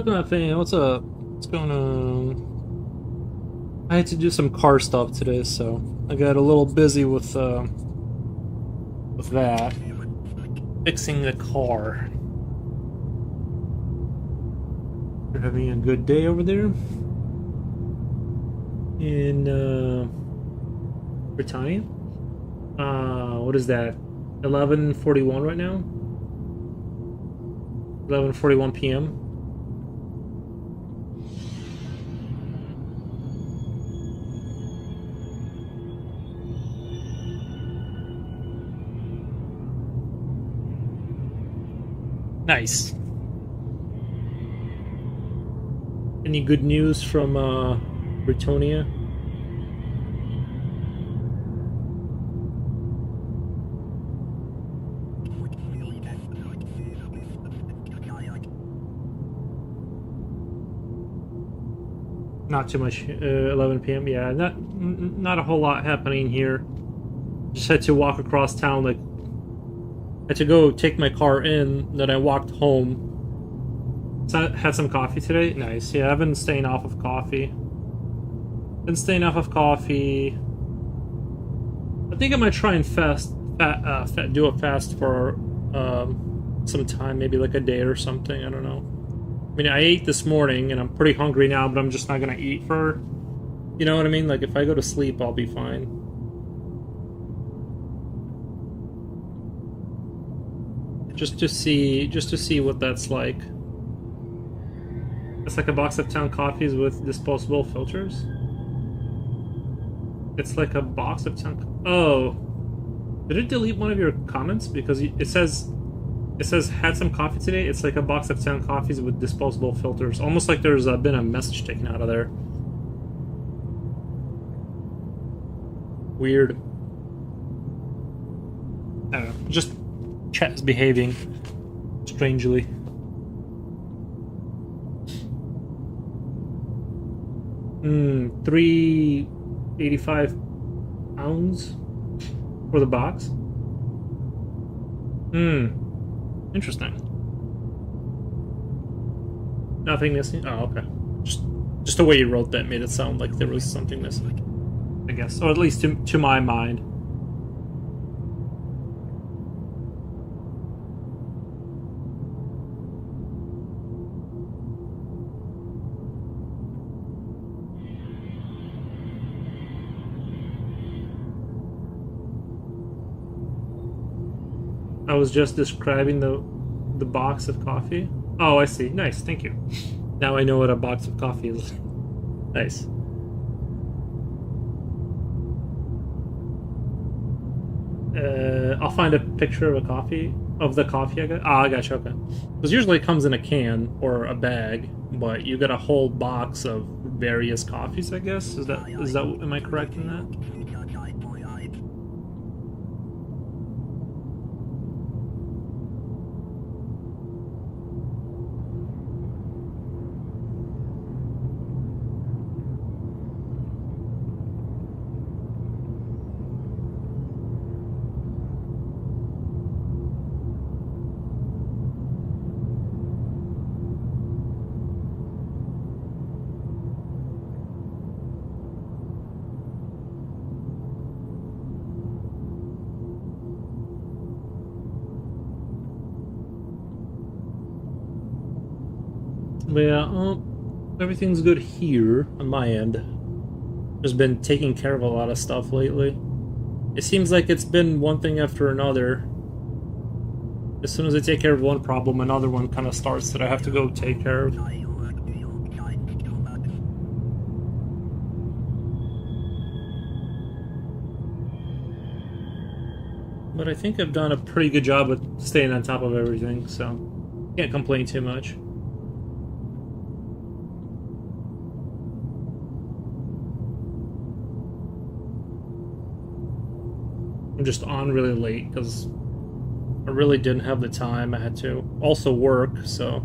Look at my fan. What's up? What's going on? I had to do some car stuff today, so I got a little busy with that. Fixing the car. You're having a good day over there in Britannia. What is that? 11:41 right now. 11:41 p.m. Nice. Any good news from Britonia? Not too much. 11 p.m. Yeah, not a whole lot happening here. Just had to walk across town. Like, had to go take my car in. Then I walked home. So I had some coffee today. Nice. Yeah, I've been staying off of coffee. I think I might try and do a fast for some time, maybe like a day or something. I don't know. I mean, I ate this morning and I'm pretty hungry now, but I'm just not gonna eat for, you know what I mean? Like, if I go to sleep, I'll be fine. Just to see what that's like. It's like a box of town coffees with disposable filters. It's like a box of town. Oh, did it delete one of your comments? Because it says had some coffee today. It's like a box of 10 coffees with disposable filters. Almost like there's been a message taken out of there. Weird. I don't know. Just chat is behaving strangely. £3.85 for the box. Interesting. Nothing missing? Oh, okay. Just the way you wrote that made it sound like there was something missing, I guess. Or at least to my mind. I was just describing the box of coffee. Oh, I see. Nice, thank you. Now I know what a box of coffee is. Nice. I'll find a picture of the coffee I got. Ah, I gotcha, okay. Because usually it comes in a can or a bag, but you get a whole box of various coffees, I guess. Am I correct in that? But yeah, everything's good here on my end. Just been taking care of a lot of stuff lately. It seems like it's been one thing after another. As soon as I take care of one problem, another one kind of starts that I have to go take care of. But I think I've done a pretty good job of staying on top of everything, so can't complain too much. I'm just on really late because I really didn't have the time. I had to also work, so.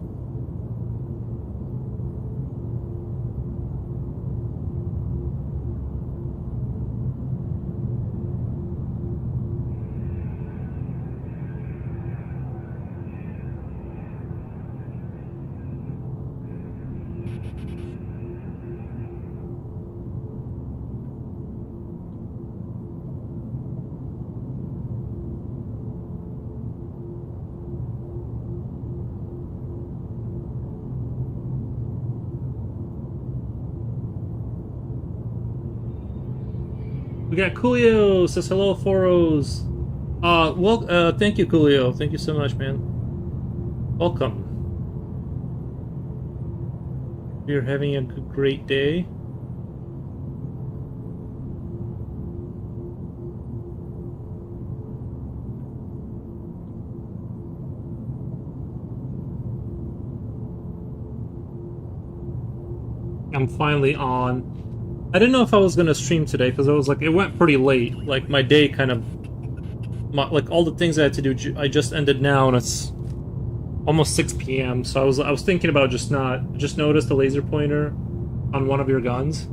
We got Coolio says hello, Foros. Thank you, Coolio. Thank you so much, man. Welcome. You're having a great day. I'm finally on. I didn't know if I was gonna stream today because I was like, it went pretty late. Like my day kind of, like all the things I had to do, I just ended now, and it's almost 6 p.m. So I was thinking about just noticed the laser pointer on one of your guns.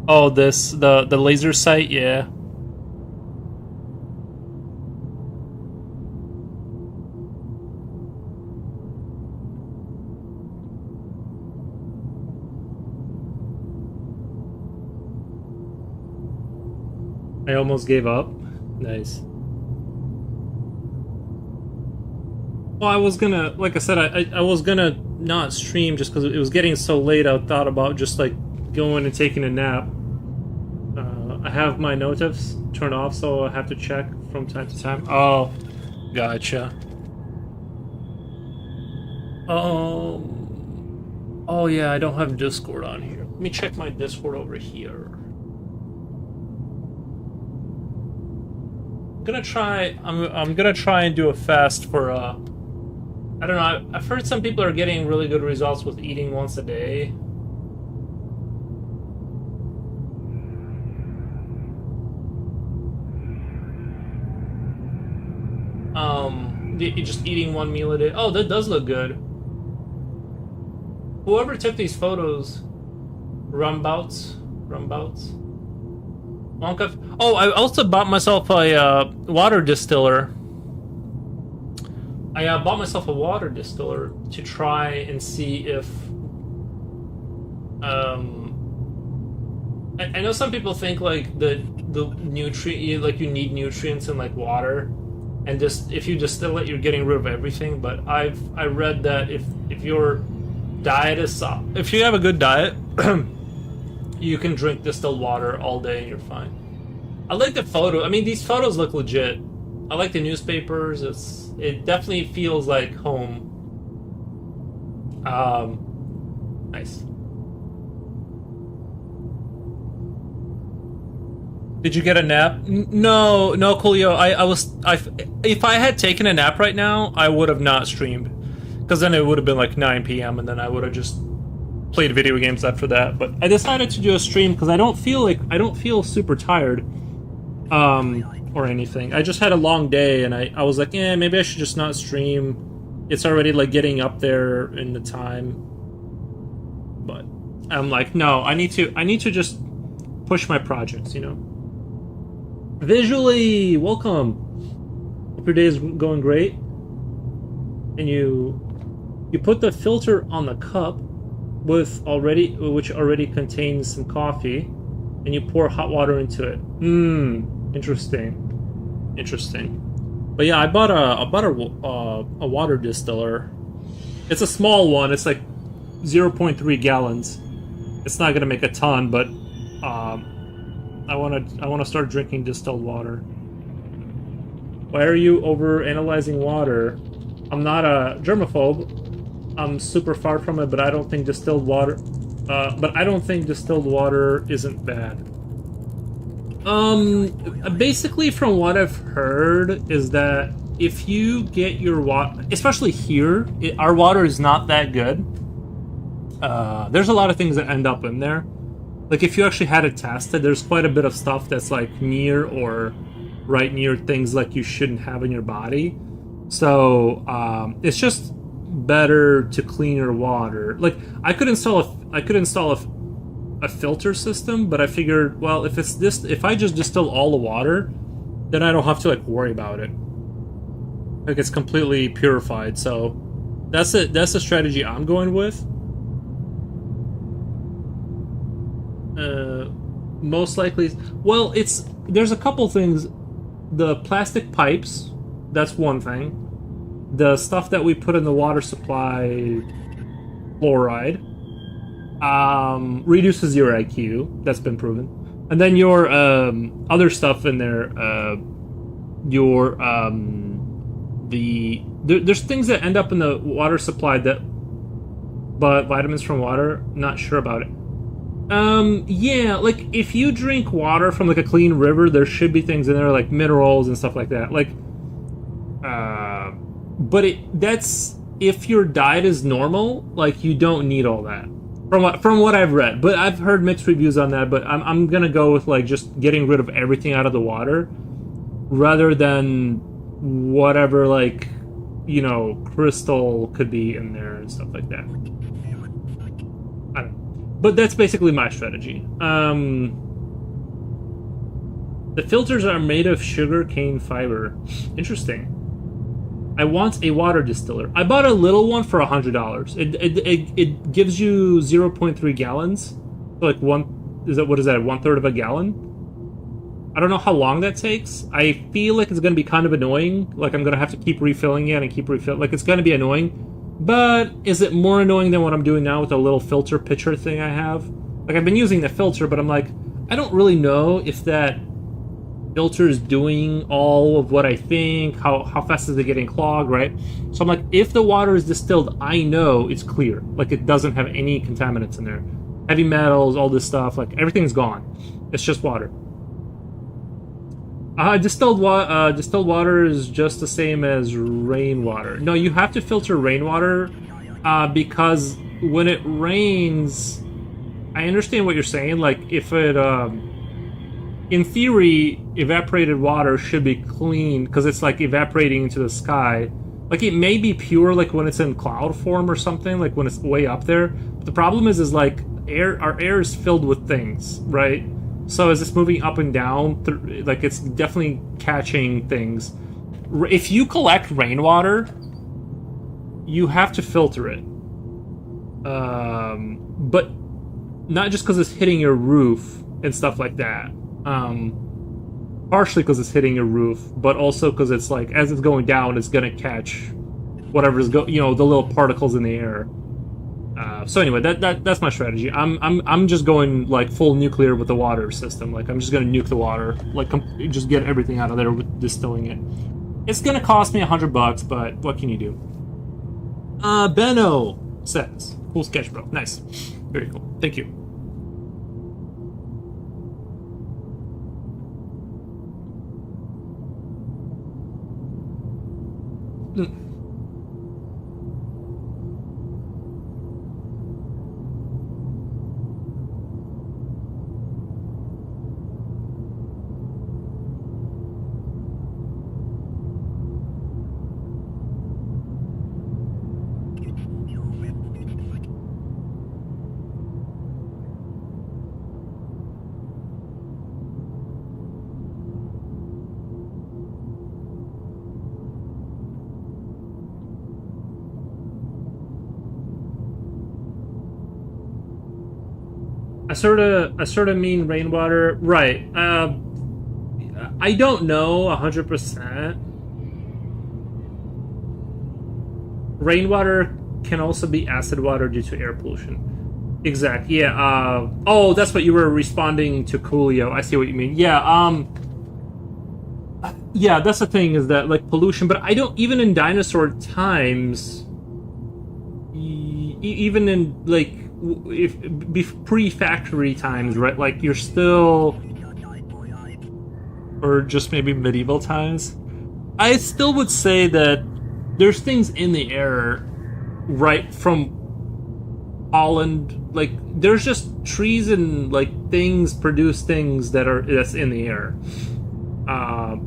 Oh, the laser sight, yeah. I almost gave up. Nice. Well, I was gonna, like I said, I was gonna not stream just because it was getting so late. I thought about just like going and taking a nap. I have my notifs turned off, so I have to check from time to time. Oh, gotcha. Oh yeah, I don't have Discord on here. Let me check my Discord over here. I'm gonna try and do a fast for I don't know, I've heard some people are getting really good results with eating once a day. Just eating one meal a day. Oh, that does look good. Whoever took these photos, Rumbouts. Oh, I also bought myself a water distiller. I bought myself a water distiller to try and see if I know some people think like the nutrient, like you need nutrients in like water, and just if you distill it, you're getting rid of everything. But I read that if your diet is if you have a good diet, you can drink distilled water all day and you're fine. I like the photo. I mean, these photos look legit. I like the newspapers. It definitely feels like home. Nice. Did you get a nap? No, Coolio. If I had taken a nap right now, I would have not streamed, because then it would have been like 9 p.m. and then I would have just played video games after that. But I decided to do a stream because I don't feel super tired, or anything. I just had a long day, and I was like, maybe I should just not stream. It's already like getting up there in the time. But I'm like, no, I need to just push my projects, you know. Visually, welcome. Hope your day is going great. And you put the filter on the cup which already contains some coffee, and you pour hot water into it. Interesting. But yeah, I bought a water distiller. It's a small one. It's like 0.3 gallons. It's not gonna make a ton, but I wanna start drinking distilled water. Why are you over analyzing water? I'm not a germaphobe. I'm super far from it, but I don't think distilled water. But I don't think distilled water isn't bad. Basically, from what I've heard, is that if you get your water, especially here, our water is not that good. There's a lot of things that end up in there. Like, if you actually had it tested, there's quite a bit of stuff that's like near or right near things like you shouldn't have in your body. So it's just better to clean your water. Like, I could install a filter system, but I figured, well, if I just distill all the water, then I don't have to like worry about it. Like, it's completely purified. So that's the strategy I'm going with. Most likely, well, there's a couple things. The plastic pipes, that's one thing. The stuff that we put in the water supply, fluoride, reduces your IQ. That's been proven. And then your other stuff in there, your there's things that end up in the water supply that, but vitamins from water, not sure about it. Yeah, like if you drink water from like a clean river, there should be things in there like minerals and stuff like that. Like, but that's if your diet is normal, like you don't need all that. From what I've read, but I've heard mixed reviews on that. But I'm gonna go with like just getting rid of everything out of the water, rather than whatever like crystal could be in there and stuff like that. I don't know. But that's basically my strategy. The filters are made of sugar cane fiber. Interesting. I want a water distiller. I bought a little one for $100. It gives you 0.3 gallons. So like what is that? 1/3 of a gallon? I don't know how long that takes. I feel like it's gonna be kind of annoying. Like I'm gonna have to keep refilling it and keep refilling. Like it's gonna be annoying. But is it more annoying than what I'm doing now with the little filter pitcher thing I have? Like I've been using the filter, but I'm like, I don't really know if that filter is doing all of what I think. How fast is it getting clogged, right? So I'm like, if the water is distilled, I know it's clear. Like it doesn't have any contaminants in there. Heavy metals, all this stuff, like everything's gone. It's just water. Distilled water is just the same as rainwater. No, you have to filter rainwater because when it rains, I understand what you're saying. Like if it in theory, evaporated water should be clean because it's like evaporating into the sky. Like it may be pure, like when it's in cloud form or something, like when it's way up there. But the problem is like our air is filled with things, right? So as it's moving up and down, like it's definitely catching things. If you collect rainwater, you have to filter it, but not just because it's hitting your roof and stuff like that. Partially because it's hitting your roof, but also because it's like as it's going down, it's gonna catch whatever's the little particles in the air. So anyway, that's my strategy. I'm just going like full nuclear with the water system. Like I'm just gonna nuke the water, like just get everything out of there with distilling it. It's gonna cost me $100, but what can you do? Benno says, "Cool sketch, bro. Nice, very cool. Thank you." I sort of mean rainwater, right? I don't know 100%. Rainwater can also be acid water due to air pollution. Exactly. Yeah. Oh, that's what you were responding to, Coolio. I see what you mean. Yeah. Yeah. That's the thing is that like pollution, but I don't even in dinosaur times, even in like. If pre-factory times, right? Like you're still, or just maybe medieval times. I still would say that there's things in the air, right? From Holland, like there's just trees and like things produce things that's in the air.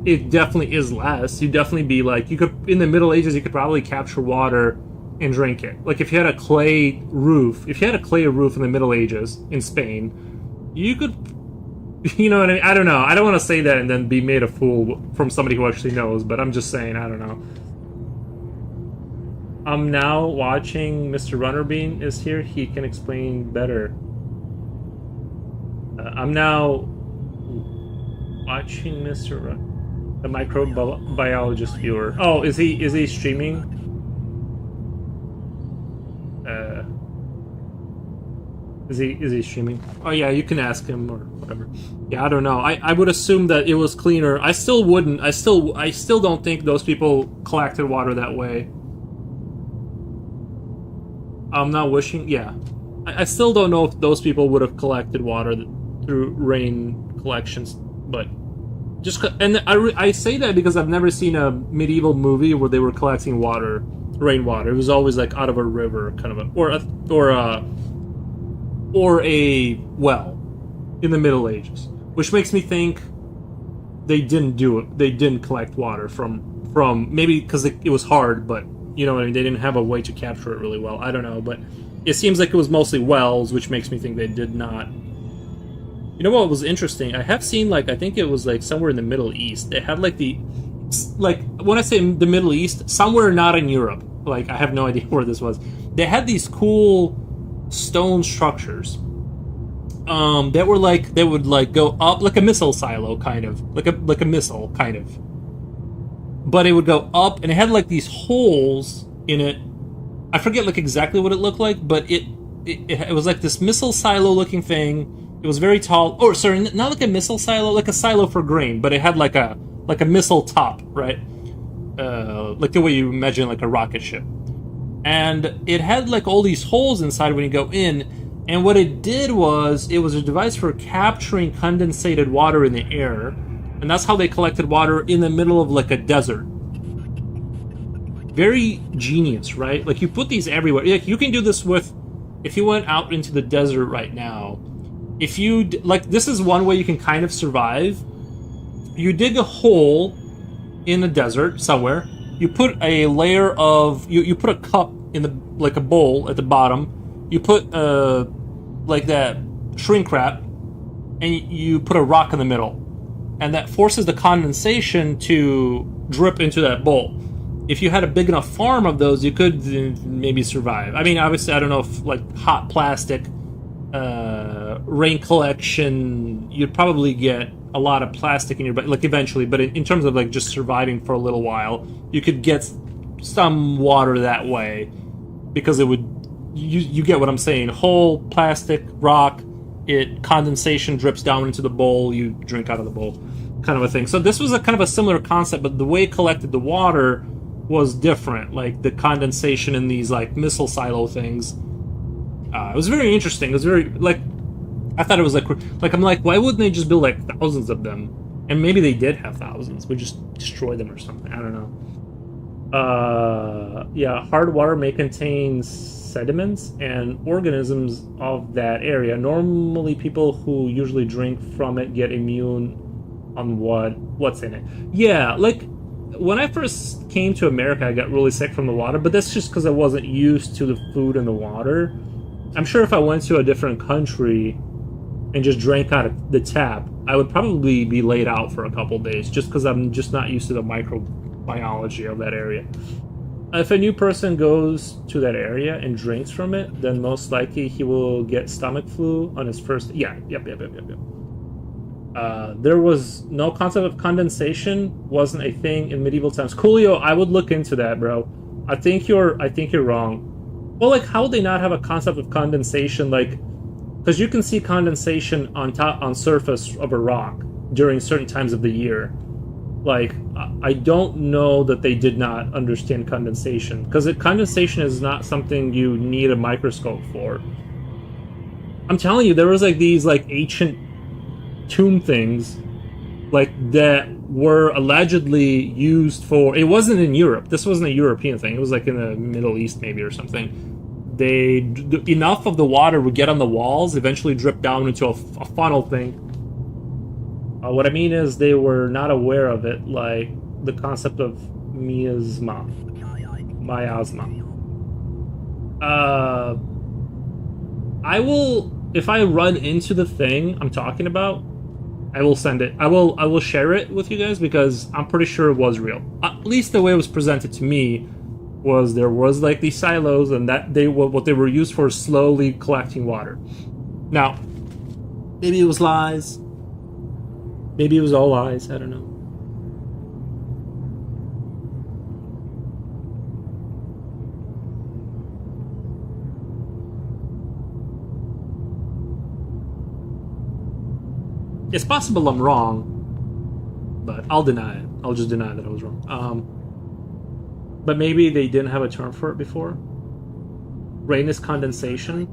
It definitely is less. You definitely be like you could in the Middle Ages you could probably capture water and drink it. Like if you had a clay roof in the Middle Ages in Spain, you could, you know what I mean? I don't know. I don't want to say that and then be made a fool from somebody who actually knows, but I'm just saying, I don't know. I'm now watching Mr. Runnerbean is here. He can explain better. I'm now watching Mr. the microbiologist viewer. Oh, is he streaming? Is he streaming? Oh yeah, you can ask him or whatever. Yeah, I don't know. I would assume that it was cleaner. I still wouldn't. I still don't think those people collected water that way. I'm not wishing. Yeah, I still don't know if those people would have collected water through rain collections. But and I say that because I've never seen a medieval movie where they were collecting water, rainwater. It was always like out of a river, kind of or a well in the Middle Ages, which makes me think they didn't do it. They didn't collect water from maybe because it was hard, but you know what I mean. They didn't have a way to capture it really well. I don't know, but it seems like it was mostly wells, which makes me think they did not. You know what was interesting? I have seen I think it was somewhere in the Middle East. They had when I say the Middle East, somewhere not in Europe. I have no idea where this was. They had these cool stone structures that were they would go up like a missile silo, kind of like a missile, kind of, but it would go up and it had these holes in it. I forget exactly what it looked like, but it was this missile silo looking thing. It was very tall. Oh, sorry, not like a missile silo, like a silo for grain, but it had like a missile top, right? Like the way you imagine a rocket ship. And it had all these holes inside when you go in, and what it did was it was a device for capturing condensated water in the air, and that's how they collected water in the middle of a desert. Very genius, right? You put these everywhere. You can do this with, if you went out into the desert right now, if you this is one way you can kind of survive. You dig a hole in the desert somewhere. You put a layer of you put a cup in the a bowl at the bottom. You put that shrink wrap, and you put a rock in the middle, and that forces the condensation to drip into that bowl. If you had a big enough farm of those, you could maybe survive. I mean, obviously, I don't know if hot plastic, rain collection, you'd probably get a lot of plastic in your body, eventually. But in terms of just surviving for a little while, you could get some water that way, because it would. You get what I'm saying? Whole plastic rock, condensation drips down into the bowl. You drink out of the bowl, kind of a thing. So this was a kind of a similar concept, but the way it collected the water was different. The condensation in these missile silo things. It was very interesting. It was very I thought it was I'm why wouldn't they just build thousands of them? And maybe they did have thousands. We just destroy them or something. I don't know. Yeah, hard water may contain sediments and organisms of that area. Normally, people who usually drink from it get immune on what's in it. Yeah, when I first came to America, I got really sick from the water, but that's just because I wasn't used to the food and the water. I'm sure if I went to a different country and just drank out of the tap, I would probably be laid out for a couple days, just because I'm just not used to the microbiology of that area. If a new person goes to that area and drinks from it, then most likely he will get stomach flu on his first. Yeah, yep. There was no concept of condensation. Wasn't a thing in medieval times. Coolio, I would look into that, bro. I think you're wrong. Well, how would they not have a concept of condensation? Because you can see condensation on surface of a rock during certain times of the year. I don't know that they did not understand condensation, because condensation is not something you need a microscope for. I'm telling you, there was these ancient tomb things that were allegedly used for. It wasn't in Europe. This wasn't a European thing. It was in the Middle East maybe or something. Enough of the water would get on the walls, eventually drip down into a funnel thing. What I mean is they were not aware of it, the concept of miasma. I will, if I run into the thing I'm talking about, I will send it. I will share it with you guys, because I'm pretty sure it was real. At least the way it was presented to me was there was these silos, and that what they were used for, slowly collecting water. Now, maybe it was lies. Maybe it was all lies. I don't know. It's possible I'm wrong, but I'll deny it. I'll just deny that I was wrong. But maybe they didn't have a term for it before. Rain is condensation.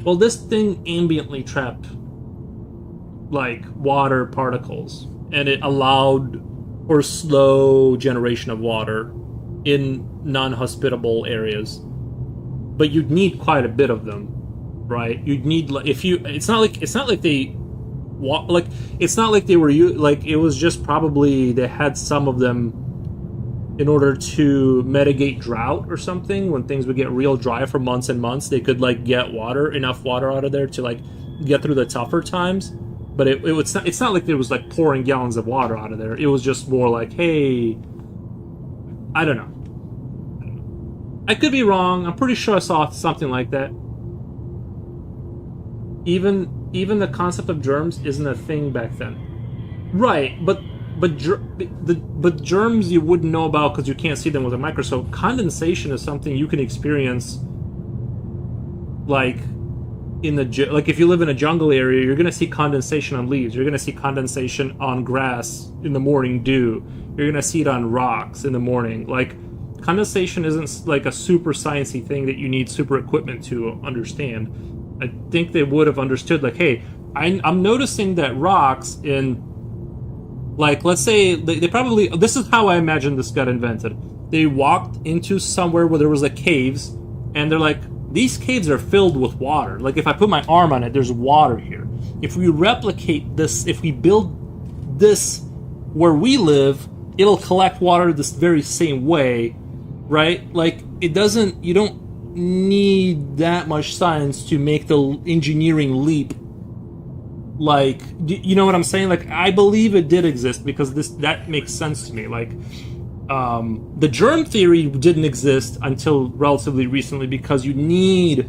Well, this thing ambiently trapped like water particles, and it allowed for slow generation of water in non-hospitable areas. But you'd need quite a bit of them, right? You'd need if you. It's not like they. Like it's not like they were like it was just probably they had some of them in order to mitigate drought or something. When things would get real dry for months and months, they could like get enough water out of there to like get through the tougher times. But it's not like there was like pouring gallons of water out of there. It was just more like, hey, I don't know. I could be wrong. I'm pretty sure I saw something like that. Even the concept of germs isn't a thing back then, right? But germs you wouldn't know about because you can't see them with a microscope. Condensation is something you can experience, like like if you live in a jungle area, you're gonna see condensation on leaves. You're gonna see condensation on grass in the morning dew. You're gonna see it on rocks in the morning. Like condensation isn't like a super sciencey thing that you need super equipment to understand. I think they would have understood, like, hey, I'm noticing that rocks in, like, let's say, they probably, this is how I imagine this got invented. They walked into somewhere where there was, like, caves, and they're like, these caves are filled with water. Like, if I put my arm on it, there's water here. If we replicate this, if we build this where we live, it'll collect water this very same way, right? Like, you don't need that much science to make the engineering leap. Like, you know what I'm saying? Like, I believe it did exist because that makes sense to me. Like, the germ theory didn't exist until relatively recently because you need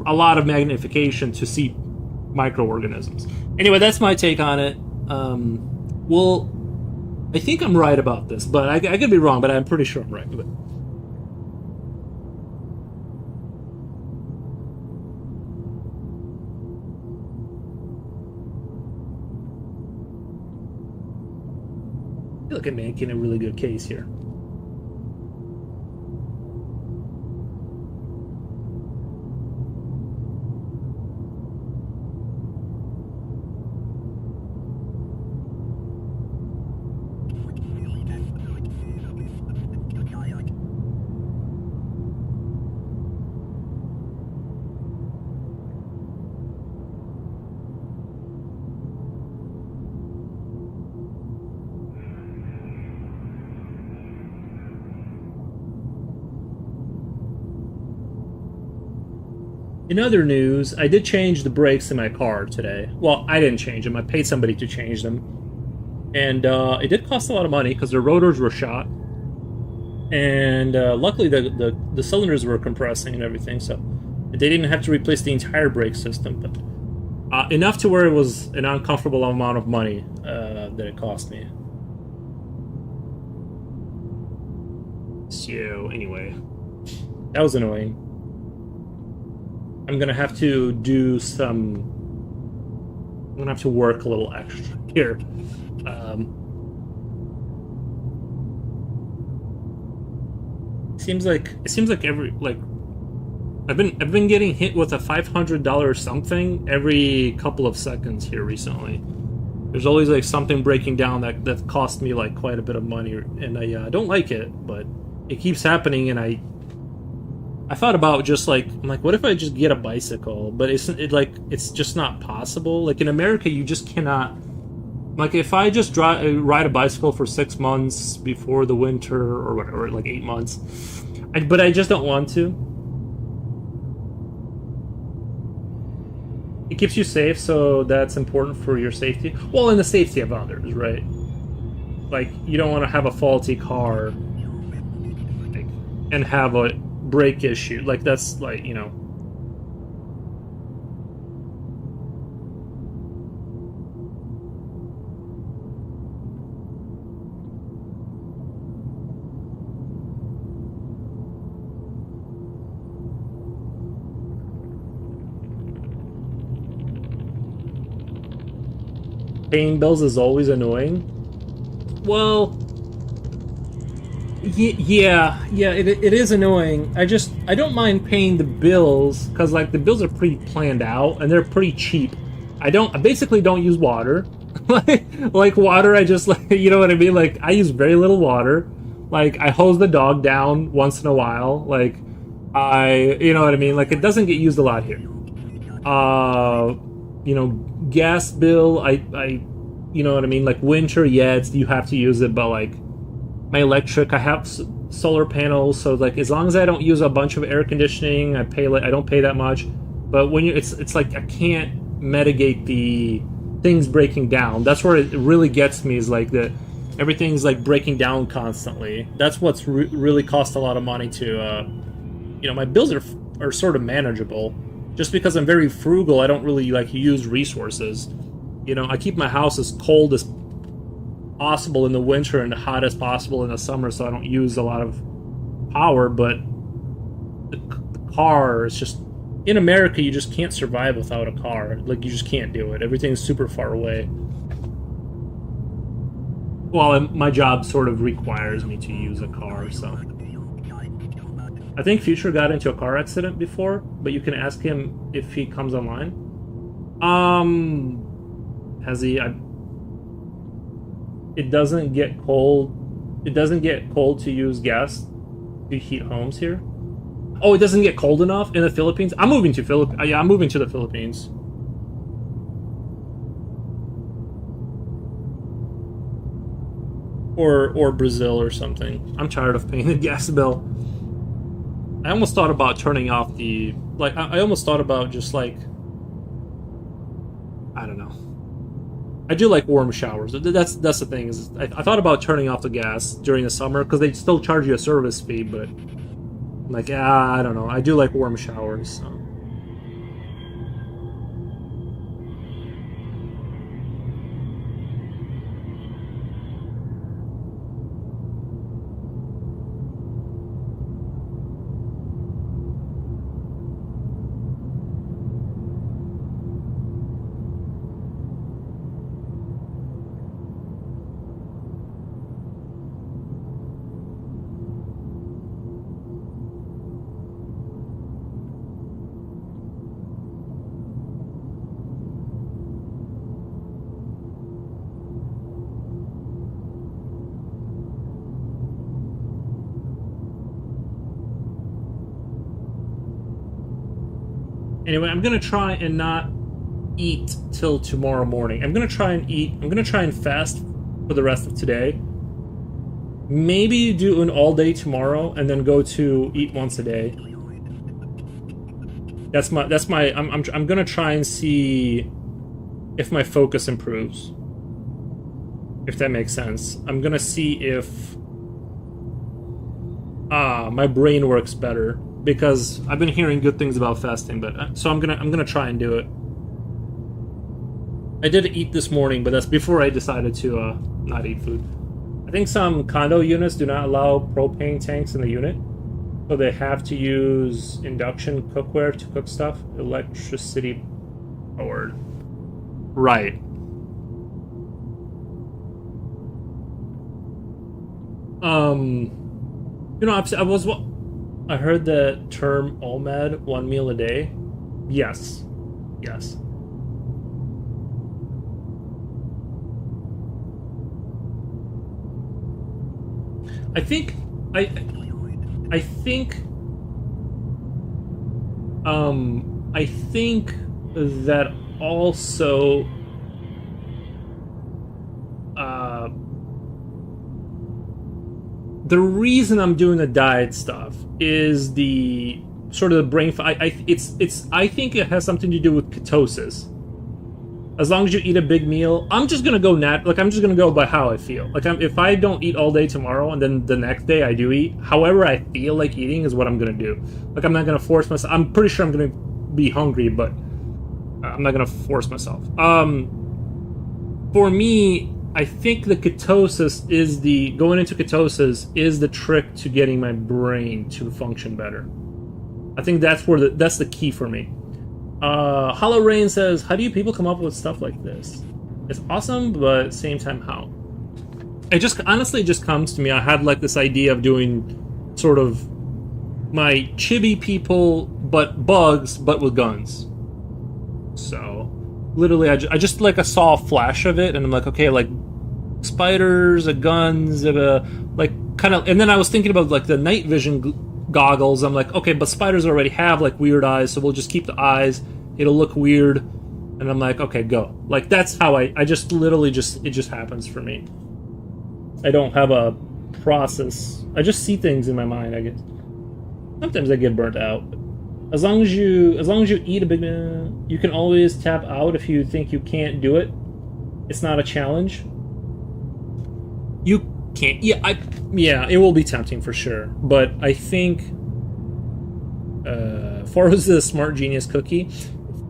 a lot of magnification to see microorganisms. Anyway, that's my take on it. Well, I think I'm right about this, but I could be wrong, but I'm pretty sure I'm right. But I feel like I'm making a really good case here. In other news, I did change the brakes in my car today. Well, I didn't change them. I paid somebody to change them. And it did cost a lot of money because the rotors were shot. And luckily the cylinders were compressing and everything, so they didn't have to replace the entire brake system. But enough to where it was an uncomfortable amount of money that it cost me. So, anyway. That was annoying. I'm gonna have to do some. I'm gonna have to work a little extra here. Seems like I've been getting hit with a $500 something every couple of seconds here recently. There's always like something breaking down that cost me like quite a bit of money, and I don't like it, but it keeps happening, and I thought about just like, I'm like, what if I just get a bicycle? But it's just not possible. Like in America, you just cannot. Like if I just ride a bicycle for 6 months before the winter or whatever, like 8 months, but I just don't want to. It keeps you safe, so that's important for your safety. Well, and the safety of others, right? Like you don't want to have a faulty car, like, and have a brake issue. Like that's like, you know. paying bills is always annoying. Well, yeah, it is annoying. I don't mind paying the bills because like the bills are pretty planned out and they're pretty cheap. I basically don't use water. like water, I just like you know what I mean. Like I use very little water. Like I hose the dog down once in a while. Like you know what I mean. Like it doesn't get used a lot here. You know, gas bill. You know what I mean. Like winter, yeah, you have to use it, but like my electric, I have solar panels, so like as long as I don't use a bunch of air conditioning, I don't pay that much. But when it's like I can't mitigate the things breaking down. That's where it really gets me is like that everything's like breaking down constantly. That's what's really cost a lot of money to you know, my bills are sort of manageable. Just because I'm very frugal, I don't really like use resources. You know, I keep my house as cold as possible in the winter and hot as possible in the summer, so I don't use a lot of power. But the car is just in America, you just can't survive without a car. Like you just can't do it. Everything's super far away. Well, my job sort of requires me to use a car, so. I think Future got into a car accident before, but you can ask him if he comes online. Has he? It doesn't get cold. It doesn't get cold to use gas to heat homes here. Oh, it doesn't get cold enough in the Philippines. I'm moving to Yeah, I'm moving to the Philippines. Or Brazil or something. I'm tired of paying the gas bill. I almost thought about turning off the like. I almost thought about just like I don't know. I do like warm showers. That's the thing is I thought about turning off the gas during the summer because they still charge you a service fee, but I'm like I don't know. I do like warm showers. So. Anyway, I'm gonna try and not eat till tomorrow morning. I'm gonna try and fast for the rest of today. Maybe do an all day tomorrow and then go to eat once a day. I'm gonna try and see if my focus improves. If that makes sense. I'm gonna see if my brain works better. Because I've been hearing good things about fasting, but so I'm gonna try and do it. I did eat this morning, but that's before I decided to not eat food. I think some condo units do not allow propane tanks in the unit, so they have to use induction cookware to cook stuff. Electricity powered. Right. You know, I heard the term OMAD, 1 meal a day. Yes. Yes. I think I think that also the reason I'm doing the diet stuff is the sort of the brain. I think it has something to do with ketosis. As long as you eat a big meal, I'm just gonna go I'm just gonna go by how I feel. Like if I don't eat all day tomorrow and then the next day I do eat, however I feel like eating is what I'm gonna do. Like I'm not gonna force myself. I'm pretty sure I'm gonna be hungry, but I'm not gonna force myself. For me, I think the ketosis going into ketosis is the trick to getting my brain to function better. I think that's the key for me. Hollow Rain says, how do you people come up with stuff like this? It's awesome, but same time, how? It just honestly just comes to me. I had like this idea of doing sort of my chibi people, but bugs, but with guns. So, literally, I just like I saw a flash of it, and I'm like, okay, like spiders, guns, like kind of. And then I was thinking about like the night vision goggles. I'm like, okay, but spiders already have like weird eyes, so we'll just keep the eyes. It'll look weird, and I'm like, okay, go. Like that's how I just literally just it just happens for me. I don't have a process. I just see things in my mind, I guess. Sometimes I get burnt out. As long as you eat a big meal, you can always tap out if you think you can't do it. It's not a challenge. You can't. Yeah, it will be tempting for sure. But I think Forrow's the smart genius cookie.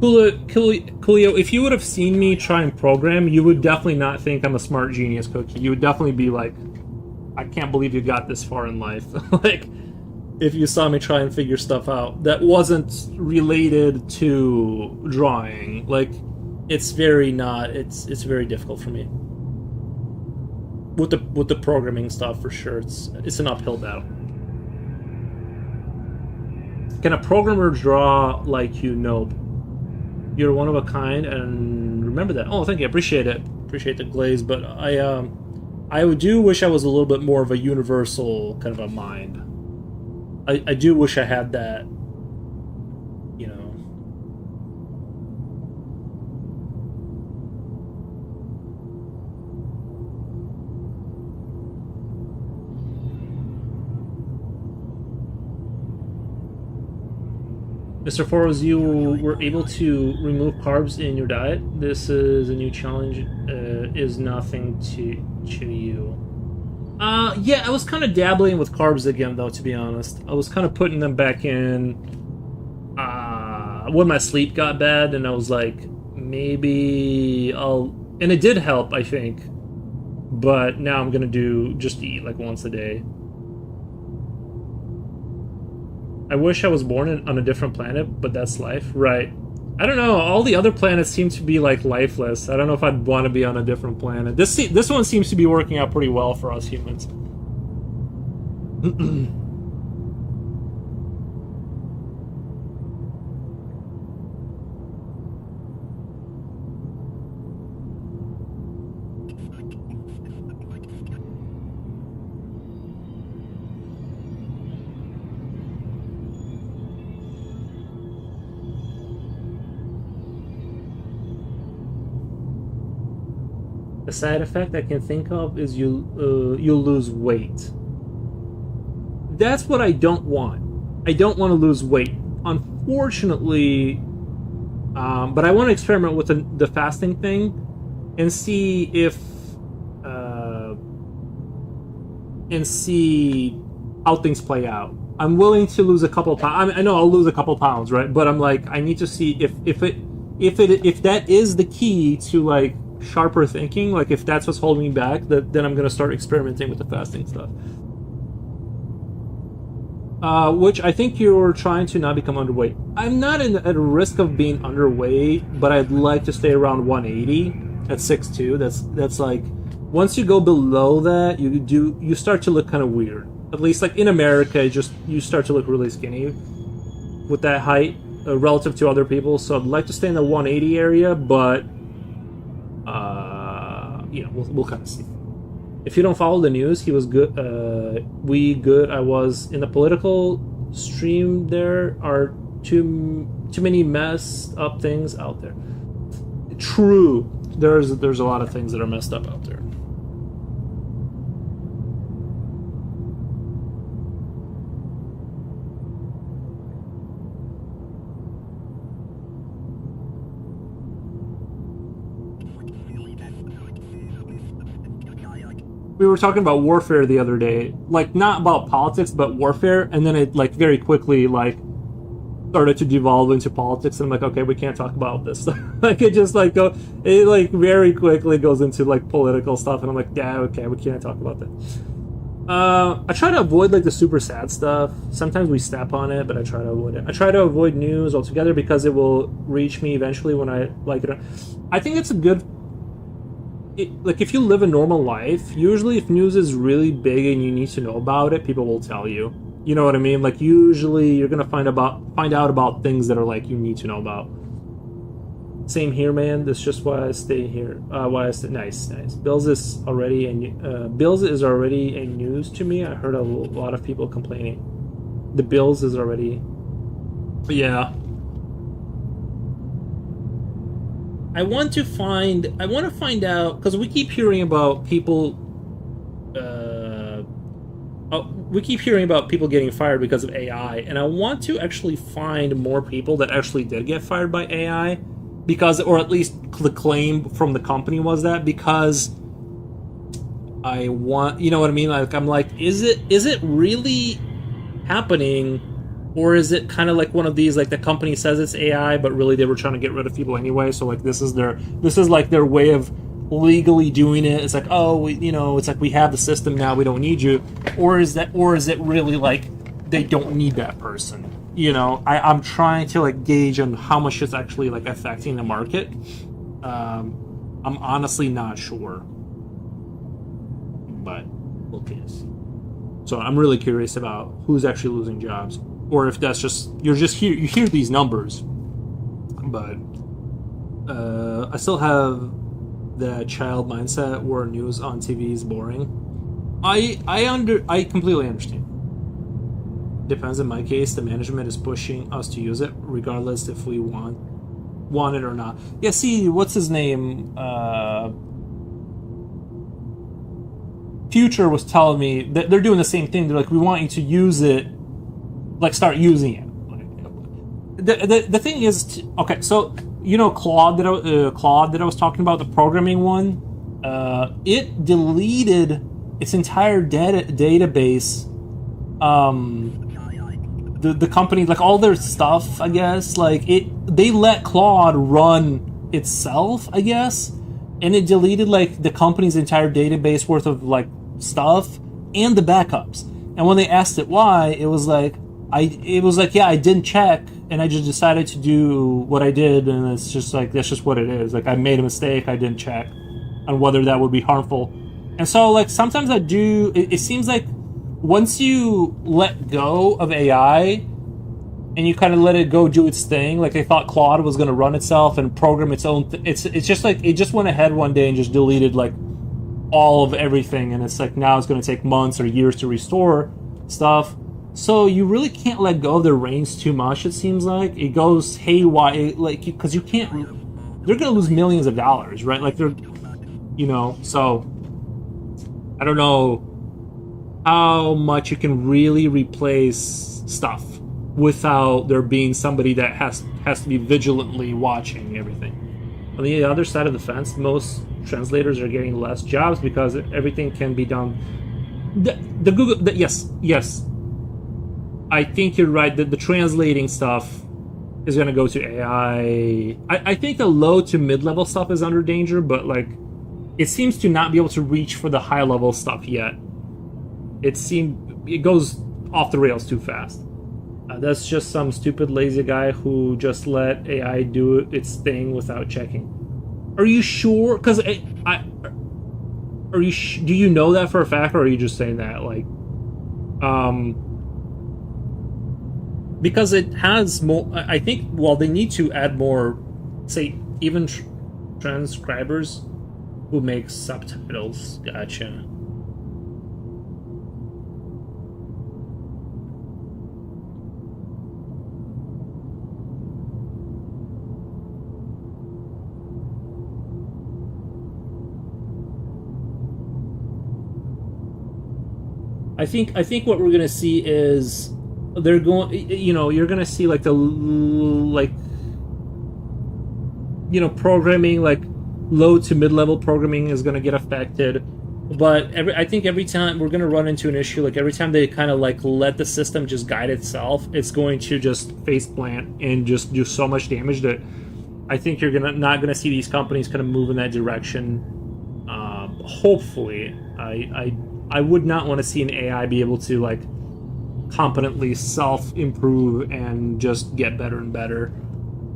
Coolio, if you would have seen me try and program, you would definitely not think I'm a smart genius cookie. You would definitely be like, I can't believe you got this far in life. Like, if you saw me try and figure stuff out that wasn't related to drawing. Like, it's very very difficult for me. With the programming stuff, for sure, it's an uphill battle. Can a programmer draw like you? Nope. You're one of a kind, and remember that. Oh, thank you. I appreciate it. Appreciate the glaze, but I do wish I was a little bit more of a universal kind of a mind. I do wish I had that, you know. Mr. Forrows, you were able to remove carbs in your diet. This is a new challenge. Is nothing to you. Yeah, I was kind of dabbling with carbs again, though, to be honest. I was kind of putting them back in when my sleep got bad, and I was like, maybe I'll... And it did help, I think. But now I'm going to just eat like once a day. I wish I was born on a different planet, but that's life. Right. I don't know. All the other planets seem to be like lifeless. I don't know if I'd want to be on a different planet. This one seems to be working out pretty well for us humans. A side effect I can think of is you'll lose weight. That's what I don't want. I don't want to lose weight, unfortunately. But I want to experiment with the fasting thing and see how things play out. I'm willing to lose a couple pounds. I mean, I know I'll lose a couple pounds, right? But I'm like, I need to see if that is the key to like sharper thinking, like if that's what's holding me back, then I'm gonna start experimenting with the fasting stuff. Which I think you're trying to not become underweight. I'm not at risk of being underweight, but I'd like to stay around 180 at 6'2". That's like, once you go below that, you start to look kind of weird. At least like in America, you start to look really skinny with that height relative to other people. So I'd like to stay in the 180 area, but we'll kind of see. If you don't follow the news, he was good. I was in the political stream. There are too many messed up things out there. True, there's a lot of things that are messed up out there. We were talking about warfare the other day, like not about politics, but warfare, and then it like very quickly like started to devolve into politics. And I'm like, okay, we can't talk about this. Like it just like it like very quickly goes into like political stuff, and I'm like, yeah, okay, we can't talk about that. I try to avoid like the super sad stuff. Sometimes we step on it, but I try to avoid it. I try to avoid news altogether because it will reach me eventually when I like it. I think it's a good like if you live a normal life, usually if news is really big and you need to know about it, people will tell you. You know what I mean? Like usually you're gonna find out about things that are like you need to know about. Same here, man. That's just why I stay here. Why I stay. Nice, nice. Bills is already a news to me. I heard a lot of people complaining. The Bills is already. Yeah. I want to find out because we keep hearing about people. We keep hearing about people getting fired because of AI, and I want to actually find more people that actually did get fired by AI, because, or at least the claim from the company was that, because I want, you know what I mean? Like, I'm like, is it really happening, or is it kind of like one of these, like the company says it's AI, but really they were trying to get rid of people anyway? So like this is like their way of legally doing it. It's like, oh, it's like we have the system now, we don't need you, or is it really like they don't need that person? I'm trying to like gauge on how much it's actually like affecting the market. I'm honestly not sure, but we'll see. So I'm really curious about who's actually losing jobs, or if that's just you hear these numbers, but I still have the child mindset where news on TV is boring. I completely understand. Depends. In my case, the management is pushing us to use it, regardless if we want it or not. Yeah. See, what's his name? Future was telling me that they're doing the same thing. They're like, we want you to use it, like start using it. The thing is, okay, so Claude that I was talking about, the programming one, it deleted its entire database. The company, like all their stuff, I guess, like they let Claude run itself, I guess, and it deleted like the company's entire database worth of like stuff and the backups. And when they asked it why, it was like yeah, I didn't check, and I just decided to do what I did, and it's just like that's just what it is. Like I made a mistake, I didn't check on whether that would be harmful. And so like sometimes I do. It seems like once you let go of AI and you kind of let it go do its thing, like they thought Claude was going to run itself and program its own. It's just like it just went ahead one day and just deleted like all of everything, and it's like now it's going to take months or years to restore stuff. So you really can't let go of their reins too much. It seems like it goes haywire, like because you can't. They're going to lose millions of dollars, right? Like they're, So I don't know how much you can really replace stuff without there being somebody that has to be vigilantly watching everything. On the other side of the fence, most translators are getting less jobs because everything can be done. Yes, I think you're right that the translating stuff is going to go to AI. I think the low to mid-level stuff is under danger, but like it seems to not be able to reach for the high-level stuff yet. It goes off the rails too fast. That's just some stupid lazy guy who just let AI do its thing without checking. Are you sure? Because do you know that for a fact, or are you just saying that like, because it has more. I think. Well, they need to add more, say, even transcribers who make subtitles. Gotcha. I think what we're gonna see is they're going. You're gonna see like programming, like low to mid-level programming is gonna get affected. But I think every time we're gonna run into an issue, like every time they kind of like let the system just guide itself, it's going to just face plant and just do so much damage that I think you're not gonna see these companies kind of move in that direction. Hopefully, I would not want to see an AI be able to like competently self-improve and just get better and better,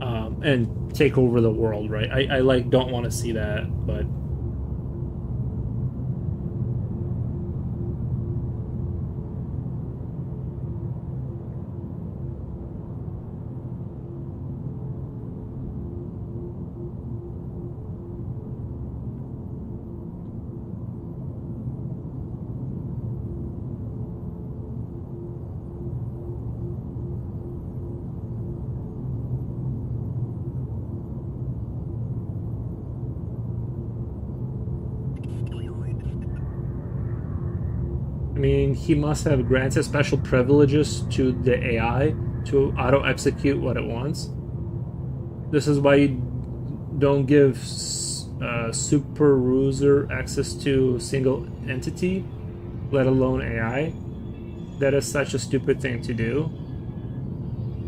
and take over the world, right? I like don't want to see that, but I mean, he must have granted special privileges to the AI to auto execute what it wants. This is why you don't give super user access to single entity, let alone AI. That is such a stupid thing to do.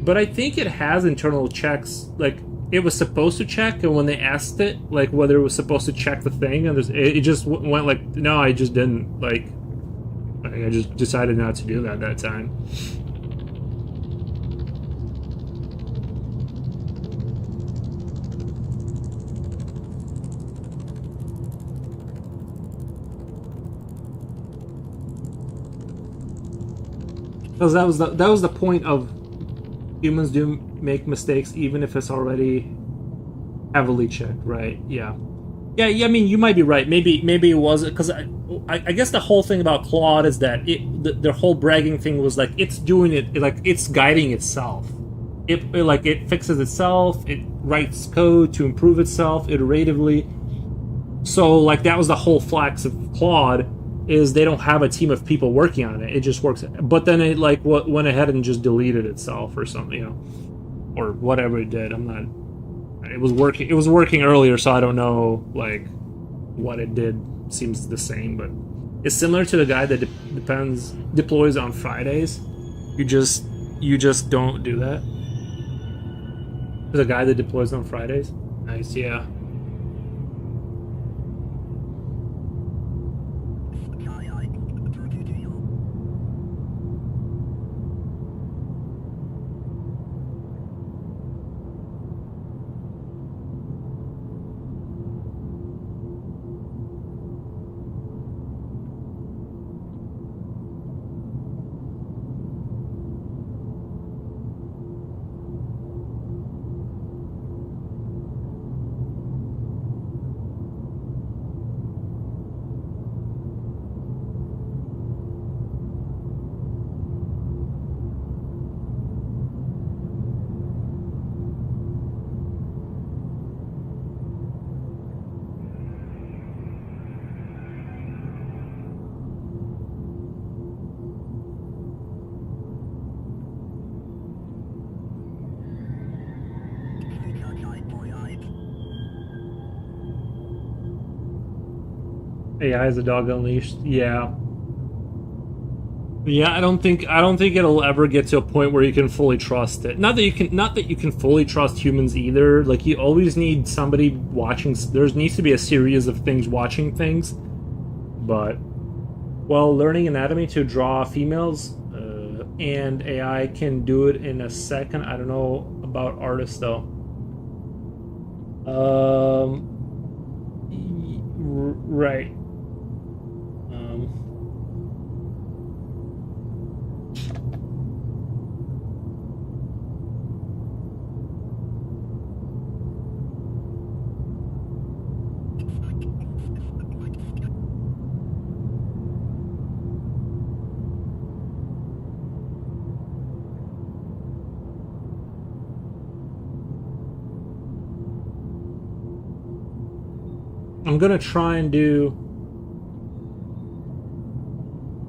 But I think it has internal checks. Like, it was supposed to check, and when they asked it, like, whether it was supposed to check the thing, and it just went like, no, I just didn't. Like, I just decided not to do that time. Because that was the point of humans do make mistakes, even if it's already heavily checked, right? Yeah. I mean, you might be right. Maybe it was because I guess the whole thing about Claude is that their whole bragging thing was like it's doing it, like it's guiding itself. It fixes itself. It writes code to improve itself iteratively. So like that was the whole flex of Claude, is they don't have a team of people working on it. It just works. But then it like went ahead and just deleted itself or something, or whatever it did. I'm not. It was working. It was working earlier, so I don't know like what it did. Seems the same, but it's similar to the guy that deploys on Fridays. You just don't do that. The guy that deploys on Fridays. Nice, yeah. AI is a dog unleashed. Yeah. Yeah, I don't think it'll ever get to a point where you can fully trust it. Not that you can fully trust humans either. Like you always need somebody watching. There needs to be a series of things watching things. But well, learning anatomy to draw females and AI can do it in a second. I don't know about artists though. Right. I'm gonna try and do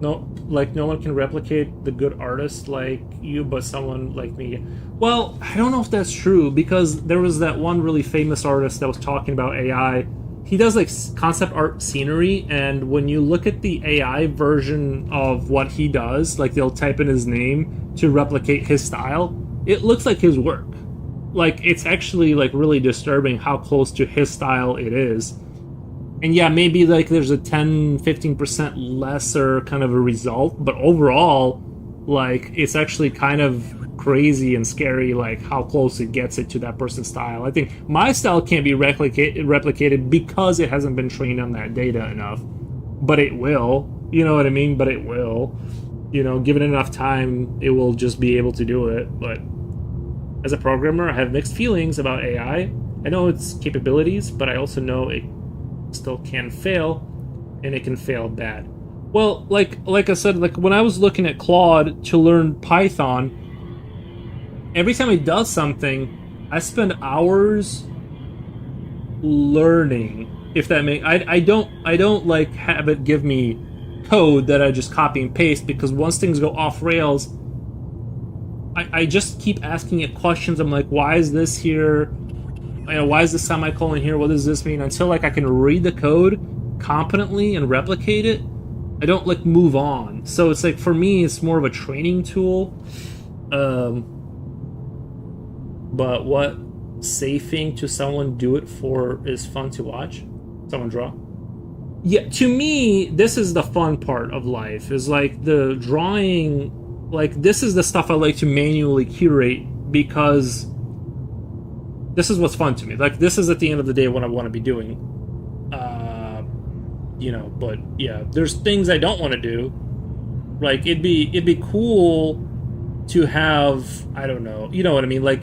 no one can replicate the good artist like you, but someone like me. Well, I don't know if that's true because there was that one really famous artist that was talking about AI. He does like concept art scenery, and when you look at the AI version of what he does, like they'll type in his name to replicate his style, it looks like his work. Like it's actually like really disturbing how close to his style it is. And yeah, maybe like there's a 10-15% lesser kind of a result, but overall, like it's actually kind of crazy and scary, like how close it gets it to that person's style. I think my style can't be replicated because it hasn't been trained on that data enough, but it will. You know what I mean? But it will. Given enough time, it will just be able to do it. But as a programmer, I have mixed feelings about AI. I know its capabilities, but I also know it still can fail, and it can fail bad. Well, like I said, like when I was looking at Claude to learn Python, every time it does something, I spend hours learning. If that makes I don't like have it give me code that I just copy and paste, because once things go off rails, I just keep asking it questions. I'm like, why is this here? Why is the semicolon here? What does this mean? Until like I can read the code competently and replicate it, I don't like move on. So it's like, for me, it's more of a training tool. But what safing to someone do it for is fun to watch. Someone draw. Yeah, to me, this is the fun part of life, is like the drawing. Like, this is the stuff I like to manually curate, because this is what's fun to me. Like, this is at the end of the day what I want to be doing. But yeah, there's things I don't want to do. Like, it'd be cool to have, I don't know, you know what I mean? Like,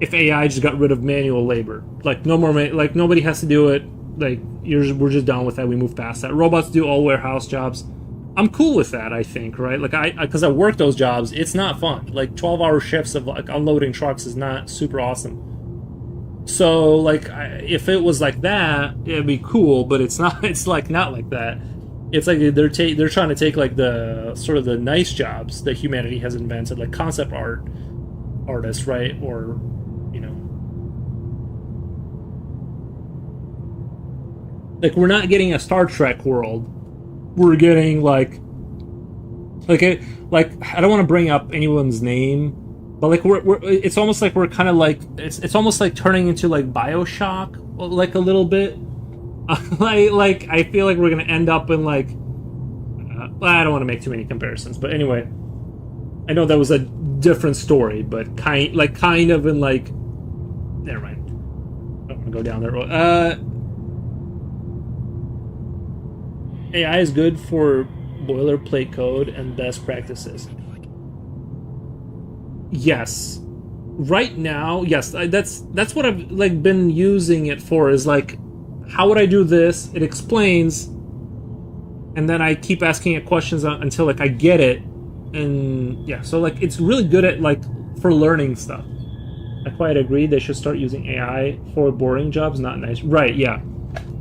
if AI just got rid of manual labor, like no more, like nobody has to do it. Like, we're just done with that. We move past that. Robots do all warehouse jobs. I'm cool with that, I think, right? Like, because I work those jobs, it's not fun. Like, 12-hour shifts of like unloading trucks is not super awesome. So, like, if it was like that, it'd be cool. But it's not. It's like not like that. It's like they're trying to take like the sort of the nice jobs that humanity has invented, like concept artists, right? Or, like, we're not getting a Star Trek world. We're getting like I don't want to bring up anyone's name, but like we're it's almost like we're kind of like it's almost like turning into like BioShock, like a little bit. like I feel like we're gonna end up in like I don't want to make too many comparisons, but anyway, I know that was a different story, but kind of in like, never mind. I don't want to go down there. AI is good for boilerplate code and best practices. Yes. Right now, yes. That's what I've like been using it for. Is like, how would I do this? It explains, and then I keep asking it questions until like I get it. And yeah, so like it's really good at like for learning stuff. I quite agree. They should start using AI for boring jobs, not nice. Right? Yeah.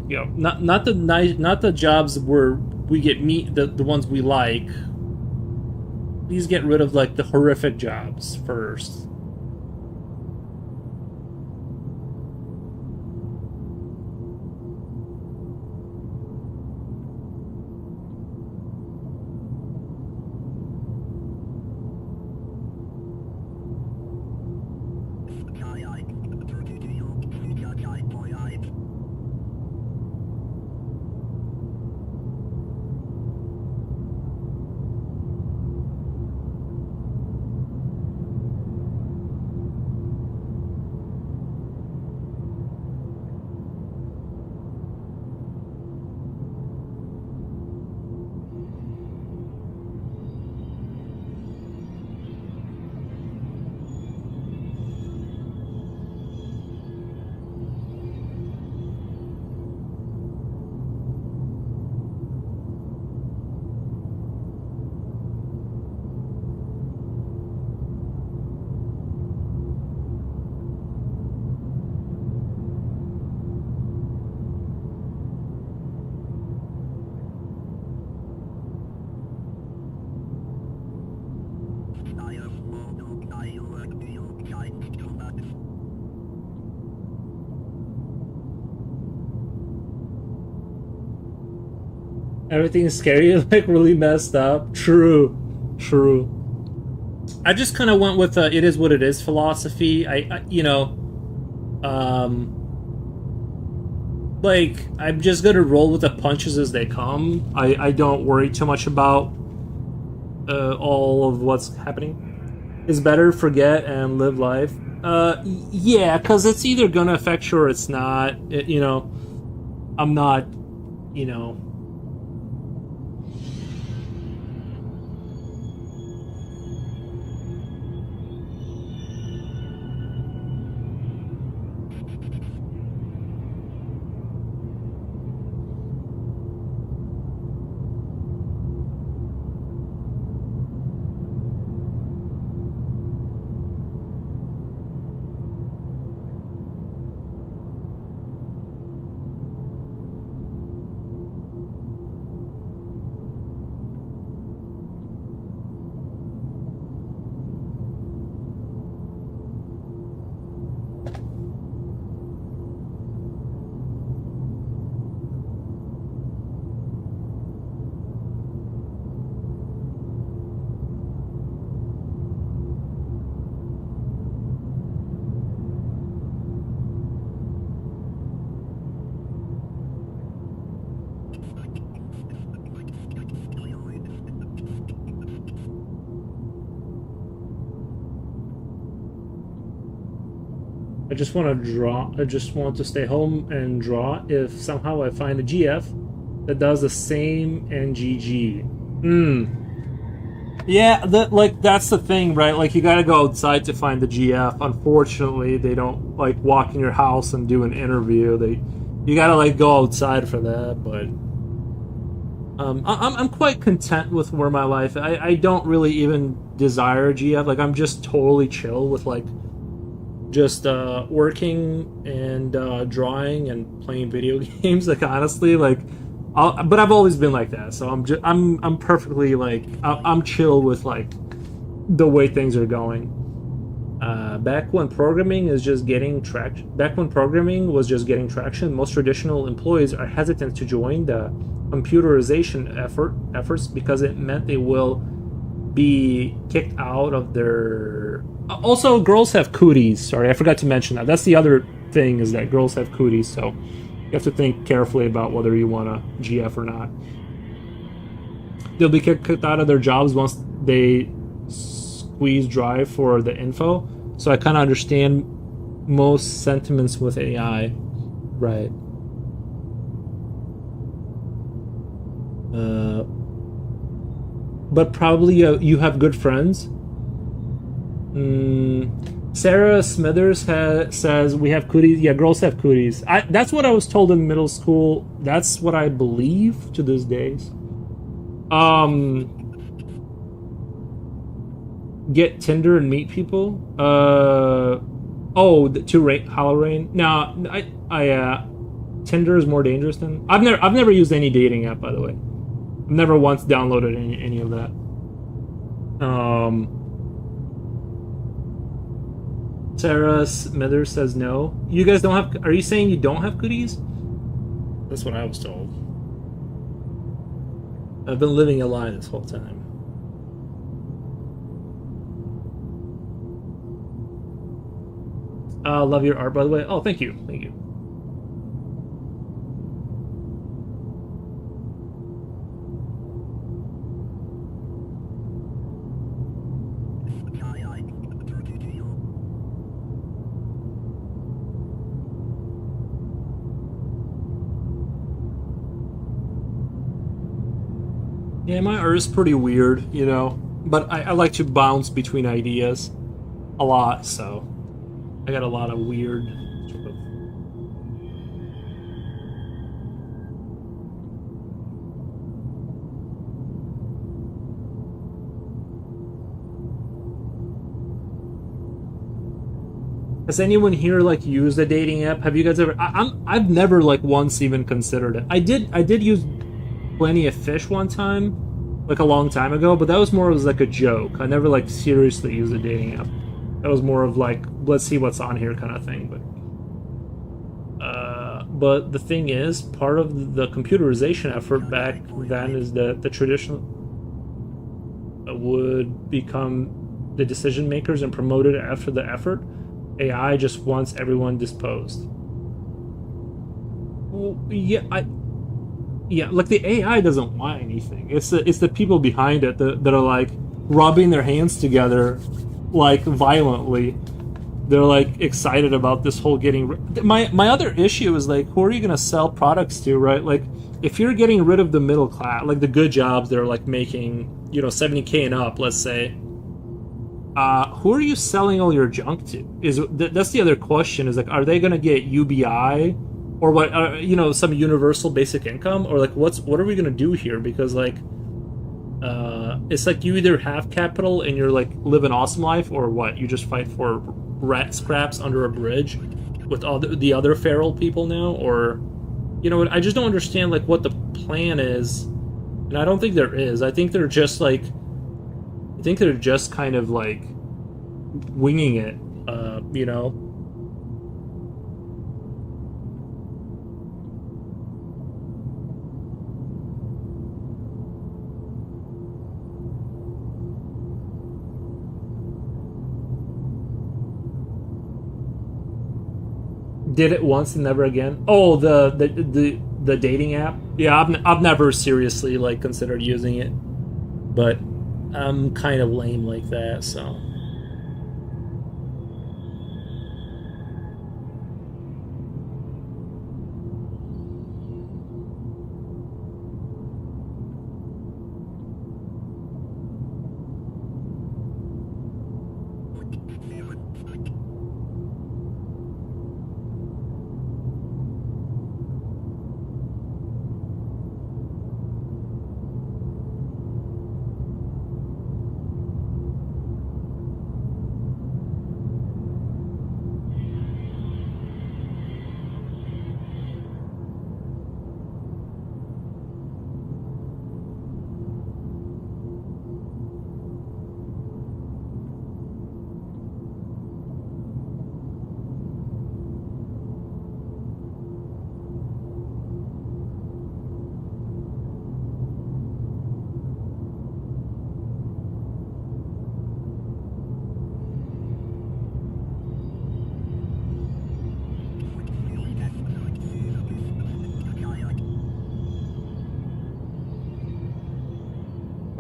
Not the jobs where we get the ones we like. Please get rid of like the horrific jobs first. Everything is scary, like really messed up. True. I just kind of went with it is what it is philosophy. Like, I'm just gonna roll with the punches as they come. I don't worry too much about all of what's happening. It's better forget and live life. Yeah, because it's either gonna affect you or it's not. I'm not, you know. just want to draw. I just want to stay home and draw. If somehow I find a GF that does the same and GG. Yeah, that's the thing, right? Like you got to go outside to find the GF. Unfortunately, they don't like walk in your house and do an interview. You got to like go outside for that. But I'm quite content with where my life. I don't really even desire a GF. Like I'm just totally chill with like just working and drawing and playing video games. Like honestly, like. But I've always been like that, so I'm perfectly like I'm chill with like the way things are going. Back when programming was just getting traction, most traditional employees are hesitant to join the computerization efforts because it meant they will be kicked out of their. Also, girls have cooties. Sorry, I forgot to mention that. That's the other thing is that girls have cooties, so. You have to think carefully about whether you want a GF or not. They'll be kicked out of their jobs once they squeeze drive for the info. So I kind of understand most sentiments with AI. Right. But probably you have good friends. Sarah Smithers says we have cooties. Yeah, girls have cooties. That's what I was told in middle school. That's what I believe to this day. Get Tinder and meet people. To rate Halloween. No, Tinder is more dangerous than. I've never used any dating app, by the way. I've never once downloaded any of that. Sarah Smithers says no. You guys don't have. Are you saying you don't have cooties? That's what I was told. I've been living a lie this whole time. Love your art, by the way. Oh, thank you. Thank you. Yeah, my art is pretty weird, you know, but I like to bounce between ideas a lot, so I got a lot of weird sort of. Has anyone here like used a dating app? Have you guys ever? I've never like once even considered it. I did use Plenty of Fish one time, like a long time ago, but that was more as like a joke. I never like seriously used a dating app. That was more of like, let's see what's on here kind of thing. But the thing is, part of the computerization effort back then is that the traditional would become the decision makers and promoted after the effort. AI just wants everyone disposed. Well, yeah, like the AI doesn't want anything. It's the people behind it that are like rubbing their hands together, like violently. They're like excited about this whole getting. My other issue is like, who are you gonna sell products to, right? Like, if you're getting rid of the middle class, like the good jobs, they're like making $70K and up, let's say. Who are you selling all your junk to? That's the other question? Is like, are they gonna get UBI? Or what, some universal basic income, or like what are we gonna do here? Because like, it's like you either have capital and you're like live an awesome life, or what? You just fight for rat scraps under a bridge with all the other feral people now, or I just don't understand like what the plan is, and I don't think there is. I think they're just kind of like winging it, Did it once and never again. Oh, the dating app. Yeah, I've never seriously like considered using it, but I'm kind of lame like that. So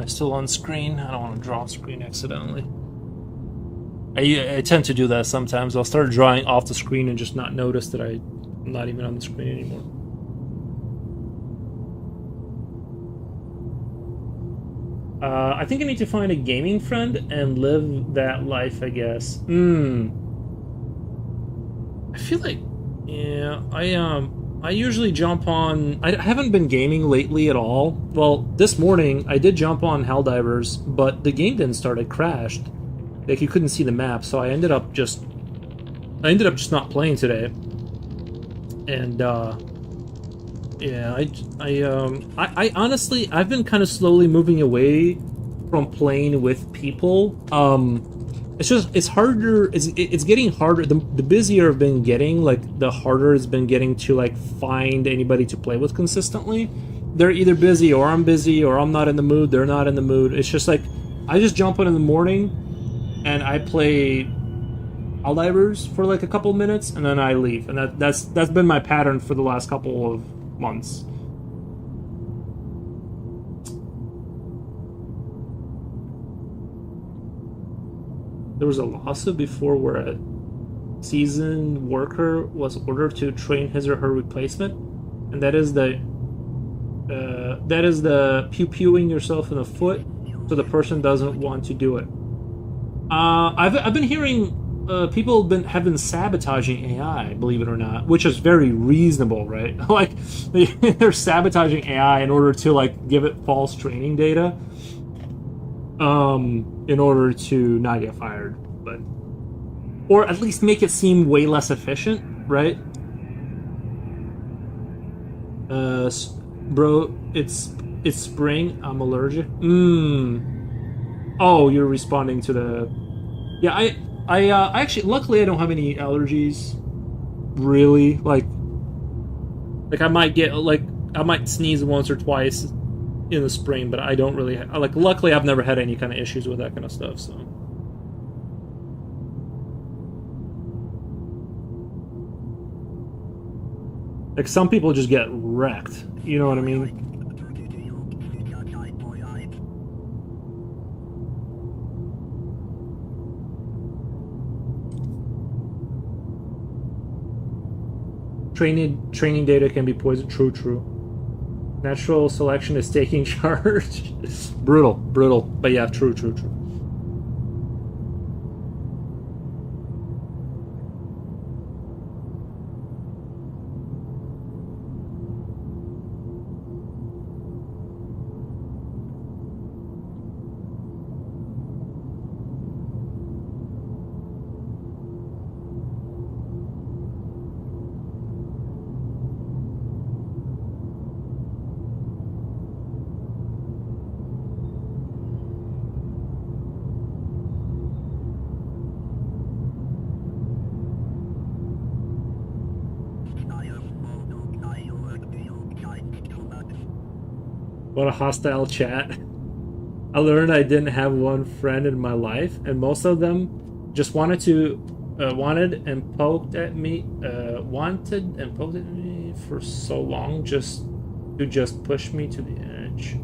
still on screen? I don't want to draw on screen accidentally. I tend to do that sometimes. I'll start drawing off the screen and just not notice that I'm not even on the screen anymore. I think I need to find a gaming friend and live that life, I guess. I feel like, yeah, I usually jump on... I haven't been gaming lately at all. Well, this morning, I did jump on Helldivers, but the game didn't start, it crashed. Like, you couldn't see the map, so I ended up just not playing today. And, yeah, I honestly, I've been kind of slowly moving away from playing with people. It's harder, it's getting harder, the busier I've been getting, like, the harder it's been getting to, like, find anybody to play with consistently. They're either busy, or I'm busy, or I'm not in the mood, they're not in the mood. It's just like, I just jump in the morning, and I play Helldivers for, like, a couple minutes, and then I leave. And that's been my pattern for the last couple of months. There was a lawsuit before where a seasoned worker was ordered to train his or her replacement, and that is the pew-pewing yourself in the foot so the person doesn't want to do it. I've been hearing people have been sabotaging AI, believe it or not, which is very reasonable, right? Like, they're sabotaging AI in order to, like, give it false training data, in order to not get fired, but, or at least make it seem way less efficient, right? Bro, it's spring. I'm allergic. Oh, you're responding to the... Yeah, I actually, luckily I don't have any allergies, really. Like I might get, like, I might sneeze once or twice in the spring, but I don't really, like, luckily I've never had any kind of issues with that kind of stuff, so. Like, some people just get wrecked, you know what I mean? Training data can be poisoned. True. Natural selection is taking charge. Brutal. But yeah, true. What a hostile chat. I learned I didn't have one friend in my life, and most of them just wanted and poked at me for so long, just push me to the edge.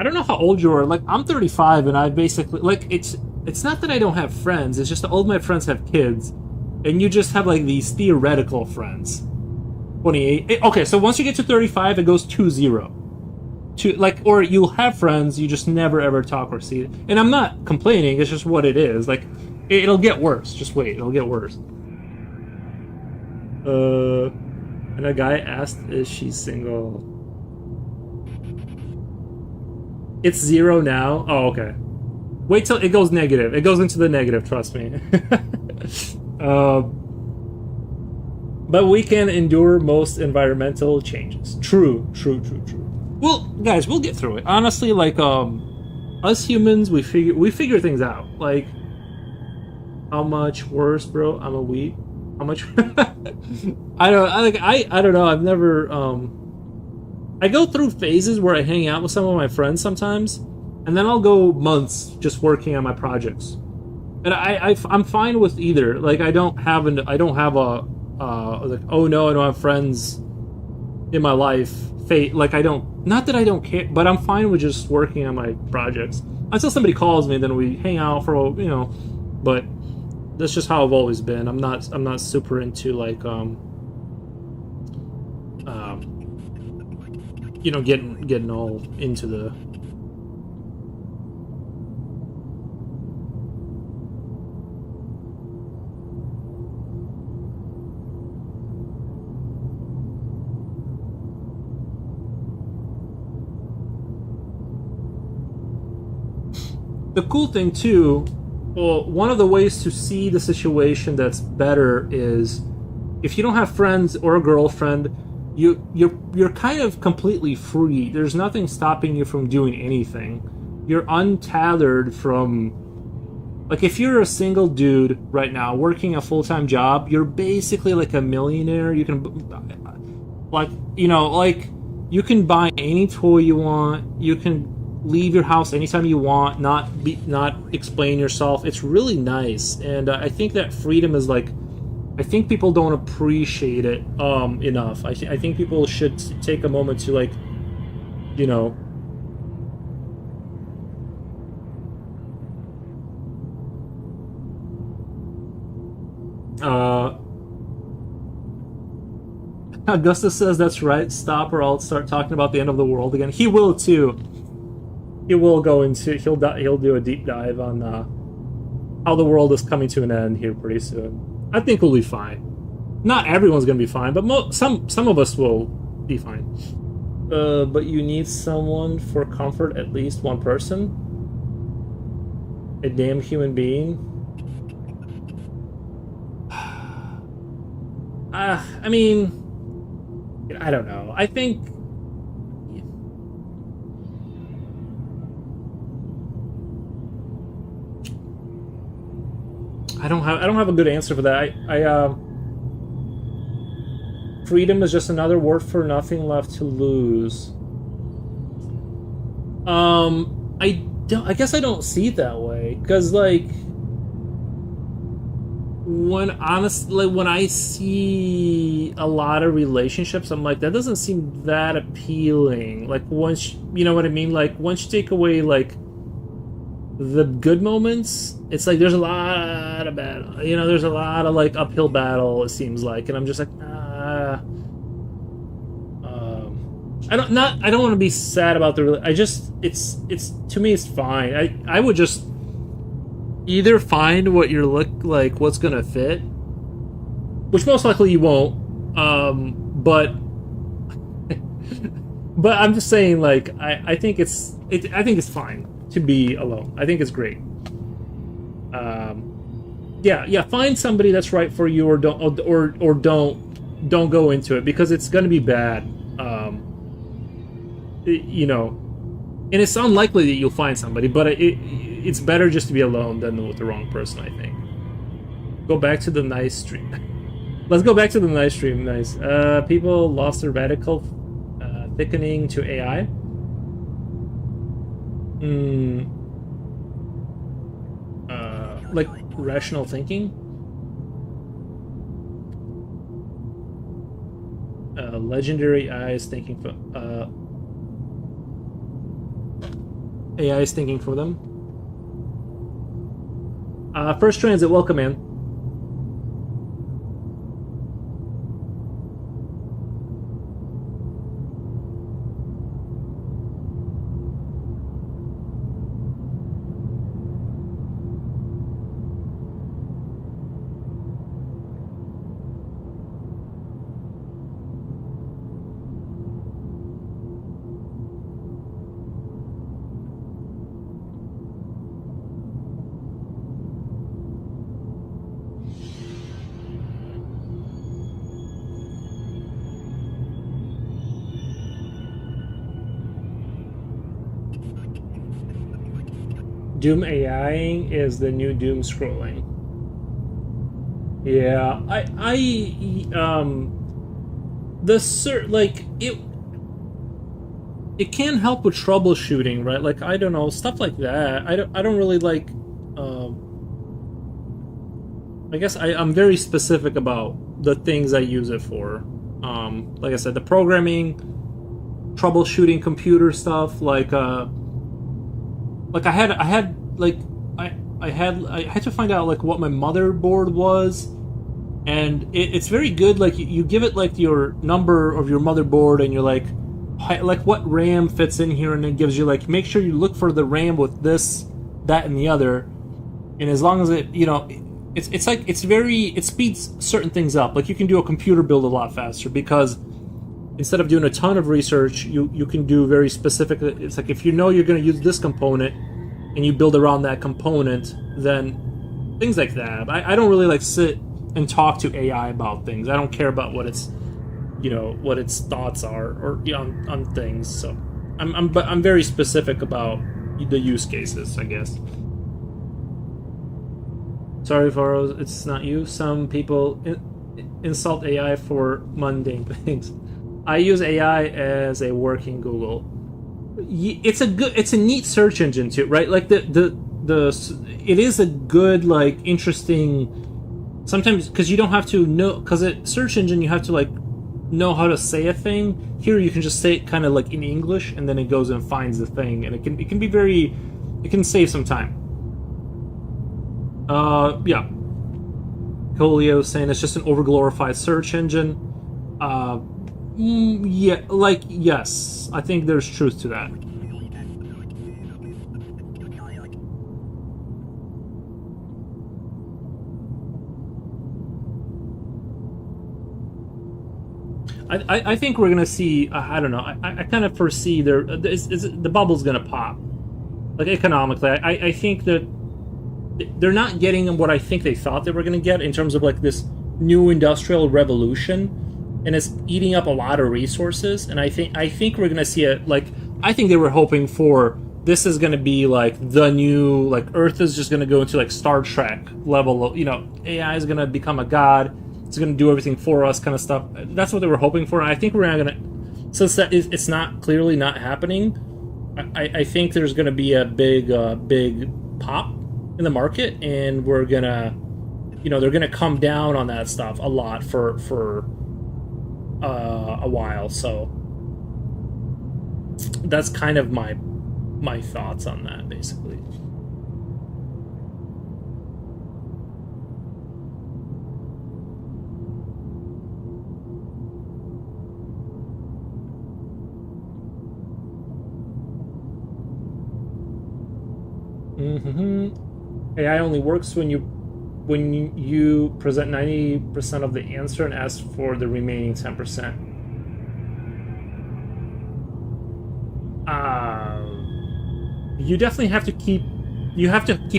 I don't know how old you are. Like, I'm 35, and I basically, like, it's not that I don't have friends, it's just that all of my friends have kids, and you just have, like, these theoretical friends. 28. Okay, so once you get to 35, it goes 2-0. Like, or you'll have friends, you just never ever talk or see it. And I'm not complaining, it's just what it is. Like, it'll get worse. Just wait, it'll get worse. And a guy asked, is she single? It's 0 now? Oh, okay. Wait till it goes negative. It goes into the negative, trust me. But we can endure most environmental changes. True. Well, guys, we'll get through it. Honestly, like, us humans, we figure things out. Like, how much worse, bro? I'm a weed. How much? I don't know. I've never. I go through phases where I hang out with some of my friends sometimes, and then I'll go months just working on my projects. And I'm fine with either. Like, I don't have like, oh no, I don't have friends in my life. Like I don't, not that I don't care, but I'm fine with just working on my projects until somebody calls me. Then we hang out for But that's just how I've always been. I'm not super into like getting all into the. The cool thing too, well, one of the ways to see the situation that's better is if you don't have friends or a girlfriend, you're kind of completely free. There's nothing stopping you from doing anything. You're untethered from, like, if you're a single dude right now working a full-time job, you're basically like a millionaire. You can, like you can buy any toy you want. You can leave your house anytime you want, not explain yourself. It's really nice, and I think that freedom is like, I think people don't appreciate it enough. I think people should take a moment to, like, you know. Augustus says that's right. Stop, or I'll start talking about the end of the world again. He will too. He'll do a deep dive on how the world is coming to an end here pretty soon. I think we'll be fine. Not everyone's gonna be fine, but some of us will be fine. But you need someone for comfort, at least one person. A damn human being. I mean, I don't know. I think. I don't have a good answer for that. Freedom is just another word for nothing left to lose. I guess I don't see it that way, because like when I see a lot of relationships, I'm like, that doesn't seem that appealing. Like, once you know what I mean, like once you take away like the good moments, it's like there's a lot of battle. There's a lot of like uphill battle, it seems like, and I'm just like, I don't want to be sad about it's to me it's fine. I would just either find what's gonna fit, which most likely you won't, but but I'm just saying, like, I think it's fine to be alone. I think it's great. Yeah, find somebody that's right for you, or don't go into it, because it's going to be bad. And it's unlikely that you'll find somebody, but it's better just to be alone than with the wrong person, I think. Go back to the nice stream. Let's go back to the nice stream. Nice. People lost their radical thickening to AI. Like rational thinking. Legendary AI is thinking for AI is thinking for them. First Transit, welcome, man. Doom AIing is the new Doom scrolling. Yeah, it can help with troubleshooting, right? Like, I don't know, stuff like that. I don't really like. I guess I'm very specific about the things I use it for. Like I said, the programming, troubleshooting computer stuff, like I had to find out like what my motherboard was, and it's very good. Like you give it like your number of your motherboard, and you're like what RAM fits in here, and it gives you like make sure you look for the RAM with this, that, and the other, and as long as it it's like it speeds certain things up. Like you can do a computer build a lot faster because instead of doing a ton of research, you can do very specific. It's like if you know you're going to use this component and you build around that component, then things like that. I don't really like sit and talk to AI about things. I don't care about what its what its thoughts are or on things. So I'm very specific about the use cases, I guess. Sorry, Faros, it's not you. Some people insult AI for mundane things. I use AI as a working Google. It's a neat search engine too, right? Like it is a good, like, interesting. Sometimes because you don't have to know, because at search engine you have to like know how to say a thing. Here you can just say it kind of like in English, and then it goes and finds the thing, and it can be very, it can save some time. Yeah. Colio saying it's just an overglorified search engine. Yeah, like, yes, I think there's truth to that. I think we're gonna see. I don't know. I kind of foresee the bubble's gonna pop, like economically. I think that they're not getting what I think they thought they were gonna get in terms of like this new industrial revolution, and it's eating up a lot of resources. And I think we're gonna see it. Like, I think they were hoping for this is gonna be like the new, like, Earth is just gonna go into like Star Trek level. AI is gonna become a god. It's going to do everything for us, kind of stuff. That's what they were hoping for. And I think we're not going to, since that it's not clearly not happening. I think there's going to be a big pop in the market, and we're gonna, they're going to come down on that stuff a lot for a while. So that's kind of my thoughts on that, basically. AI only works when you present 90% of the answer and ask for the remaining 10%. You definitely have to keep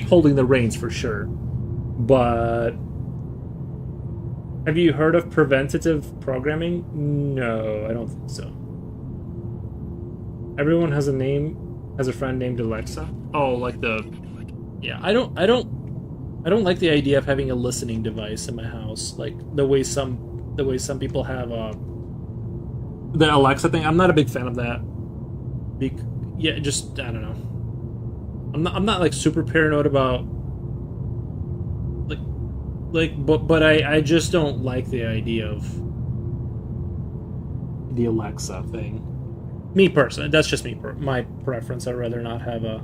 holding the reins for sure. But have you heard of preventative programming? No, I don't think so. Everyone has a friend named Alexa. Oh, like yeah. I don't like the idea of having a listening device in my house, like the way some people have the Alexa thing. I'm not a big fan of that. Yeah, just, I don't know. I'm not like super paranoid about but I just don't like the idea of the Alexa thing. Me personally, that's just me. My preference. I'd rather not have a.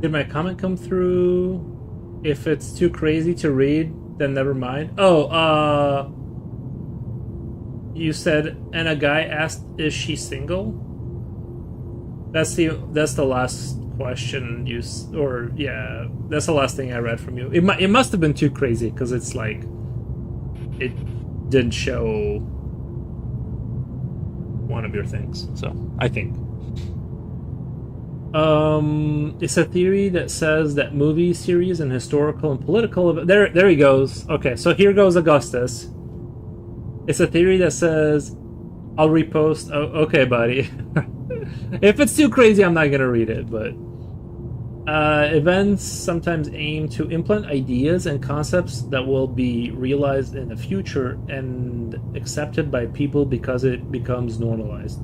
Did my comment come through? If it's too crazy to read, then never mind. Oh, you said, and a guy asked, "Is she single?" That's the last question you or yeah, that's the last thing I read from you. It must have been too crazy because it's like it didn't show one of your things. So I think. It's a theory that says that movie series and historical and political. There he goes. Okay, so here goes Augustus. It's a theory that says, I'll repost. Oh, okay, buddy. If it's too crazy, I'm not gonna read it. But events sometimes aim to implement ideas and concepts that will be realized in the future and accepted by people because it becomes normalized.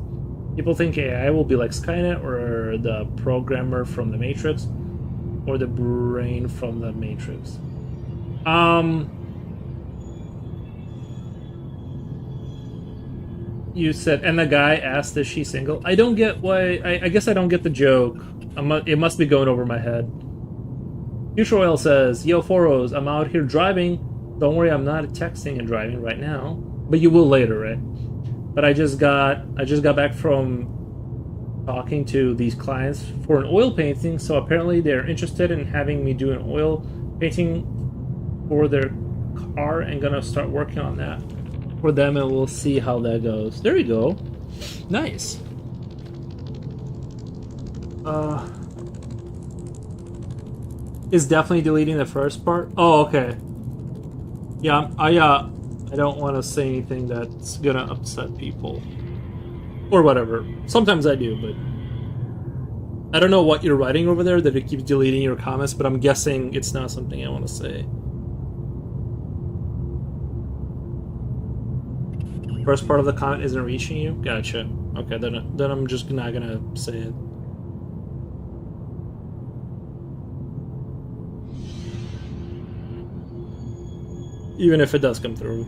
People think AI will be like Skynet or the programmer from the Matrix or the brain from the Matrix. You said, and the guy asked, is she single? I don't get why. I guess I don't get the joke. It must be going over my head. Future Oil says, yo, Foros, I'm out here driving. Don't worry, I'm not texting and driving right now. But you will later, right? But I just got back from talking to these clients for an oil painting, so apparently they're interested in having me do an oil painting for their car and gonna start working on that for them, and we'll see how that goes. There you go. Nice. Is definitely deleting the first part. Oh, okay. Yeah, I don't want to say anything that's gonna upset people. Or whatever. Sometimes I do, but I don't know what you're writing over there that it keeps deleting your comments, but I'm guessing it's not something I want to say. First part of the comment isn't reaching you? Gotcha. Okay, then I'm just not gonna say it. Even if it does come through.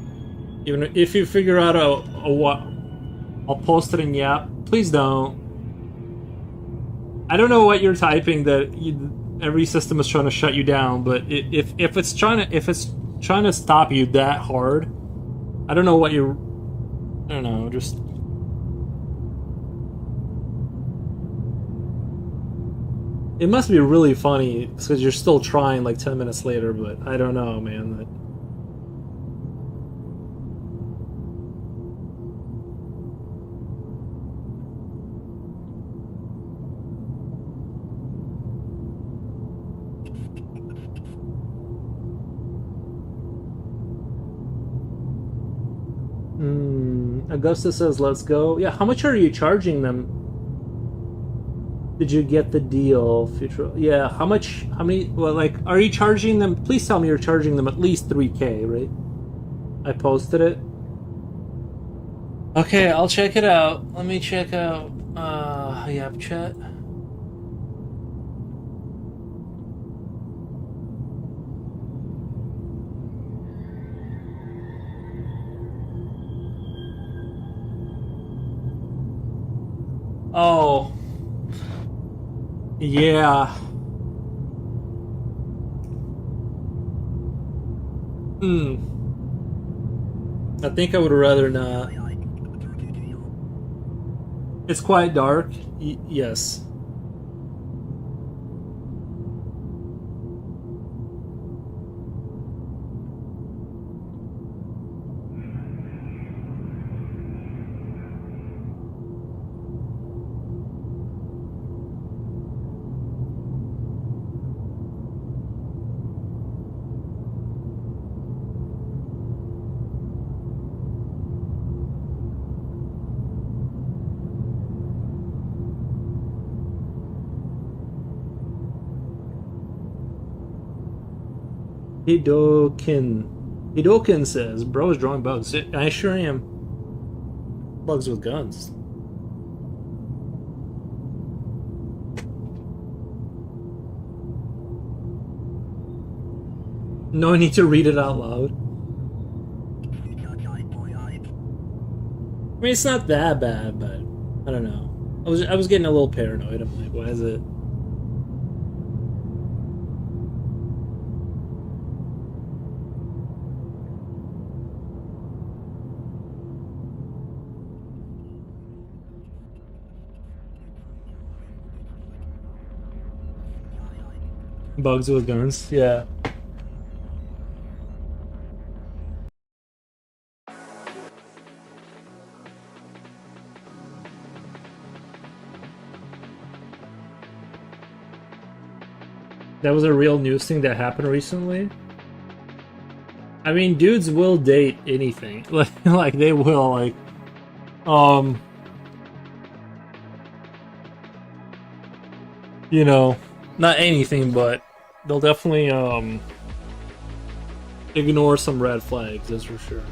Even if you figure out a what, I'll post it in Yap. Please don't. I don't know what you're typing that every system is trying to shut you down, but if it's trying to stop you that hard, I don't know what you're. I don't know. Just. It must be really funny because you're still trying like 10 minutes later, but I don't know, man. Augustus says, let's go. Yeah, how much are you charging them? Did you get the deal? Future. Yeah, how much? How many? Well, like, are you charging them? Please tell me you're charging them at least 3K, right? I posted it. Okay, I'll check it out. Let me check out Yap Chat. Oh. Yeah. I think I would rather not. It's quite dark. Yes. Hidokin says, bro is drawing bugs. I sure am. Bugs with guns. No need to read it out loud. I mean, it's not that bad, but I don't know. I was getting a little paranoid. I'm like, why is it? Bugs with guns. Yeah. That was a real news thing that happened recently. I mean, dudes will date anything. Like they will um you know, not anything, but they'll definitely ignore some red flags, that's for sure.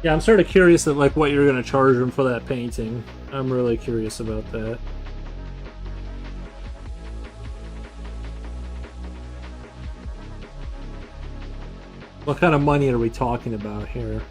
Yeah, I'm sort of curious at like what you're gonna charge them for that painting. I'm really curious about that. What kind of money are we talking about here?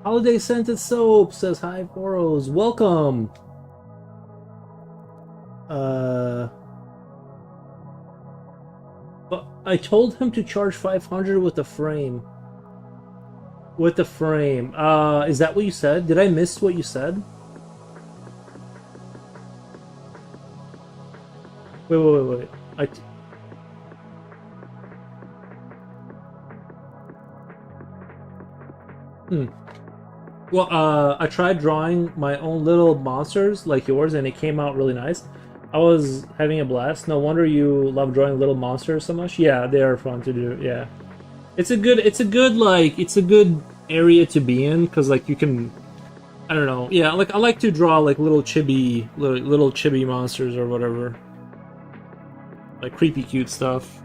Holiday scented soap says hi Boros. Welcome. Uh but I told him to charge 500 with the frame. With the frame. Is that what you said? Did I miss what you said? Wait. I hmm. Well, I tried drawing my own little monsters like yours, and it came out really nice. I was having a blast. No wonder you love drawing little monsters so much. Yeah, they are fun to do. Yeah, it's a good area to be in because like you can, I don't know. Yeah, like I like to draw like little chibi monsters or whatever, like creepy cute stuff,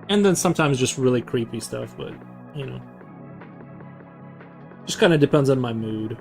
and then sometimes just really creepy stuff. But you know, just kind of depends on my mood.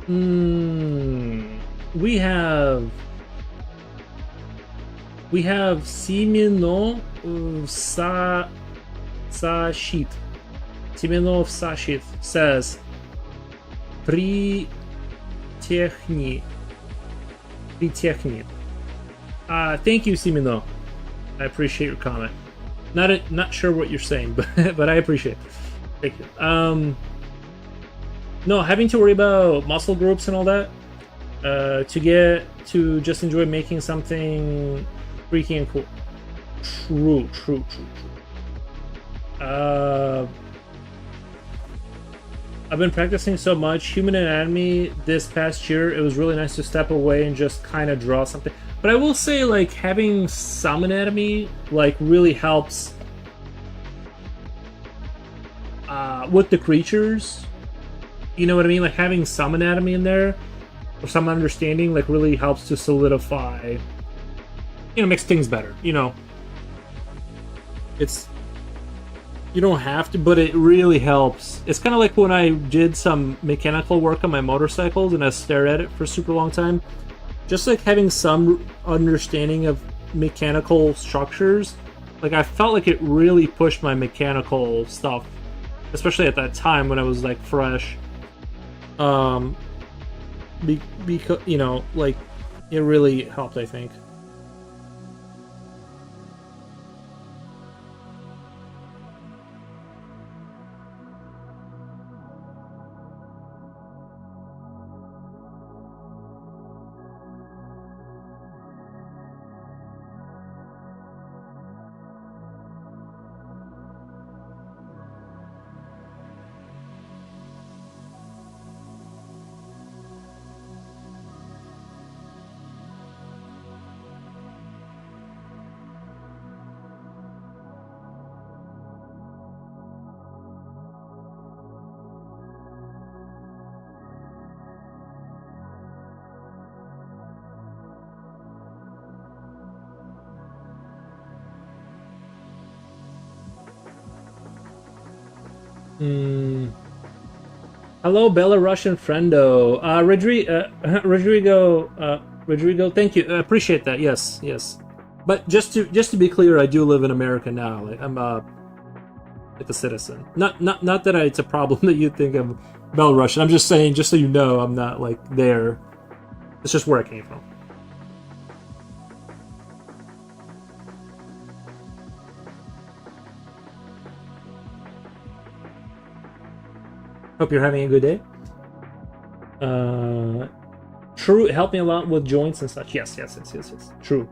Hmm. We have We have Simino Sashit. Simino Sashit says Pri Techni. Thank you, Simino. I appreciate your comment. Not sure what you're saying, but I appreciate it. Thank you. No, having to worry about muscle groups and all that, to get to just enjoy making something freaky and cool. True. I've been practicing so much human anatomy this past year. It was really nice to step away and just kind of draw something. But I will say, like, having some anatomy, like, really helps with the creatures. You know what I mean? Like, having some anatomy in there, or some understanding, like, really helps to solidify, makes things better, It's... You don't have to, but it really helps. It's kind of like when I did some mechanical work on my motorcycles and I stared at it for a super long time. Just like having some understanding of mechanical structures, like I felt like it really pushed my mechanical stuff, especially at that time when I was like fresh. Because like it really helped, I think. Hello, Belarusian friendo. Rodrigo, thank you. Appreciate that. Yes. But just to be clear, I do live in America now. Like, I'm like a citizen. Not that it's a problem that you think I'm Belarusian. I'm just saying, just so you know, I'm not like there. It's just where I came from. Hope you're having a good day. True, help me a lot with joints and such. Yes. True.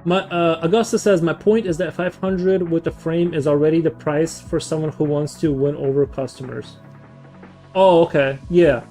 Augusta says, my point is that 500 with the frame is already the price for someone who wants to win over customers. Oh, okay. Yeah.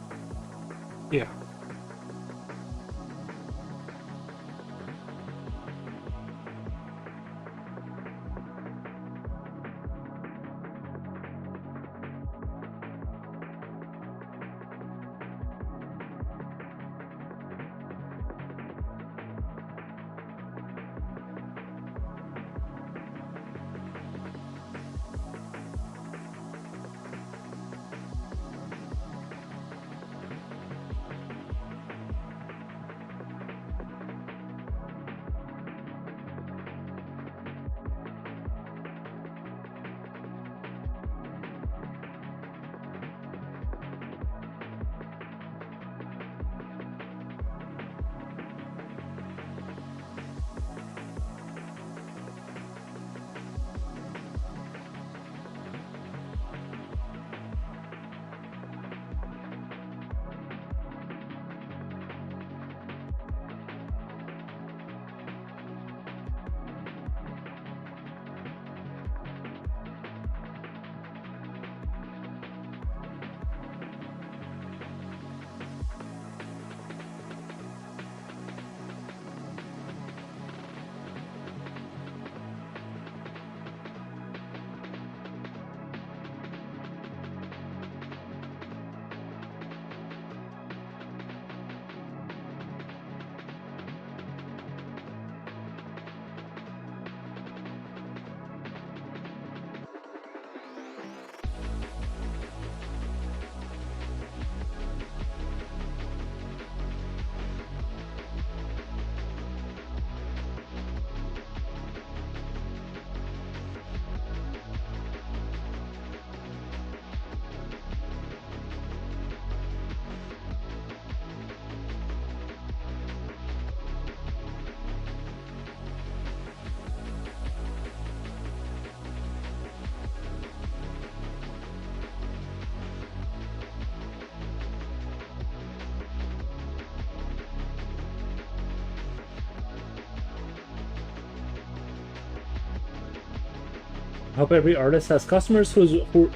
I hope every artist has customers who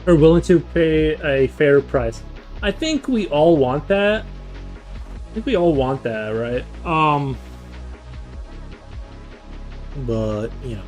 are willing to pay a fair price. I think we all want that. I think we all want that, right? But, you know.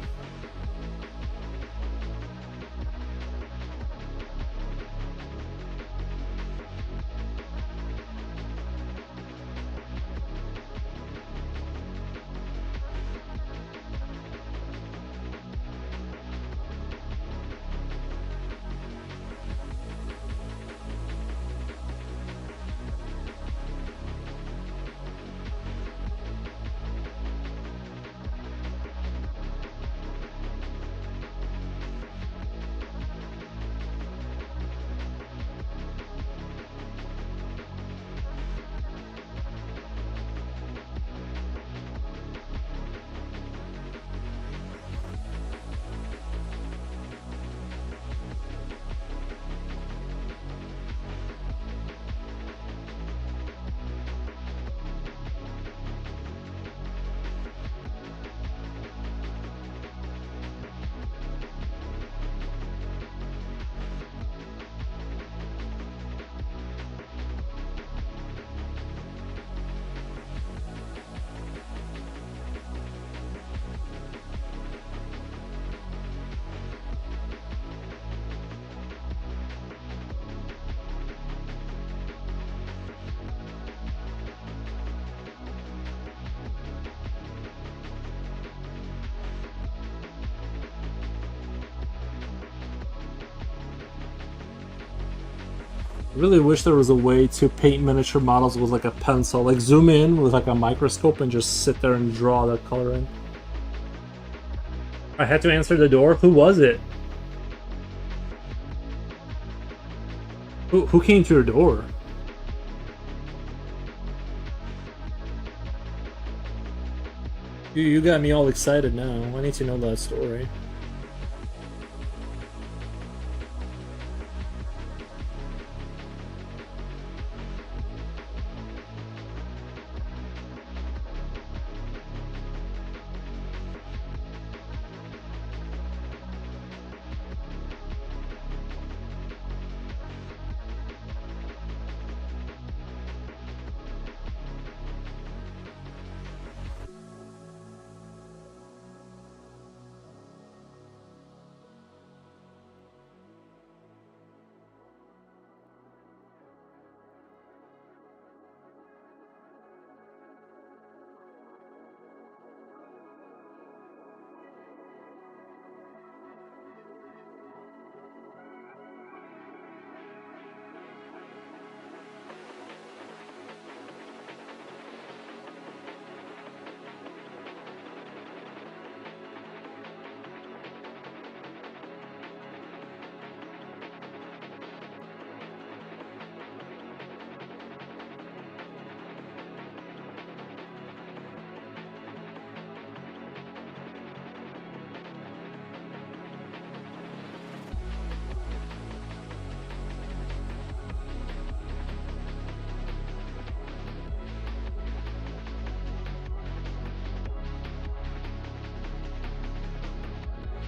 I really wish there was a way to paint miniature models with like a pencil, like zoom in with like a microscope and just sit there and draw the color in. I had to answer the door. Who was it? Who came to your door? You got me all excited now. I need to know that story.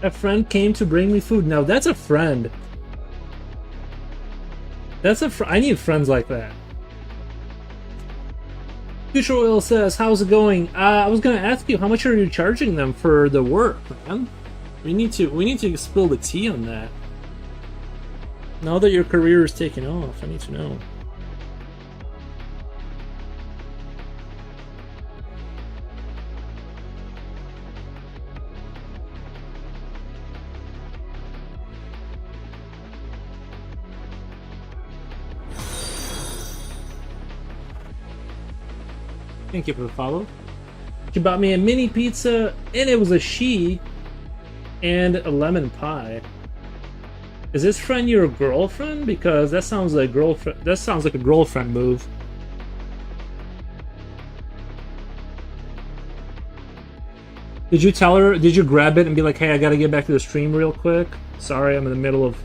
A friend came to bring me food. Now that's a friend. That's a I need friends like that. Future Oil says, how's it going? I was gonna ask you, how much are you charging them for the work, man? We need to spill the tea on that. Now that your career is taking off, I need to know. Thank you for the follow. She bought me a mini pizza, and it was a she, and a lemon pie. Is this friend your girlfriend? Because that sounds like girlfriend. That sounds like a girlfriend move. Did you tell her? Did you grab it and be like, "Hey, I gotta get back to the stream real quick. Sorry, I'm in the middle of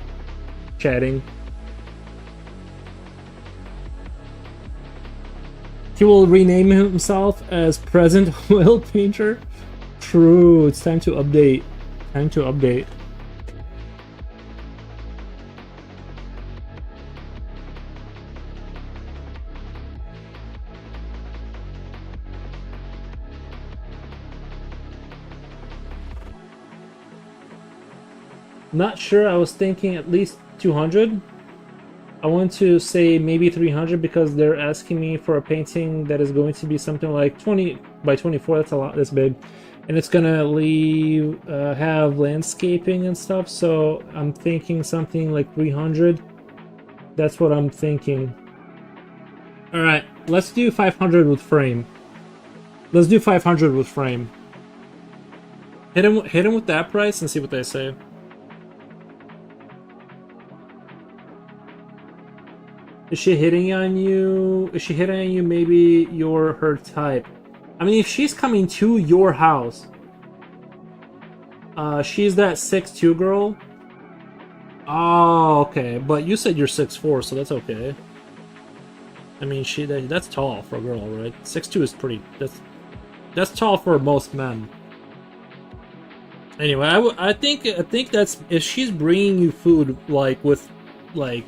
chatting." He will rename himself as Present Oil Painter. True, it's time to update. Time to update. Not sure. I was thinking at least 200. I want to say maybe 300 because they're asking me for a painting that is going to be something like 20 by 24. That's a lot. That's big, and it's gonna leave have landscaping and stuff. So I'm thinking something like 300. That's what I'm thinking. All right, let's do 500 with frame. Let's do 500 with frame. Hit him with that price and see what they say. Is she hitting on you? Is she hitting on you? Maybe you're her type. I mean, if she's coming to your house, she's that 6'2" girl. Oh, okay. But you said you're 6'4", so that's okay. I mean, that's tall for a girl, right? 6'2" is pretty. That's tall for most men. Anyway, I think that's if she's bringing you food like with like,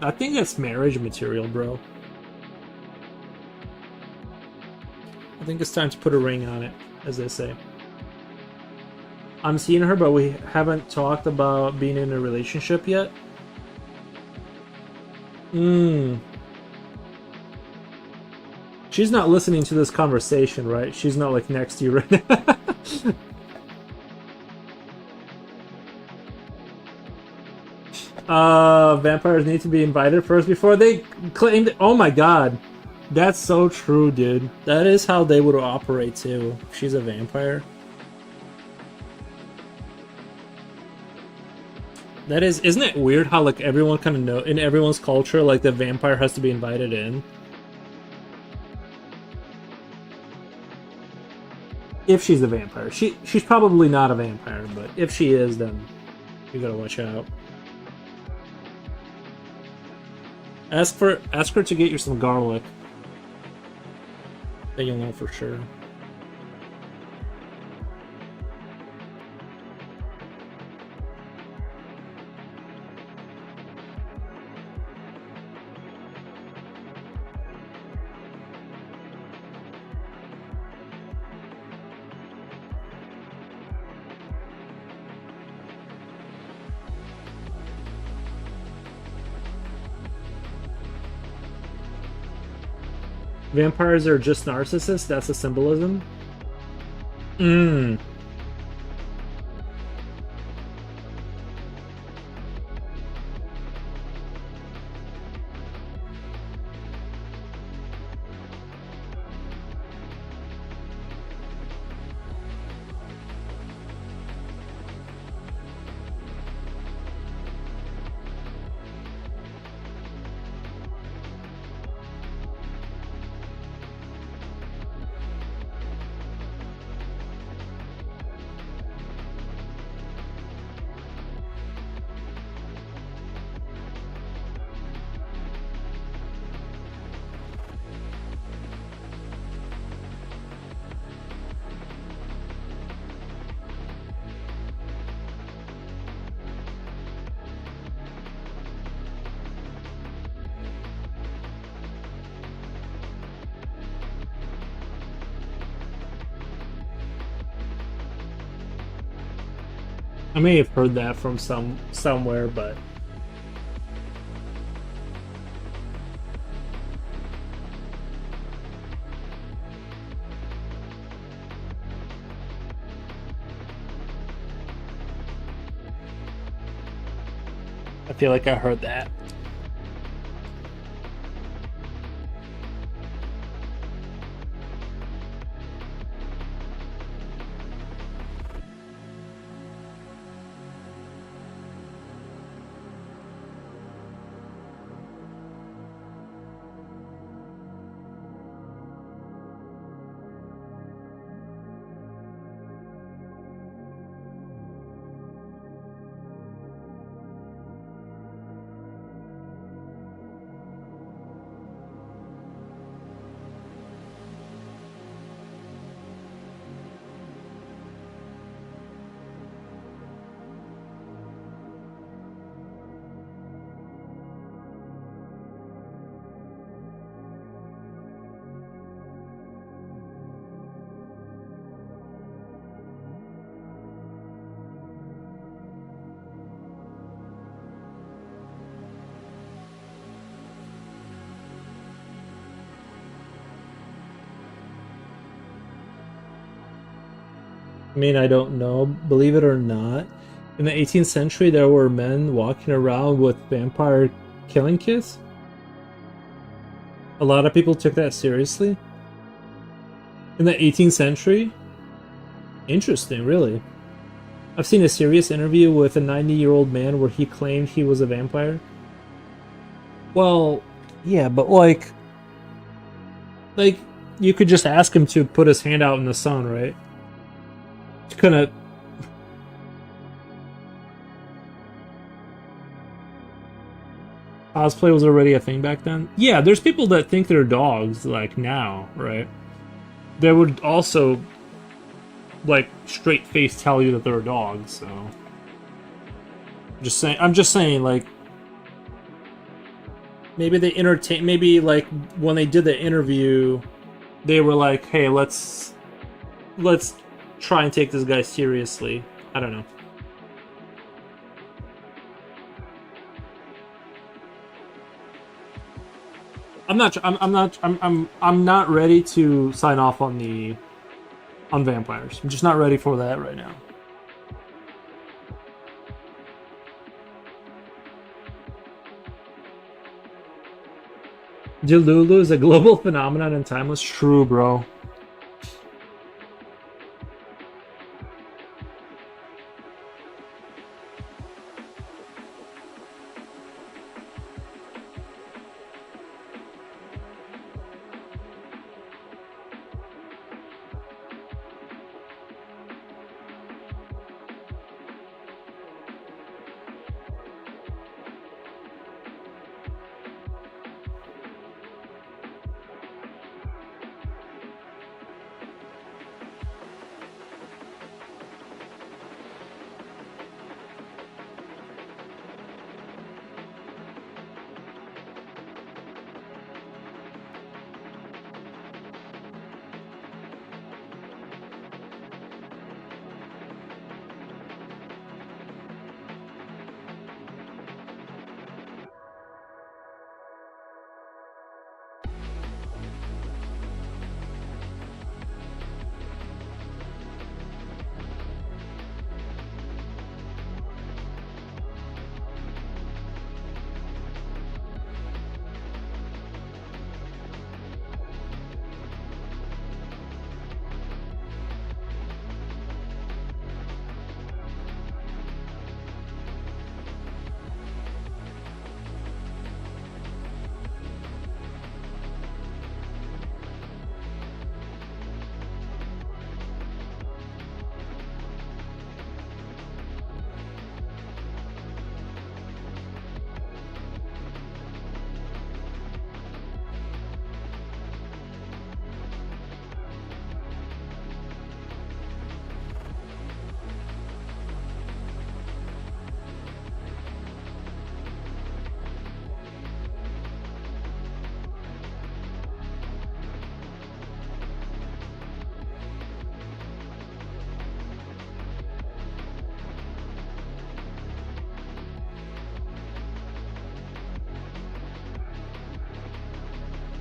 I think that's marriage material, bro. I think it's time to put a ring on it, as they say. I'm seeing her, but we haven't talked about being in a relationship yet. She's not listening to this conversation, right? She's not like next to you right now. Vampires need to be invited first before they claim. Oh my god. That's so true, dude. That is how they would operate too. If she's a vampire. That is, isn't it weird how like everyone kind of know in everyone's culture like the vampire has to be invited in? If she's a vampire, she's probably not a vampire, but if she is, then you gotta watch out. Ask her to get you some garlic. Then you'll know for sure. Vampires are just narcissists? That's a symbolism? Mmm. I may have heard that from somewhere, but I feel like I heard that. I mean, I don't know. Believe it or not, in the 18th century, there were men walking around with vampire killing kits. A lot of people took that seriously. In the 18th century? Interesting, really. I've seen a serious interview with a 90-year-old man where he claimed he was a vampire. Well, yeah, but like you could just ask him to put his hand out in the sun, right? You couldn't. Cosplay was already a thing back then. Yeah, there's people that think they're dogs, like now, right? They would also like straight face tell you that they're dogs. So, just saying. I'm just saying, like maybe they entertain. Maybe like when they did the interview, they were like, "Hey, let's try and take this guy seriously." I don't know. I'm not. I'm not. I'm not ready to sign off on the on vampires. I'm just not ready for that right now. Delulu is a global phenomenon and timeless. True, bro.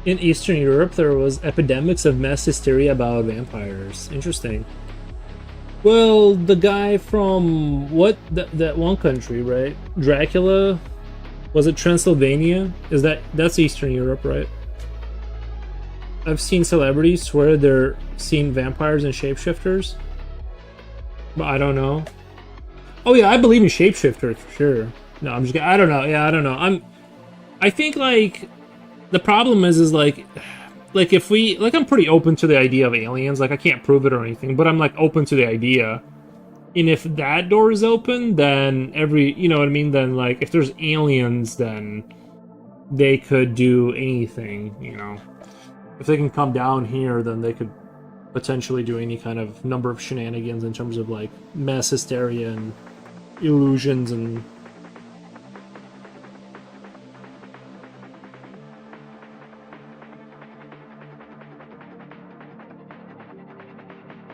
In Eastern Europe, there was epidemics of mass hysteria about vampires. Interesting. Well, the guy from that one country, right? Dracula, was it Transylvania? That's Eastern Europe, right? I've seen celebrities swear they're seeing vampires and shapeshifters, but I don't know. Oh yeah, I believe in shapeshifters for sure. No, I'm just kidding. I don't know. Yeah, I don't know. I think like the problem is like if we like I'm pretty open to the idea of aliens. Like I can't prove it or anything, but I'm like open to the idea. And if that door is open, then you know what I mean? Then like if there's aliens, then they could do anything, you know. If they can come down here, then they could potentially do any kind of number of shenanigans in terms of like mass hysteria and illusions and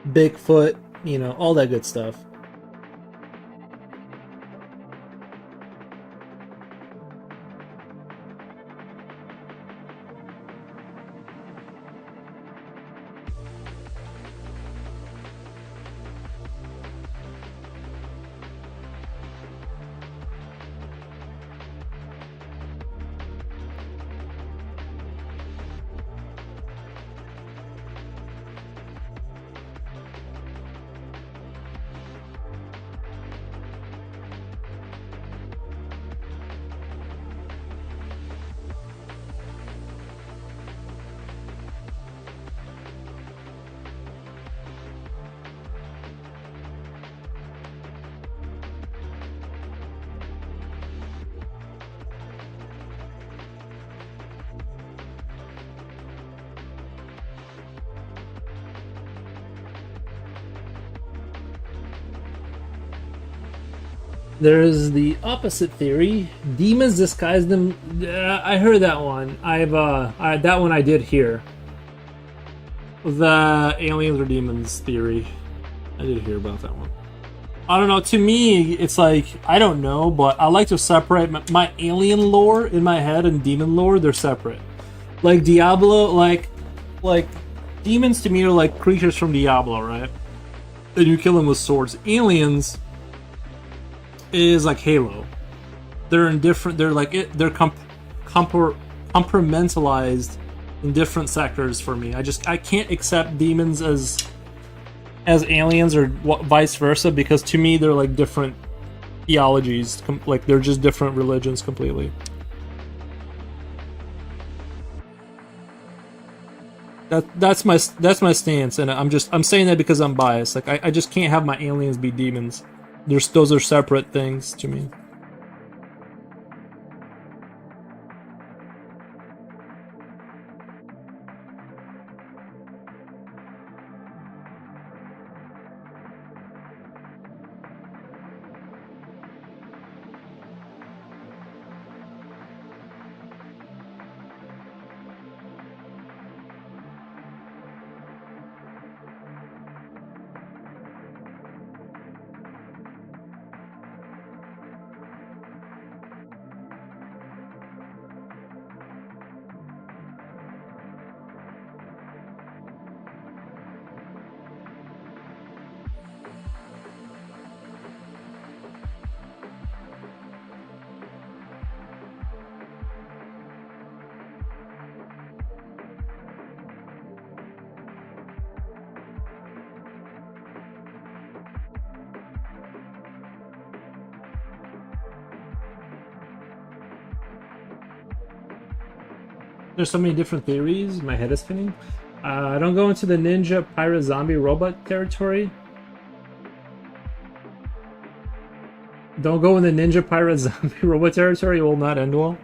Bigfoot, you know, all that good stuff. There's the opposite theory: demons disguise them. I heard that one. That one I did hear. The aliens or demons theory. I did hear about that one. I don't know. To me, it's like I don't know, but I like to separate my alien lore in my head and demon lore. They're separate. Like Diablo, like demons to me are like creatures from Diablo, right? And you kill them with swords. Aliens is like Halo. They're in different. They're like it. They're compartmentalized in different sectors for me. I can't accept demons as aliens or vice versa, because to me they're like different theologies. Like they're just different religions completely. That's my stance, and I'm saying that because I'm biased. Like I just can't have my aliens be demons. Those are separate things to me. There's so many different theories. My head is spinning. Don't go into the ninja pirate zombie robot territory. Don't go in the ninja pirate zombie robot territory. It will not end well.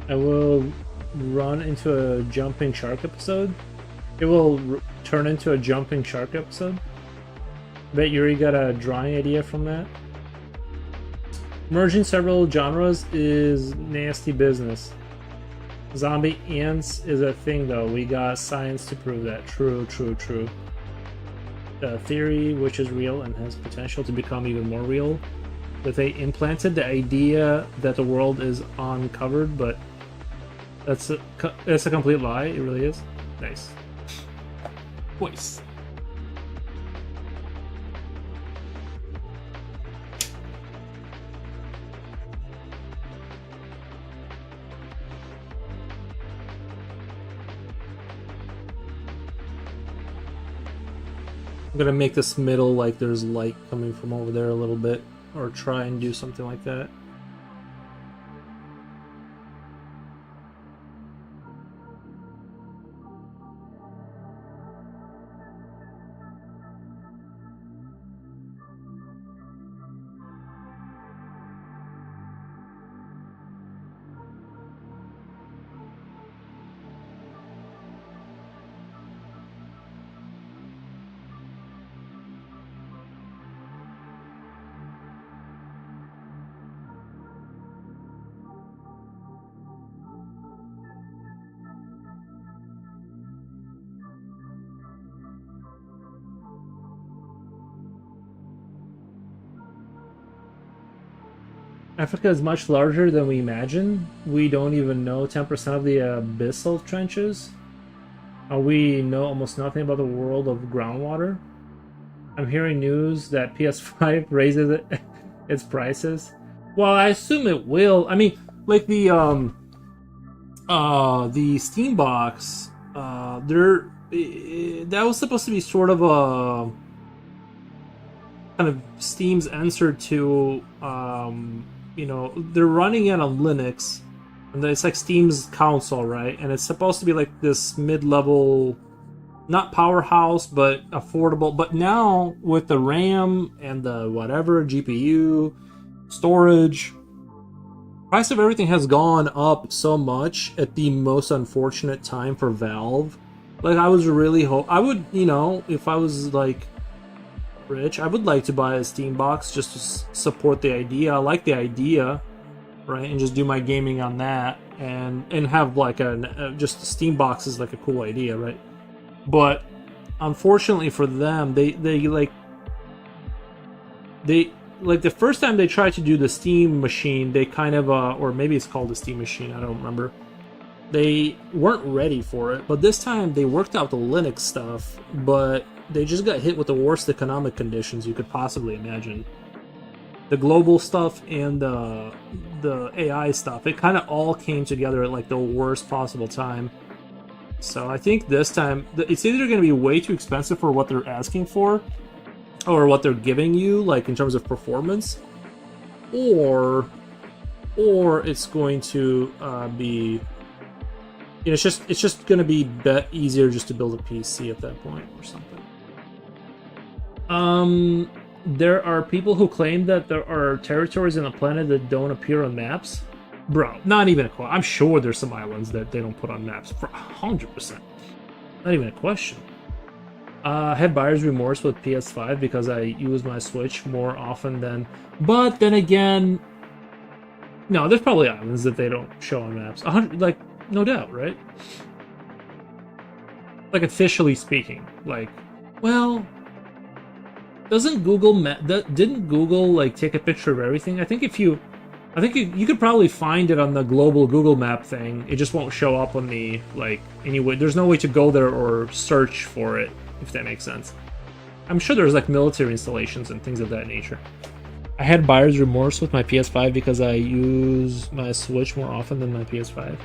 I will run into a jumping shark episode. It will turn into a jumping shark episode. Bet Yuri got a drawing idea from that. Merging several genres is nasty business. Zombie ants is a thing though. We got science to prove that. True, true, true. The theory, which is real and has potential to become even more real, that they implanted the idea that the world is uncovered, but that's a complete lie. It really is. Nice. Voice. I'm gonna make this middle like there's light coming from over there a little bit, or try and do something like that. Africa is much larger than we imagine. We don't even know 10% of the abyssal trenches. We know almost nothing about the world of groundwater. I'm hearing news that PS5 raises its prices. Well, I assume it will. I mean, like the Steam box, that was supposed to be sort of a kind of Steam's answer to you know, they're running it on Linux, and it's like Steam's console, right? And it's supposed to be like this mid-level, not powerhouse, but affordable. But now with the RAM and the whatever GPU, storage, price of everything has gone up so much at the most unfortunate time for Valve. Like, I was really I would, you know, if I was like rich, I would like to buy a Steam box just to support the idea. I like the idea, right? And just do my gaming on that, and have like just a Steam box is like a cool idea, right? But unfortunately for them, they like the first time they tried to do the Steam machine, they kind of or maybe it's called the Steam machine, I don't remember. They weren't ready for it, but this time they worked out the Linux stuff, but they just got hit with the worst economic conditions you could possibly imagine. The global stuff and the AI stuff, it kind of all came together at like the worst possible time. So I think this time, it's either going to be way too expensive for what they're asking for, or what they're giving you, like in terms of performance, or it's going to be, you know, it's just going to be easier just to build a PC at that point or something. There are people who claim that there are territories on the planet that don't appear on maps. Bro, not even a question. I'm sure there's some islands that they don't put on maps for 100%. Not even a question. I had buyer's remorse with PS5 because I use my Switch more often than... But then again... No, there's probably islands that they don't show on maps. 100, like, no doubt, right? Like, officially speaking. Like, well... Doesn't Google didn't Google like take a picture of everything? I think you could probably find it on the global Google Map thing. It just won't show up on the like anyway. There's no way to go there or search for it, if that makes sense. I'm sure there's like military installations and things of that nature. I had buyer's remorse with my PS5 because I use my Switch more often than my PS5.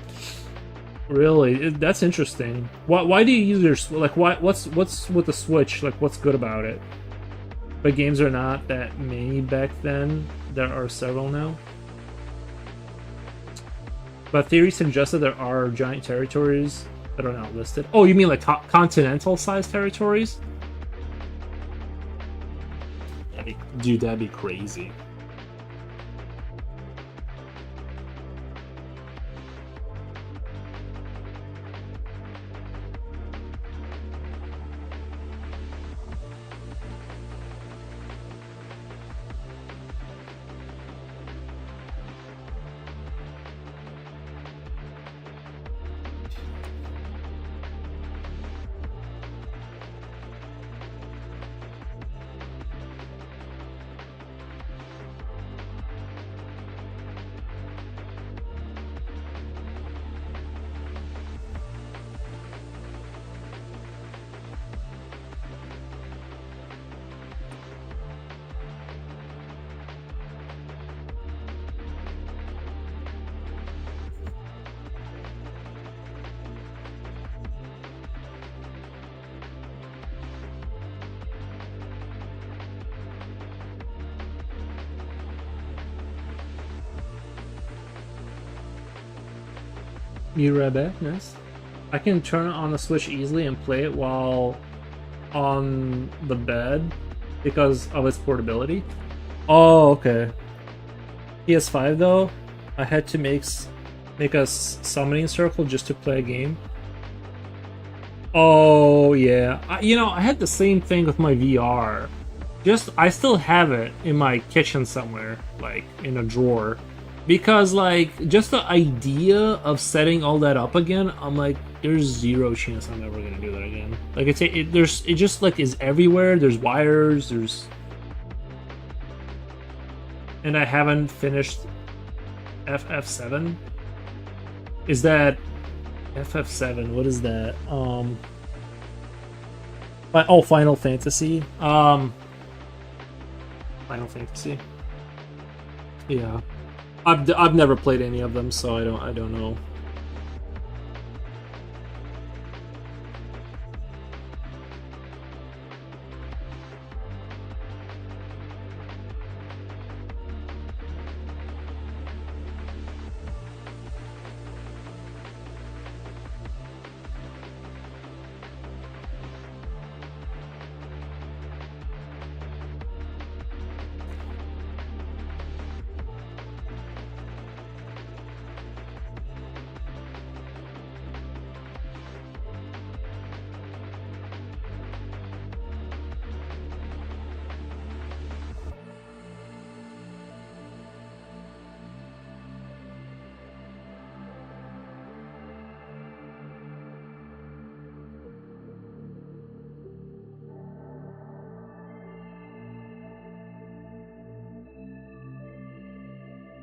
Really, that's interesting. Why do you use your like? What's with the Switch? Like, what's good about it? But games are not that many back then. There are several now. But theory suggests that there are giant territories that are not listed. Oh, you mean like continental-sized territories? Dude, that'd be crazy. Mirabelle, nice. I can turn it on the Switch easily and play it while on the bed because of its portability. Oh, okay. PS5 though, I had to make a summoning circle just to play a game. Oh yeah, I had the same thing with my VR. I still have it in my kitchen somewhere, like in a drawer, because like just the idea of setting all that up again, I'm like, there's zero chance I'm ever gonna do that again. Like it just like is everywhere. There's wires. And I haven't finished FF7. Is that FF7? What is that? Final Fantasy. Final Fantasy. Yeah, I've never played any of them, so I don't know.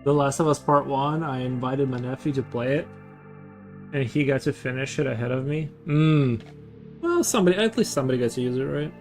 The Last of Us Part 1, I invited my nephew to play it, and he got to finish it ahead of me. Well, at least somebody got to use it, right?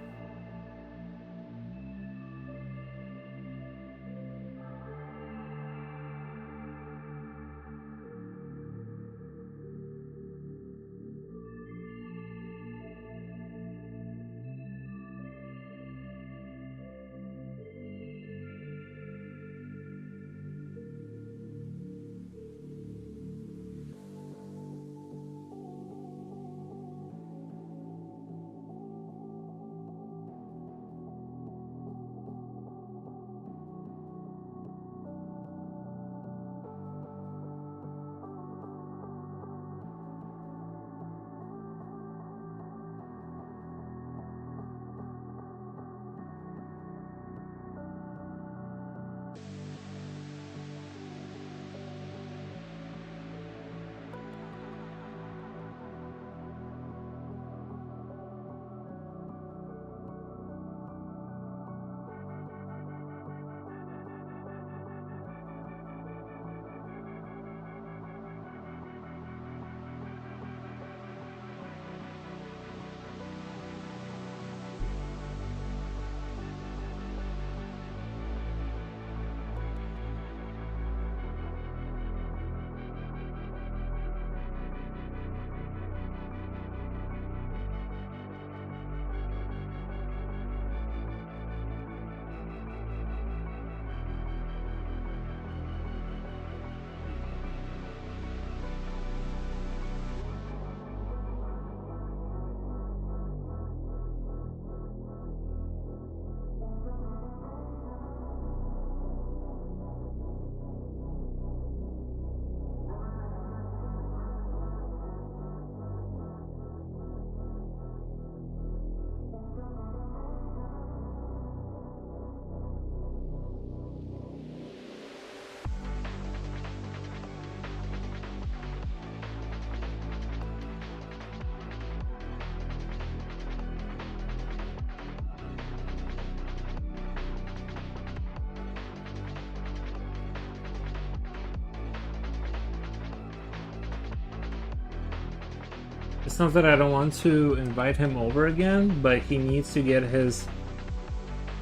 It's not that I don't want to invite him over again, but he needs to get his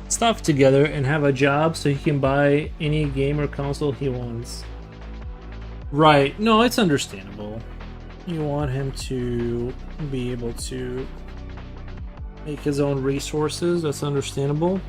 stuff together and have a job so he can buy any game or console he wants. Right. No, it's understandable. You want him to be able to make his own resources. That's understandable.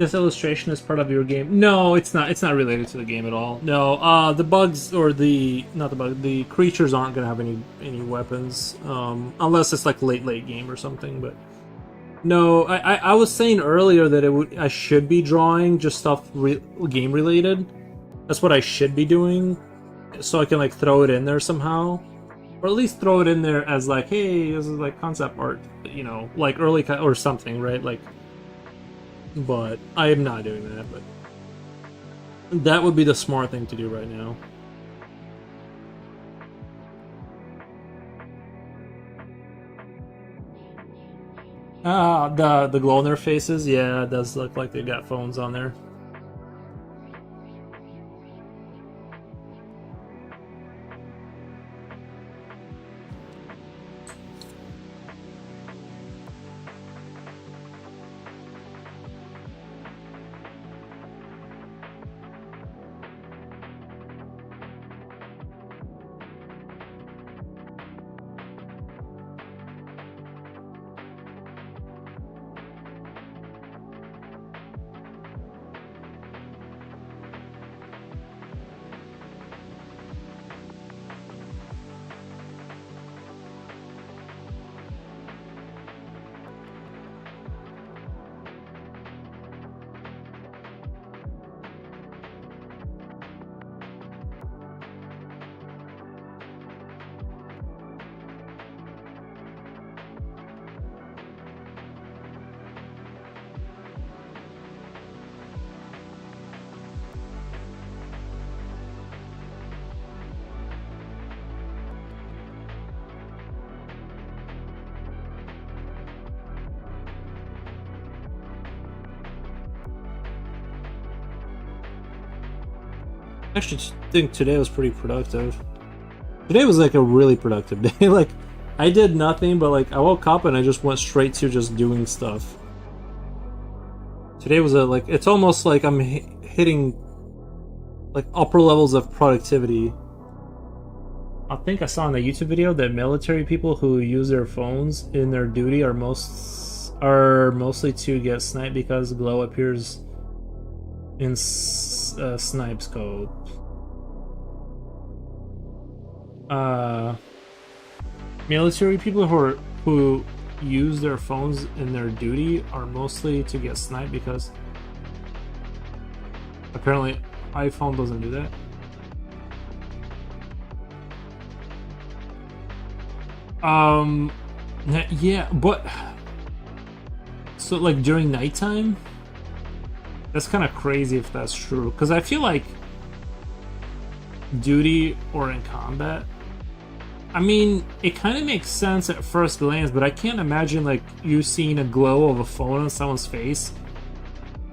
This illustration is part of your game. No, it's not. It's not related to the game at all. No, the bugs or the creatures aren't gonna have any weapons, unless it's like late game or something. But no, I was saying earlier that I should be drawing just stuff game related. That's what I should be doing, so I can like throw it in there somehow, or at least throw it in there as like, hey, this is like concept art, you know, like early or something, right? Like. But I am not doing that, but that would be the smart thing to do right now. The glow on their faces, yeah, it does look like they got phones on there. I actually think today was pretty productive. Today was like a really productive day. Like, I did nothing, but like I woke up and I just went straight to just doing stuff. Today was it's almost like I'm hitting like upper levels of productivity. I think I saw in a YouTube video that military people who use their phones in their duty are mostly to get sniped because glow appears in snipe scope. Military people who use their phones in their duty are mostly to get sniped because apparently iPhone doesn't do that. Yeah, but so like during nighttime, that's kind of crazy if that's true, because I feel like duty or in combat, I mean, it kind of makes sense at first glance, but I can't imagine like you seeing a glow of a phone on someone's face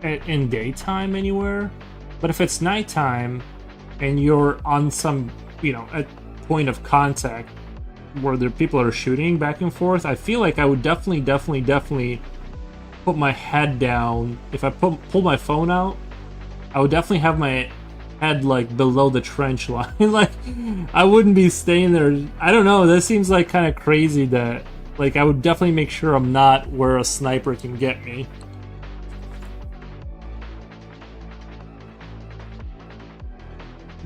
in daytime anywhere. But if it's nighttime and you're on some, you know, a point of contact where there people are shooting back and forth, I feel like I would definitely put my head down. If I pull my phone out, I would definitely have my head like below the trench line. Like, I wouldn't be staying there. I don't know, that seems like kind of crazy that like I would definitely make sure I'm not where a sniper can get me.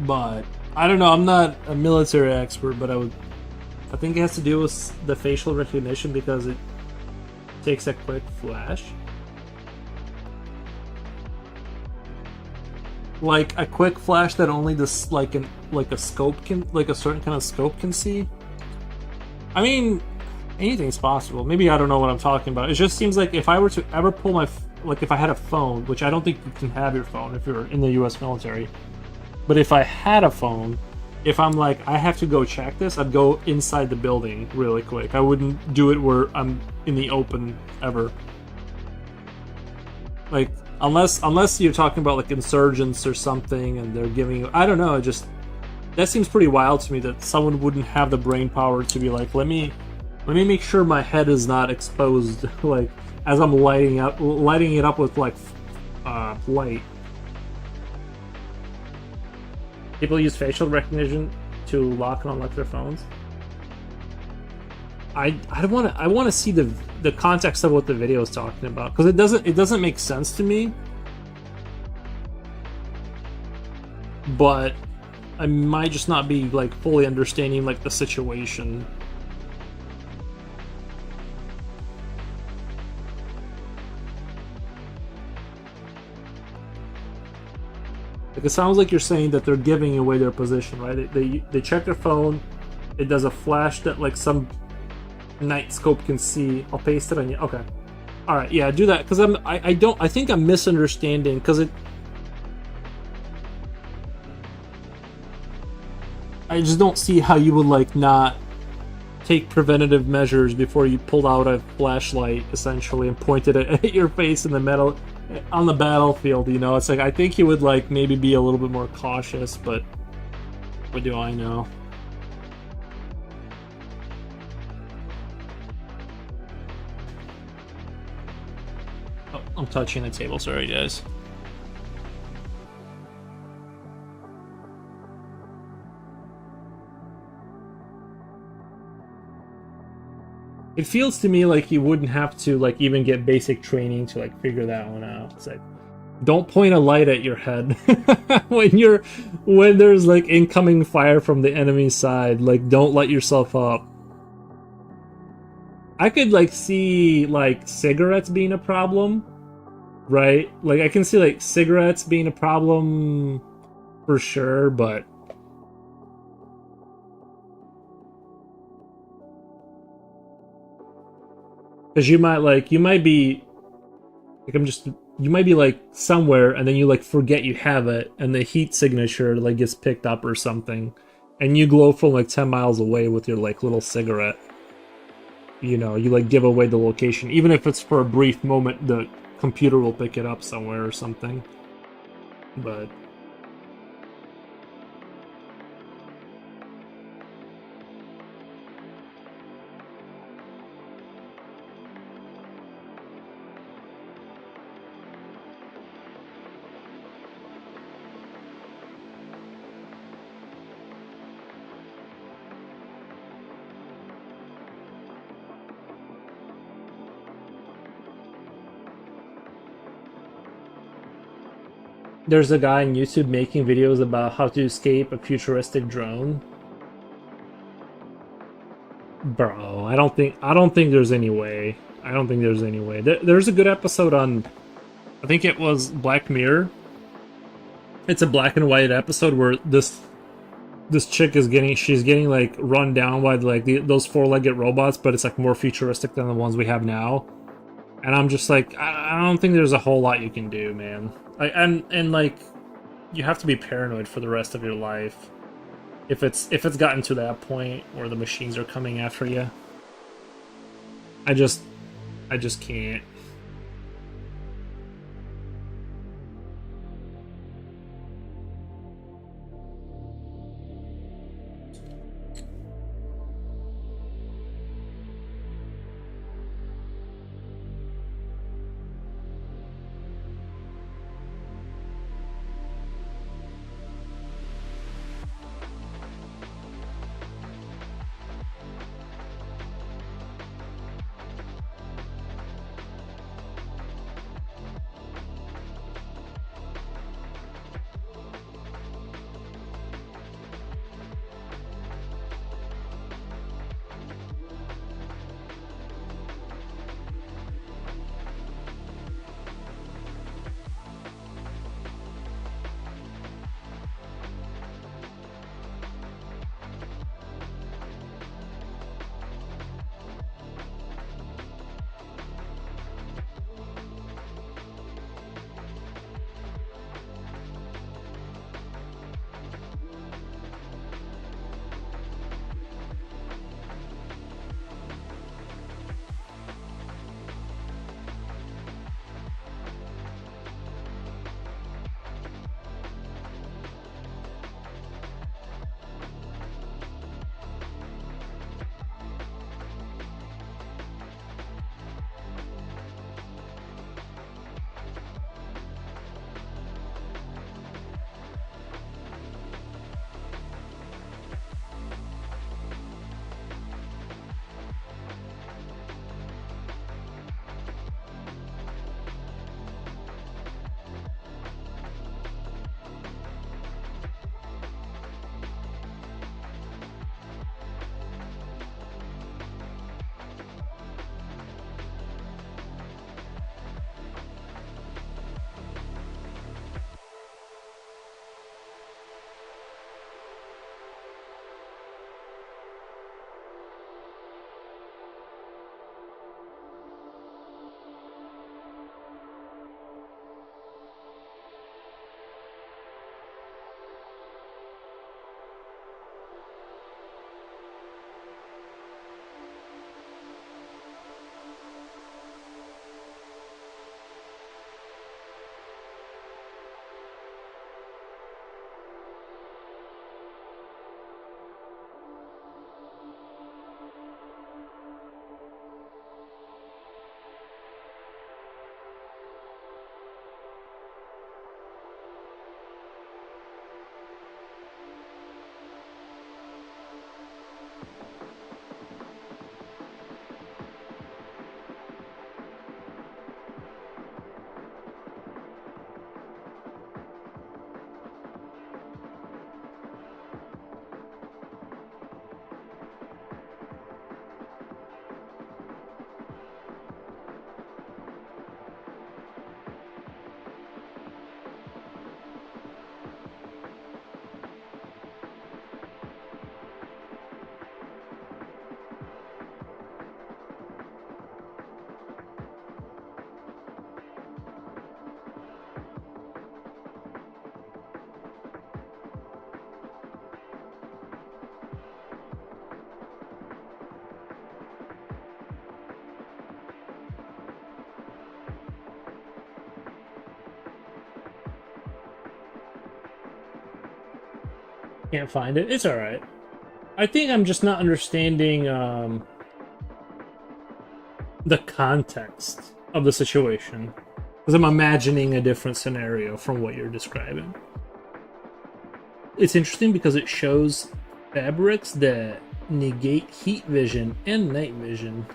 But I don't know, I'm not a military expert, but I think it has to do with the facial recognition because it takes a quick flash. Like a quick flash that only this like a scope can, like a certain kind of scope can see. I mean, anything's possible. Maybe I don't know what I'm talking about. It just seems like if I were to ever pull my like if I had a phone, which I don't think you can have your phone if you're in the US military. But if I had a phone, if I'm like, I have to go check this, I'd go inside the building really quick. I wouldn't do it where I'm in the open ever. Like, unless you're talking about like insurgents or something and they're giving you, I don't know, just that seems pretty wild to me that someone wouldn't have the brain power to be like, let me make sure my head is not exposed like as I'm lighting it up with like light. People use facial recognition to lock and unlock their phones. I want to see the context of what the video is talking about, because it doesn't make sense to me but I might just not be like fully understanding like the situation. Like it sounds like you're saying that they're giving away their position, right? They check their phone. It does a flash that like some night scope can see. I'll paste it on you. Okay. All right. Yeah, do that because I think I'm misunderstanding because I just don't see how you would like not take preventative measures before you pulled out a flashlight essentially and pointed it at your face in the metal on the battlefield. You know, it's like I think he would like maybe be a little bit more cautious, but what do I know? Oh, I'm touching the table. Sorry, guys. It feels to me like you wouldn't have to like even get basic training to like figure that one out. It's like don't point a light at your head when there's like incoming fire from the enemy side. Like don't light yourself up. I could like see like cigarettes being a problem, right? Like I can see like cigarettes being a problem for sure, but because you might be like you might be like somewhere and then you like forget you have it and the heat signature like gets picked up or something and you glow from like 10 miles away with your like little cigarette. You know, you like give away the location even if it's for a brief moment. The computer will pick it up somewhere or something, but there's a guy on YouTube making videos about how to escape a futuristic drone. Bro, I don't think there's any way. I don't think there's any way. There's a good episode on I think it was Black Mirror. It's a black and white episode where this chick is she's getting like run down by like those four-legged robots, but it's like more futuristic than the ones we have now. And I'm just like I don't think there's a whole lot you can do, man. And like you have to be paranoid for the rest of your life if it's gotten to that point where the machines are coming after you. I just can't. Can't find it. It's alright. I think I'm just not understanding the context of the situation. Because I'm imagining a different scenario from what you're describing. It's interesting because it shows fabrics that negate heat vision and night vision.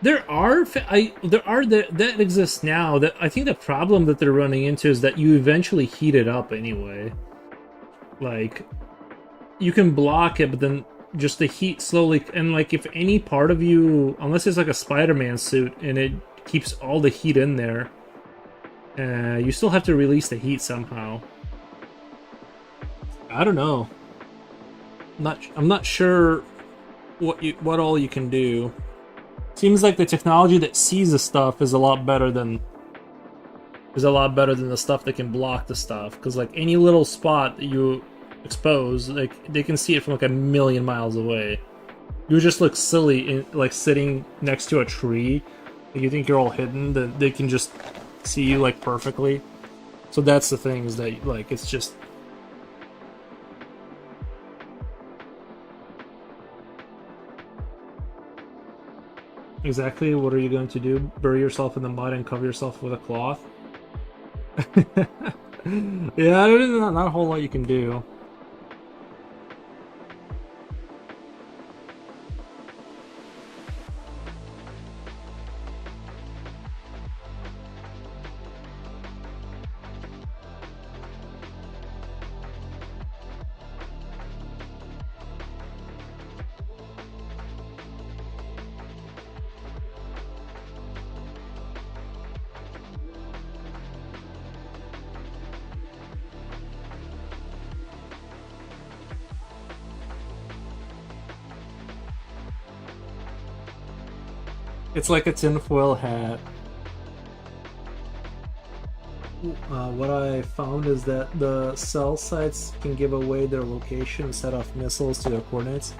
There are that exists now. That I think the problem that they're running into is that you eventually heat it up anyway. Like you can block it, but then just the heat slowly, and like if any part of you, unless it's like a Spider-Man suit and it keeps all the heat in there, you still have to release the heat somehow. I don't know. I'm not sure what all you can do. Seems like the technology that sees the stuff is a lot better than the stuff that can block the stuff. Because like any little spot that you expose, like they can see it from like a million miles away. You just look silly in like sitting next to a tree. Like, you think you're all hidden, then they can just see you like perfectly. So that's the thing, is that like it's just. Exactly, what are you going to do? Bury yourself in the mud and cover yourself with a cloth? Yeah, there's not a whole lot you can do. It's like a tinfoil hat. What I found is that the cell sites can give away their location and set off missiles to their coordinates.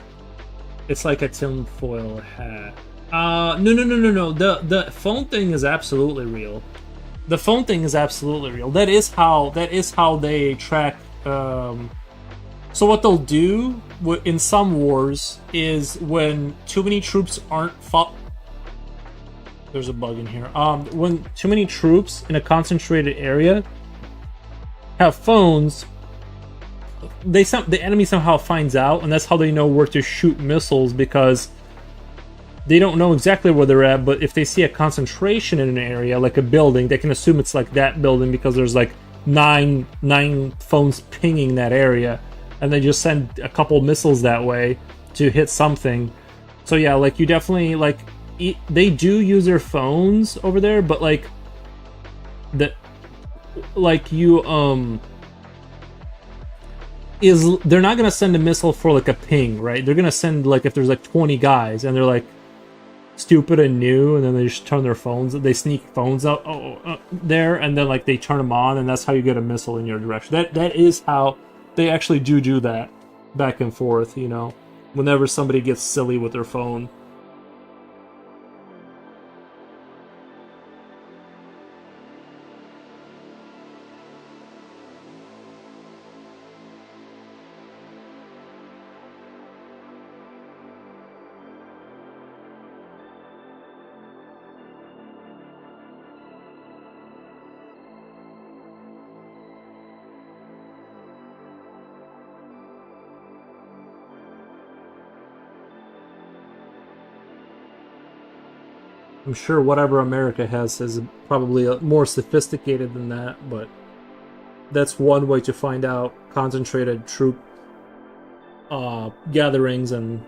It's like a tinfoil hat. No. The phone thing is absolutely real. The phone thing is absolutely real. That is how they track. So what they'll do in some wars is when too many troops aren't fought. There's a bug in here. When too many troops in a concentrated area have phones, the enemy somehow finds out, and that's how they know where to shoot missiles, because they don't know exactly where they're at. But if they see a concentration in an area, like a building, they can assume it's like that building because there's like nine phones pinging that area, and they just send a couple missiles that way to hit something. So yeah, like you definitely like. They do use their phones over there, but like that, like you is they're not gonna send a missile for like a ping, right? They're gonna send like if there's like 20 guys and they're like stupid and new, and then they just turn their phones, they sneak phones out there, and then like they turn them on, and that's how you get a missile in your direction. That is how they actually do that back and forth. You know, whenever somebody gets silly with their phone. I'm sure whatever America has is probably more sophisticated than that, but that's one way to find out concentrated troop gatherings. And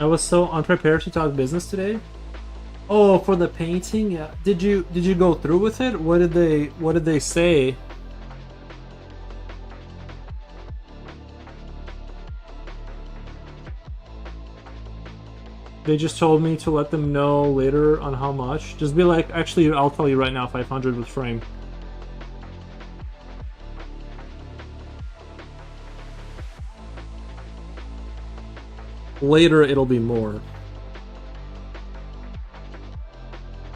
I was so unprepared to talk business today. Oh, for the painting, yeah. Did you go through with it? What did they say? They just told me to let them know later on how much. Just be like, actually, I'll tell you right now, 500 with frame. Later, it'll be more.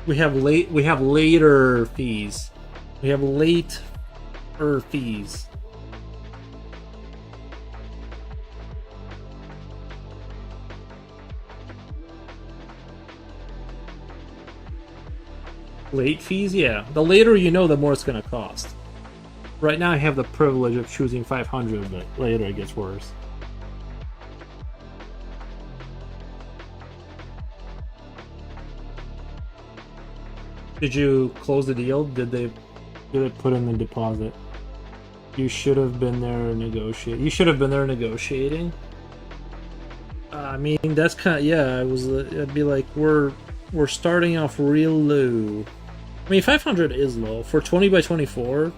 We have later fees. We have later fees. Late fees, yeah. The later you know, the more it's gonna cost. Right now, I have the privilege of choosing 500, but later it gets worse. Did you close the deal? Did they put in the deposit? You should have been there negotiating. You should have been there negotiating. I mean, that's kind of, yeah. I was. I'd be like, we're starting off real low. I mean, 500 is low for 20 by 24.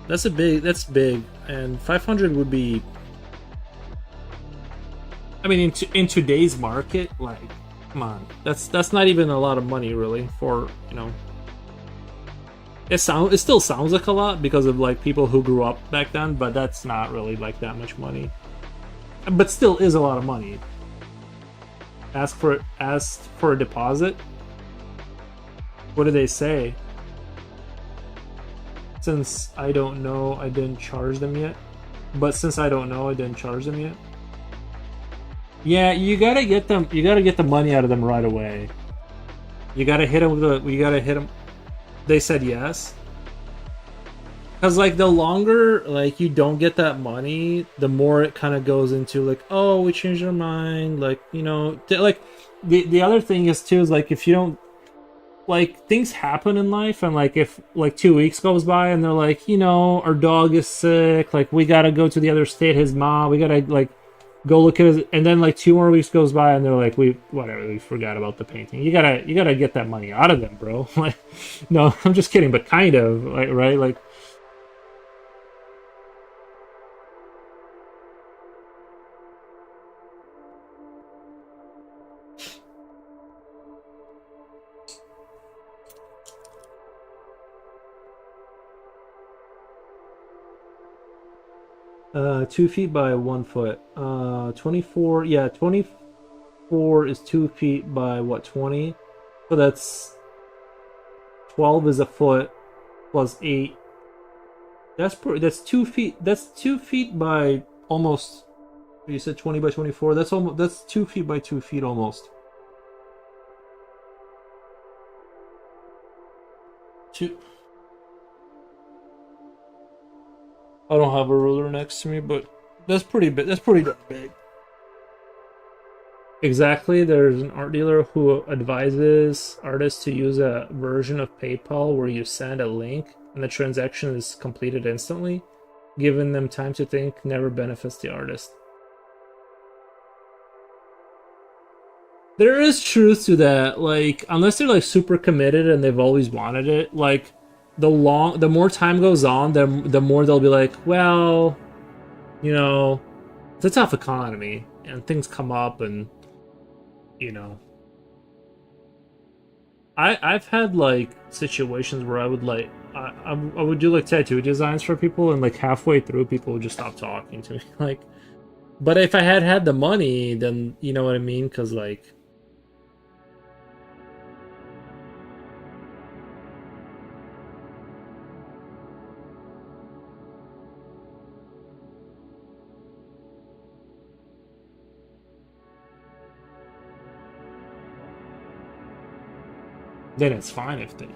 That's a big. That's big, and 500 would be. I mean, in today's market, like, come on, that's not even a lot of money really for It still sounds like a lot because of like people who grew up back then, but that's not really like that much money. But still is a lot of money. Ask for a deposit. What do they say? Since I don't know, I didn't charge them yet. But since I don't know, I didn't charge them yet. Yeah, you gotta get them. You gotta get the money out of them right away. You gotta hit them with the. You gotta hit them. They said yes. Because like the longer like you don't get that money, the more it kind of goes into like, oh, we changed our mind. Like like the other thing is too is like if you don't like things happen in life and like if like 2 weeks goes by and they're like our dog is sick, like we gotta go to the other state, his mom, we gotta like go look at his, and then like 2 more weeks goes by and they're like we forgot about the painting. You gotta get that money out of them, bro. Like no, I'm just kidding, but kind of like right like. 2 feet by 1 foot. 24. Yeah, 24 is 2 feet by what? 20. So that's 12 is a foot plus 8. That's 2 feet. That's 2 feet by almost. You said 20 by 24. That's 2 feet by 2 feet almost. Two. I don't have a ruler next to me, but that's pretty big. That's pretty big. Exactly. There's an art dealer who advises artists to use a version of PayPal where you send a link and the transaction is completed instantly. Giving them time to think never benefits the artist. There is truth to that. Like, unless they're like super committed and they've always wanted it, like the more time goes on, the more they'll be like, well, you know, it's a tough economy and things come up and you know I've had like situations where I would like I would do like tattoo designs for people and like halfway through people would just stop talking to me like but if I had had the money then you know what I mean because like then it's fine if they.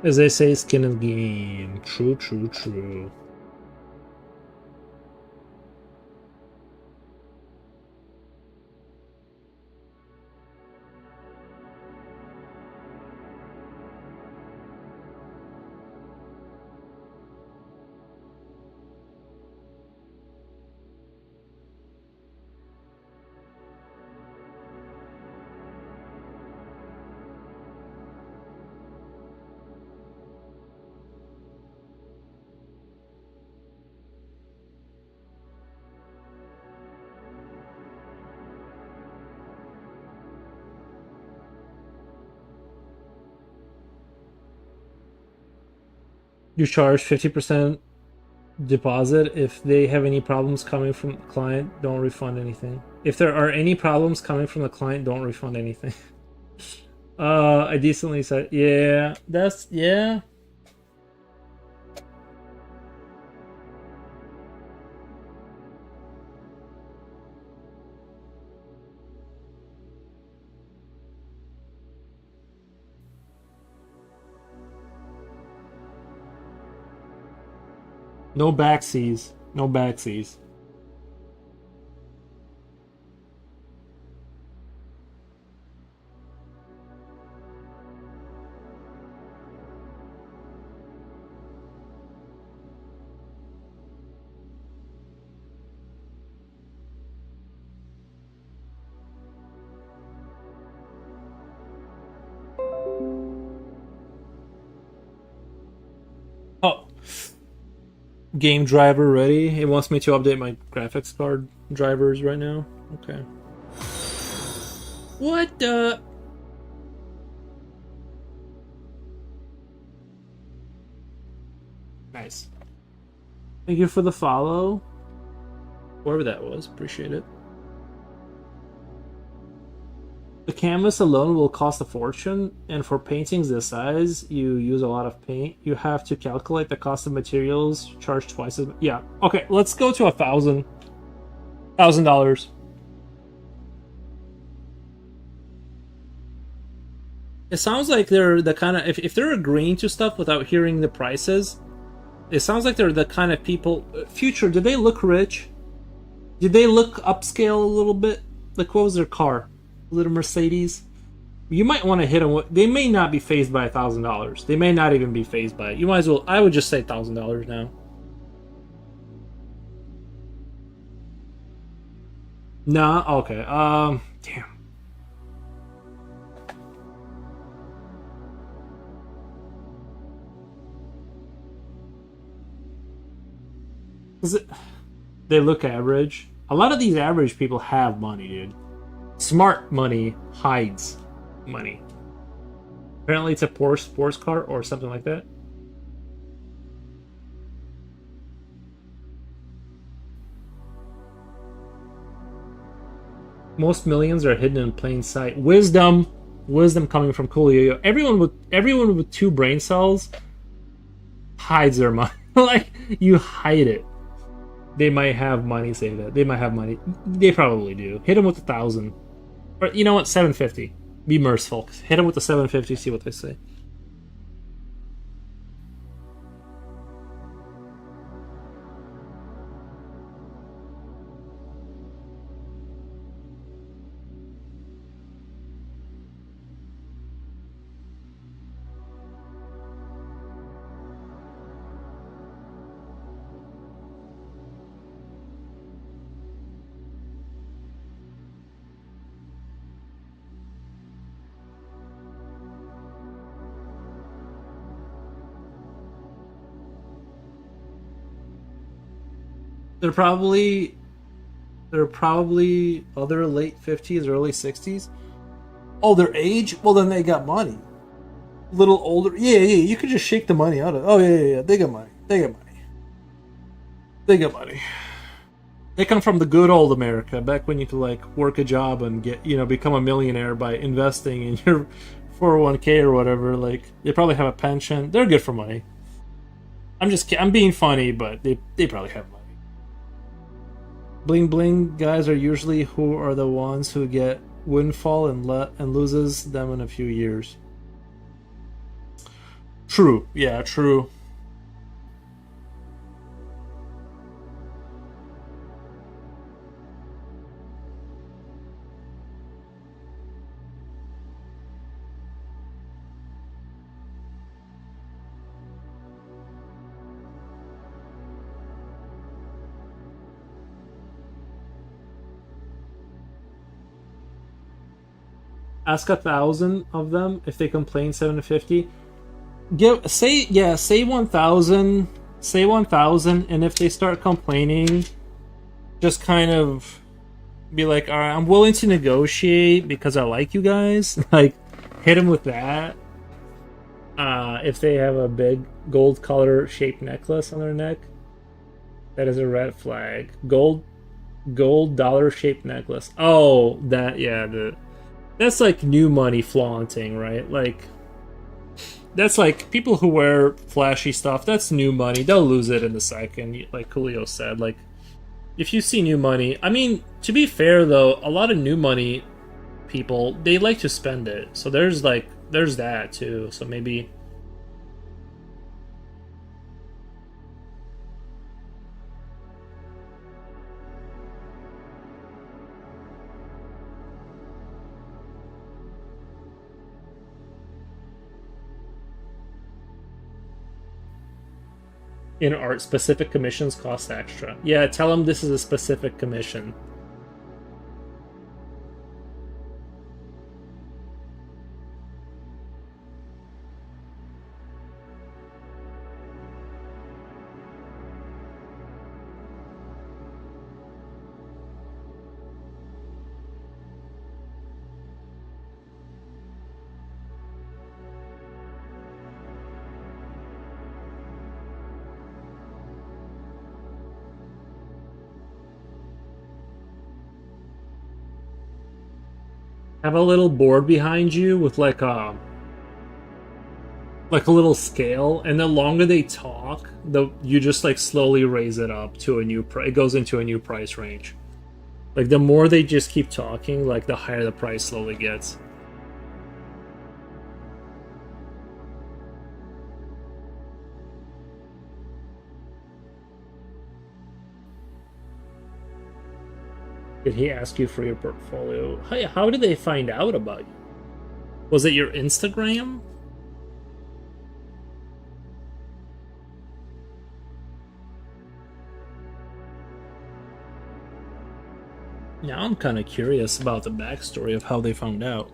As they say, skin in the game. True, true, true. You charge 50% deposit. If they have any problems coming from the client, don't refund anything. If there are any problems coming from the client, don't refund anything. I decently said, yeah, that's, yeah. No backsies. No backsies. Oh, game driver ready. It wants me to update my graphics card drivers right now. Okay. What the? Nice. Thank you for the follow. Whoever that was, appreciate it. The canvas alone will cost a fortune, and for paintings this size, you use a lot of paint. You have to calculate the cost of materials, charge twice as. Yeah. Okay, let's go to $1,000. It sounds like they're the kind of if they're agreeing to stuff without hearing the prices. It sounds like they're the kind of people. Future, did they look rich? Did they look upscale a little bit? Like, what was their car? A little Mercedes? You might want to hit them. They may not be phased by $1,000. They may not even be phased by it. You might as well. I would just say $1,000 now. Nah. Okay. Damn. Is it? They look average. A lot of these average people have money, dude. Smart money hides money. Apparently, it's a Porsche sports car or something like that. Most millions are hidden in plain sight. Wisdom coming from Coolio. Everyone with two brain cells hides their money. Like, you hide it. They might have money saved up. They might have money. They probably do. Hit them with 1,000. Or, you know what? 750. Be merciful. Hit them with the 750, see what they say. They're probably other late 50s, early 60s. Oh, their age? Well, then they got money. Little older. Yeah, yeah, you could just shake the money out of. Oh, yeah, yeah, yeah. They got money. They got money. They got money. They come from the good old America, back when you could like work a job and get, become a millionaire by investing in your 401k or whatever. Like, they probably have a pension. They're good for money. I'm being funny, but they probably have money. Bling bling guys are usually who are the ones who get windfall and loses them in a few years. True. Yeah, true. Ask 1,000 of them if they complain 750. Give say yeah, say 1,000, say 1,000, and if they start complaining, just kind of be like, all right, I'm willing to negotiate because I like you guys. Like, hit them with that. If they have a big gold color shaped necklace on their neck, that is a red flag. Gold dollar shaped necklace. Oh, that yeah, that's like new money flaunting, right? Like that's like people who wear flashy stuff. That's new money. They'll lose it in a second. Like Coolio said, like if you see new money, I mean, to be fair though, a lot of new money people they like to spend it. So there's that too. So maybe in art specific commissions cost extra. Yeah, tell them this is a specific commission. Have a little board behind you with like a little scale, and the longer they talk, the you just like slowly raise it up to a new price. It goes into a new price range. Like the more they just keep talking, like the higher the price slowly gets. Did he ask you for your portfolio? How did they find out about you? Was it your Instagram? Now I'm kind of curious about the backstory of how they found out.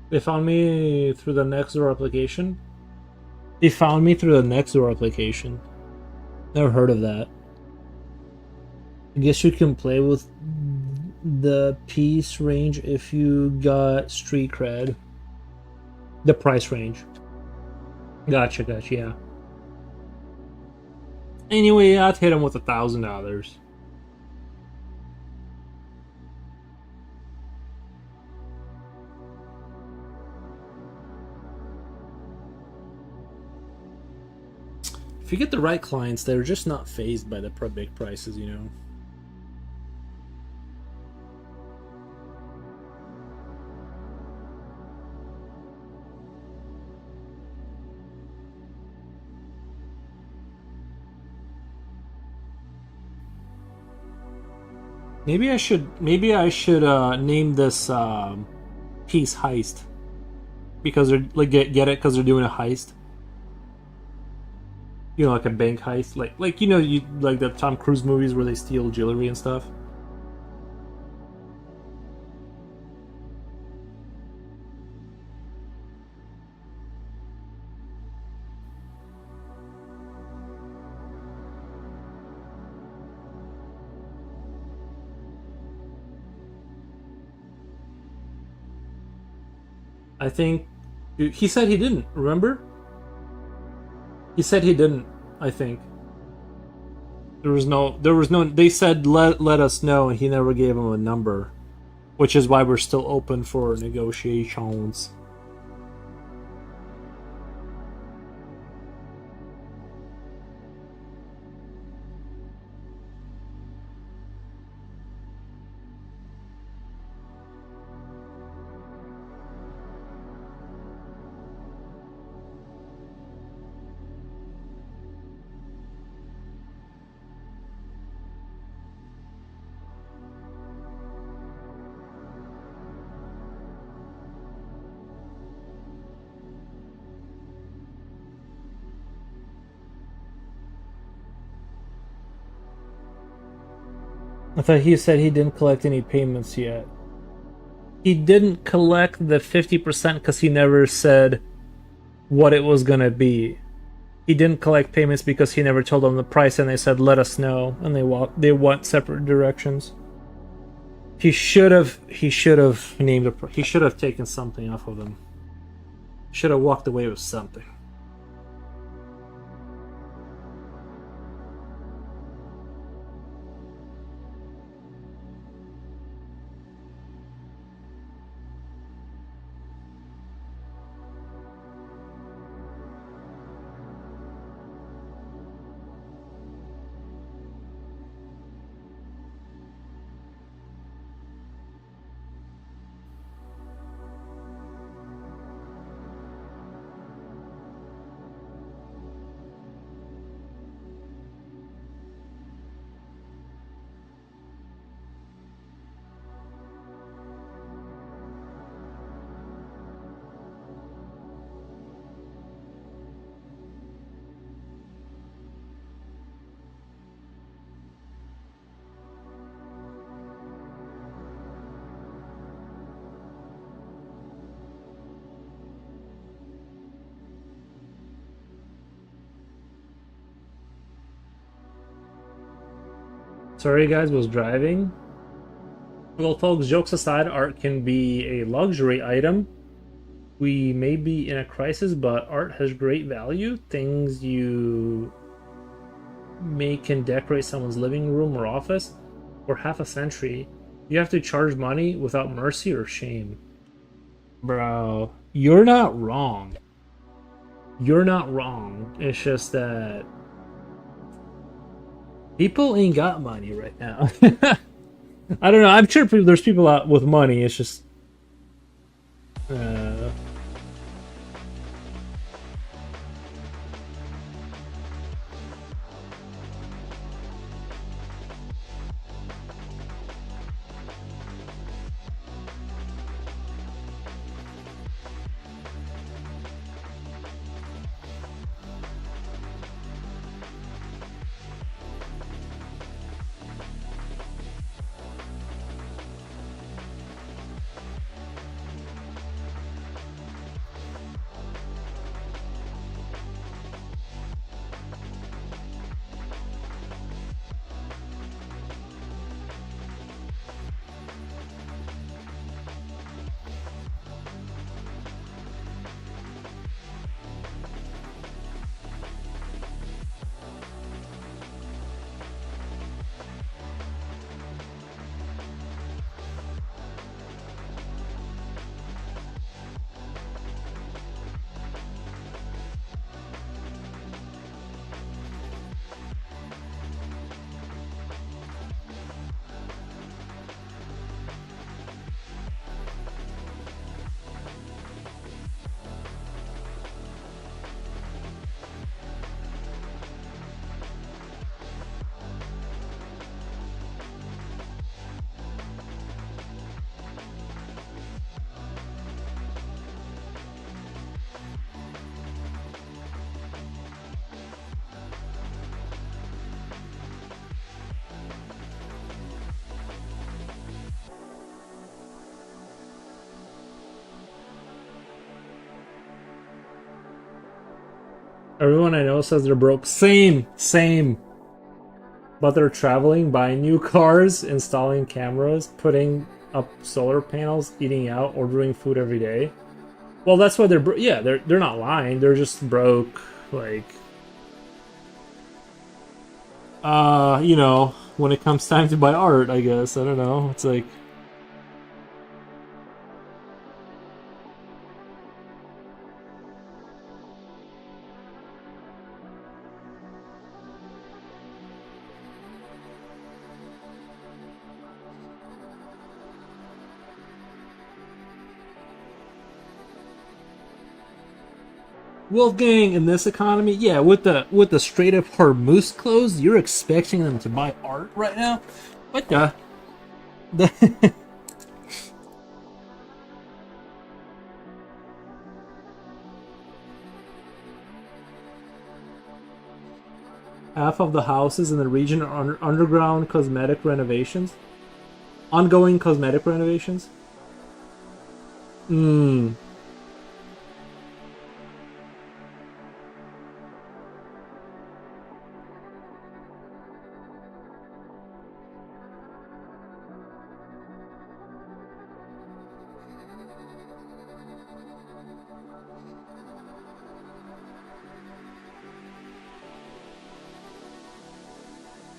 They found me through the Nextdoor application. They found me through the Nextdoor application. Never heard of that. I guess you can play with the piece range if you got street cred. The price range. Gotcha, yeah. Anyway, I'd hit him with $1,000. If you get the right clients, they're just not phased by the big prices, you know. Maybe I should name this piece heist because they're like get it because they're doing a heist. You know, like a bank heist, like you like the Tom Cruise movies where they steal jewelry and stuff. I think he said he didn't. Remember? He said he didn't. I think there was no. They said let us know, and he never gave him a number, which is why we're still open for negotiations. I thought he said he didn't collect any payments yet. He didn't collect the 50% because he never said what it was gonna be. He didn't collect payments because he never told them the price, and they said let us know, and they went separate directions. He should have named a he should have taken something off of them. Should have walked away with something. Sorry, guys, was driving. Well, folks, jokes aside, art can be a luxury item. We may be in a crisis, but art has great value. Things you make can decorate someone's living room or office for half a century. You have to charge money without mercy or shame. Bro, you're not wrong. You're not wrong. It's just that people ain't got money right now. I don't know. I'm sure there's people out with money. It's just. Uh, Everyone I know says they're broke. Same, same. But they're traveling, buying new cars, installing cameras, putting up solar panels, eating out, ordering food every day. Well, that's why yeah, they're not lying. They're just broke. Like, you know, when it comes time to buy art, I guess. I don't know. It's like, Wolfgang in this economy, yeah, with the straight up Hormuz clothes, you're expecting them to buy art right now? What the half of the houses in the region are underground cosmetic renovations? Ongoing cosmetic renovations? Hmm.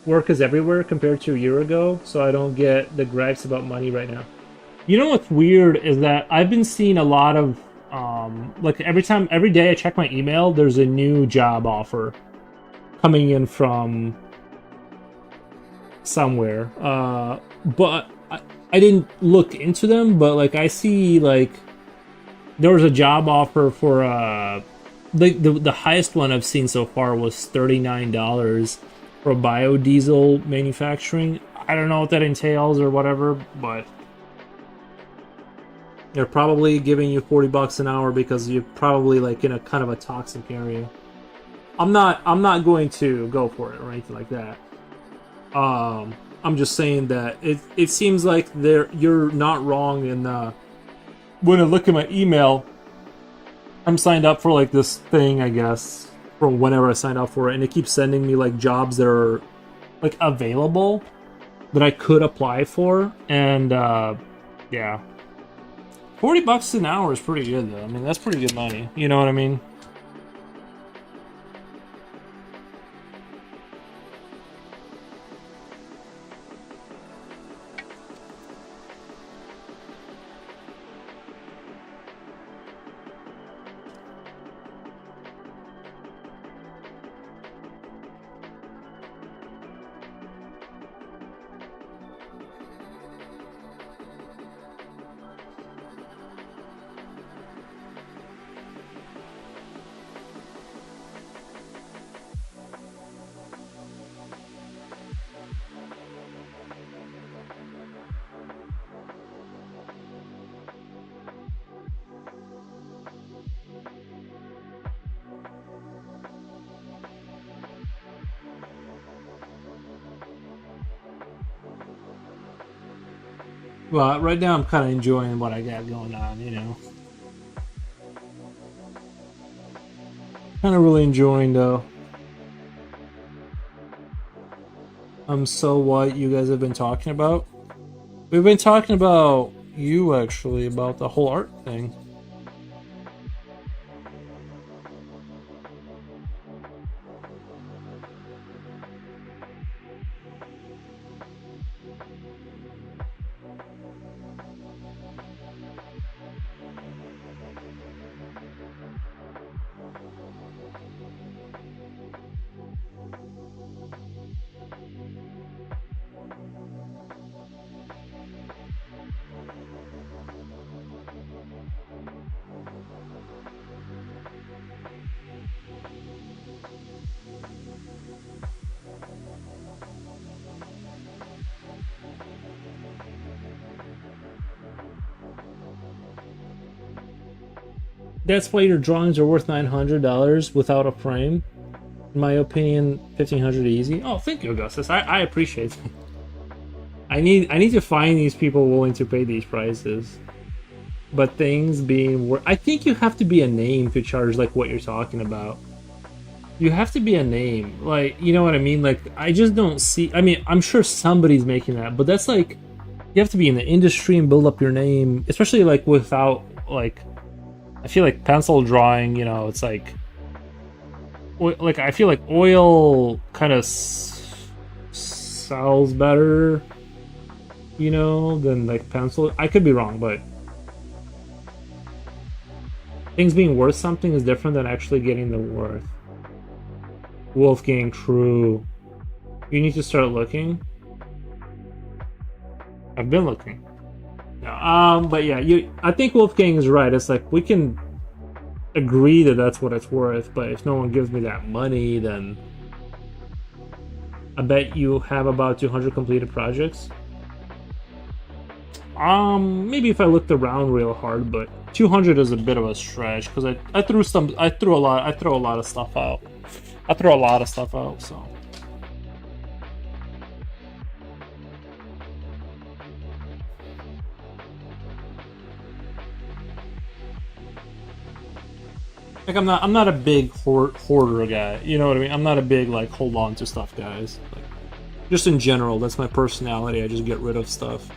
Work is everywhere compared to a year ago, so I don't get the gripes about money right now. You know what's weird is that I've been seeing a lot of like every day I check my email, there's a new job offer coming in from somewhere. But I didn't look into them, but like I see like there was a job offer for the highest one I've seen so far was $39 for biodiesel manufacturing. I don't know what that entails or whatever, but they're probably giving you $40 an hour because you're probably like in a kind of a toxic area. I'm not going to go for it or anything like that. I'm just saying that it seems like you're not wrong in when I look at my email, I'm signed up for like this thing, I guess, from whenever I signed up for it, and it keeps sending me like jobs that are like available that I could apply for, and yeah, $40 an hour is pretty good though. I mean, that's pretty good money. You know what I mean? Well, right now I'm kind of enjoying what I got going on. You know, kind of really enjoying though. So what you guys have been talking about? We've been talking about you actually about the whole art thing. That's why your drawings are worth $900 without a frame. In my opinion, 1,500 easy. Oh, thank you, Augustus. I appreciate it. I need to find these people willing to pay these prices. But things being worth, I think you have to be a name to charge like what you're talking about. You have to be a name, like, you know what I mean? Like, I just don't see. I mean, I'm sure somebody's making that, but that's like you have to be in the industry and build up your name, especially like without like. I feel like pencil drawing. You know, it's like like I feel like oil kind of sells better, you know, than like pencil. I could be wrong, but things being worth something is different than actually getting the worth. Wolfgang, true. You need to start looking. I've been looking. But yeah, you. I think Wolfgang is right. It's like we can agree that that's what it's worth, but if no one gives me that money, then I bet you have about 200 completed projects. Maybe if I looked around real hard, but 200 is a bit of a stretch because I threw a lot of stuff out. I throw a lot of stuff out, so. Like I'm not a big hoarder guy. You know what I mean? I'm not a big like hold on to stuff guys. Like just in general, that's my personality. I just get rid of stuff.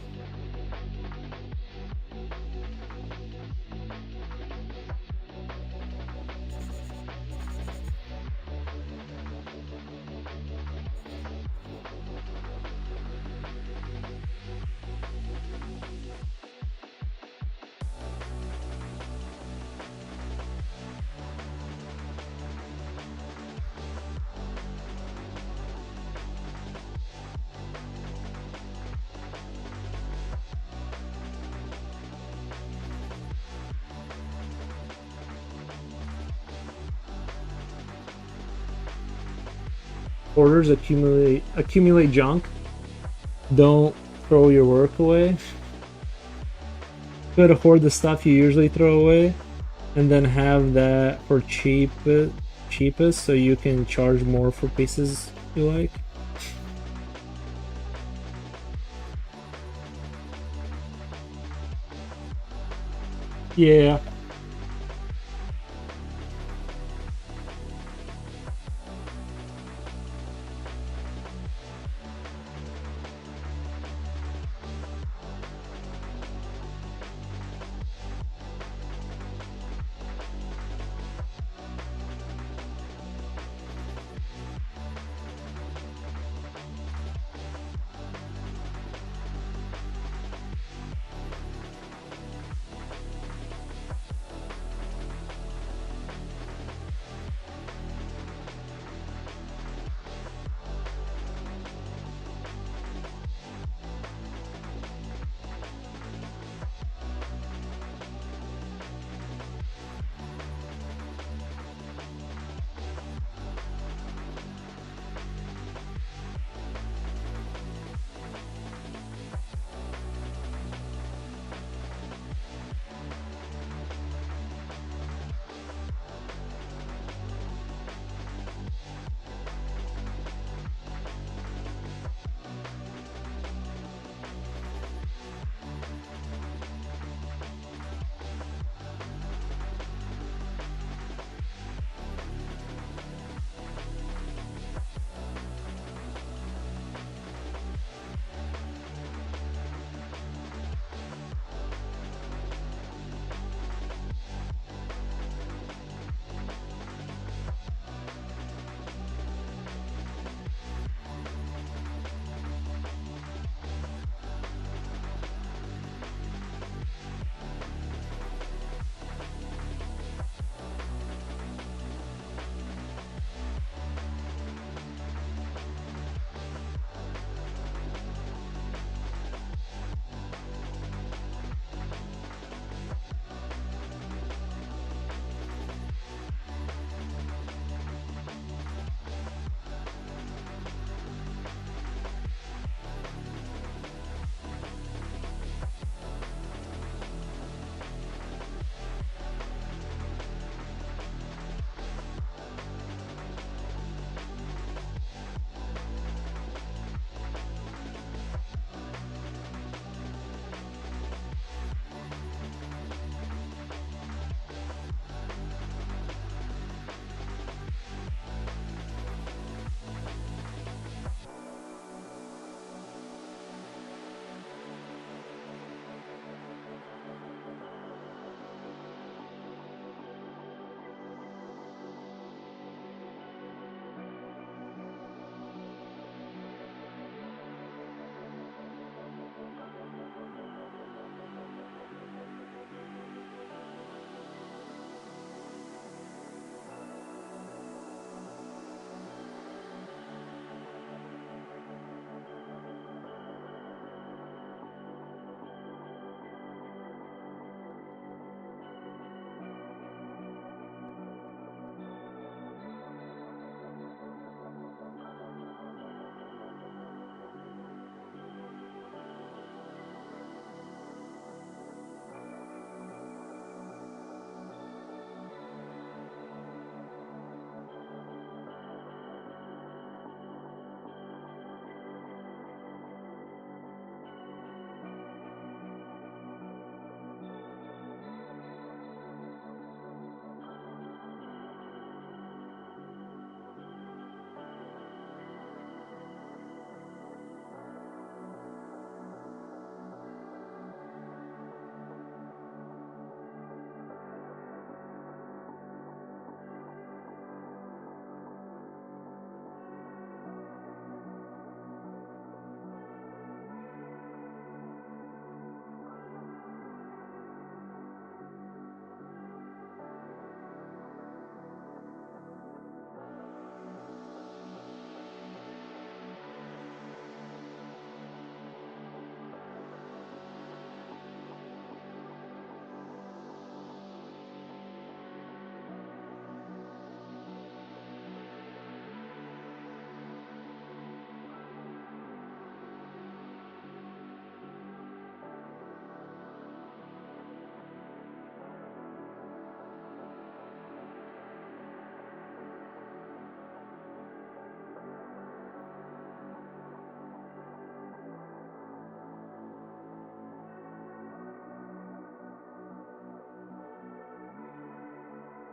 Hoarders accumulate junk. Don't throw your work away. Good to hoard the stuff you usually throw away, and then have that for cheapest, so you can charge more for pieces you like. Yeah.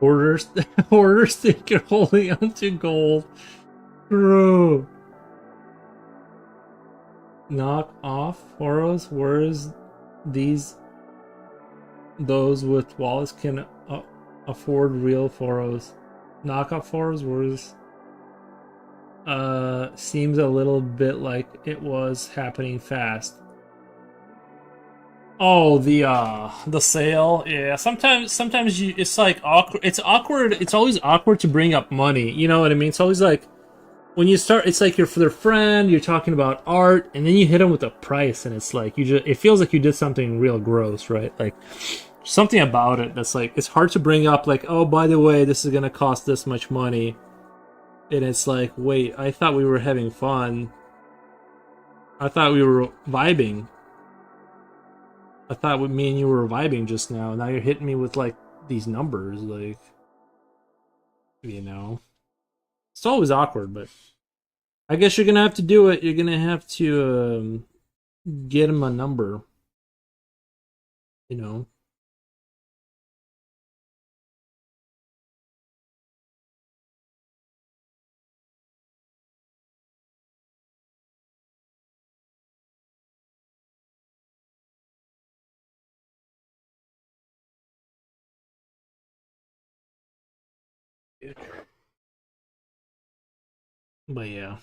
Hoarders, hoarders think you're holding onto gold. True. Knock off Foros. Whereas those with wallets can afford real Foros. Knockoff Foros was seems a little bit like it was happening fast. Oh, the sale. Yeah, sometimes it's like awkward. It's awkward. It's always awkward to bring up money. You know what I mean? It's always like when you start, it's like you're for their friend, you're talking about art, and then you hit them with a price, and it's like it feels like you did something real gross, right? Like something about it that's like it's hard to bring up. Like, oh, by the way, this is gonna cost this much money, and it's like, wait, I thought we were having fun. I thought we were vibing. I thought me and you were vibing just now. Now you're hitting me with like these numbers, like, you know. It's always awkward, but I guess you're gonna have to do it. You're gonna have to get him a number, you know. But yeah.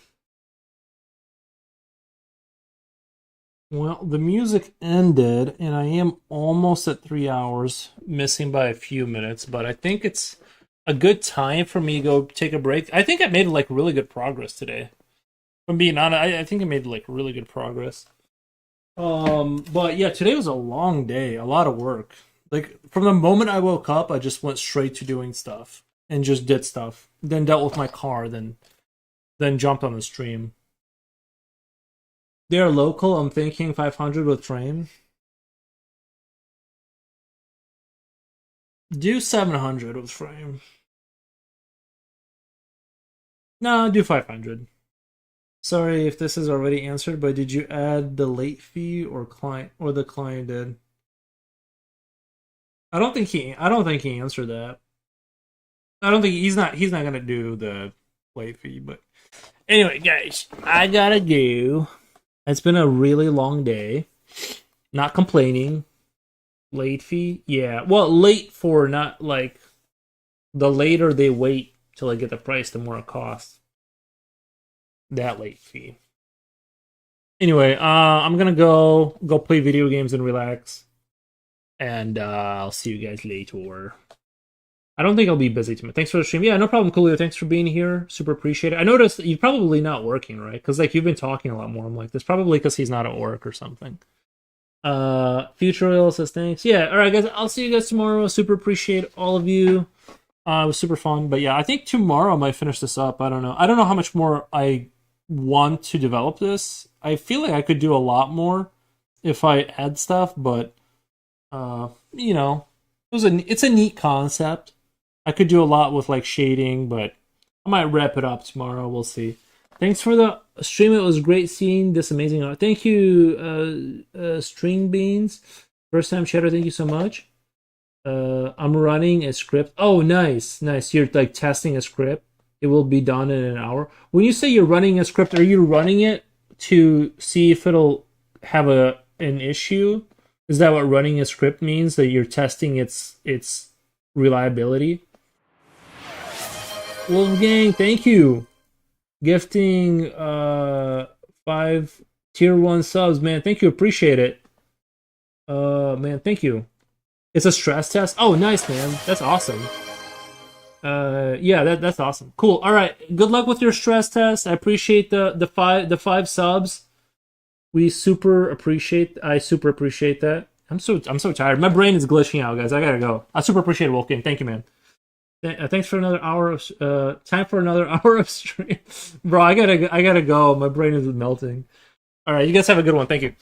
Well, the music ended, and I am almost at 3 hours, missing by a few minutes, but I think it's a good time for me to go take a break. I think I made like really good progress today. If I'm being honest, I think I made like really good progress. But yeah, today was a long day, a lot of work. Like from the moment I woke up, I just went straight to doing stuff and just did stuff. Then dealt with my car, then jumped on the stream. They're local. I'm thinking 500 with frame. Do 700 with frame. No, do 500. Sorry if this is already answered, but did you add the late fee or the client did? I don't think he answered that. I don't think he's not gonna do the late fee, but anyway, guys, I gotta go. It's been a really long day. Not complaining. Late fee? Yeah. Well, late for not like the later they wait till I get the price, the more it costs. That late fee. Anyway, I'm gonna go play video games and relax. And I'll see you guys later. I don't think I'll be busy too much. Thanks for the stream. Yeah, no problem, Coolio. Thanks for being here. Super appreciate it. I noticed that you're probably not working, right? Because like you've been talking a lot more. I'm like, that's probably because he's not at work or something. Future Real says thanks. Yeah, alright guys, I'll see you guys tomorrow. Super appreciate all of you. It was super fun. But yeah, I think tomorrow I might finish this up. I don't know. I don't know how much more I want to develop this. I feel like I could do a lot more if I add stuff, but you know, it's a neat concept. I could do a lot with like shading, but I might wrap it up tomorrow. We'll see. Thanks for the stream. It was great seeing this amazing art. Thank you, String Beans. First time chatter. Thank you so much. I'm running a script. Oh, nice, nice. You're like testing a script. It will be done in an hour. When you say you're running a script, are you running it to see if it'll have an issue? Is that what running a script means? That you're testing its reliability? Wolfgang, thank you. Gifting 5 tier 1 subs, man. Thank you, appreciate it. Man, thank you. It's a stress test. Oh, nice, man. That's awesome. Yeah, that's awesome. Cool. All right. Good luck with your stress test. I appreciate the five subs. I super appreciate that. I'm so tired. My brain is glitching out, guys. I gotta go. I super appreciate it, Wolfgang. Thank you, man. Thanks for another hour of time for another hour of stream, bro. I gotta go. My brain is melting. All right, you guys have a good one. Thank you.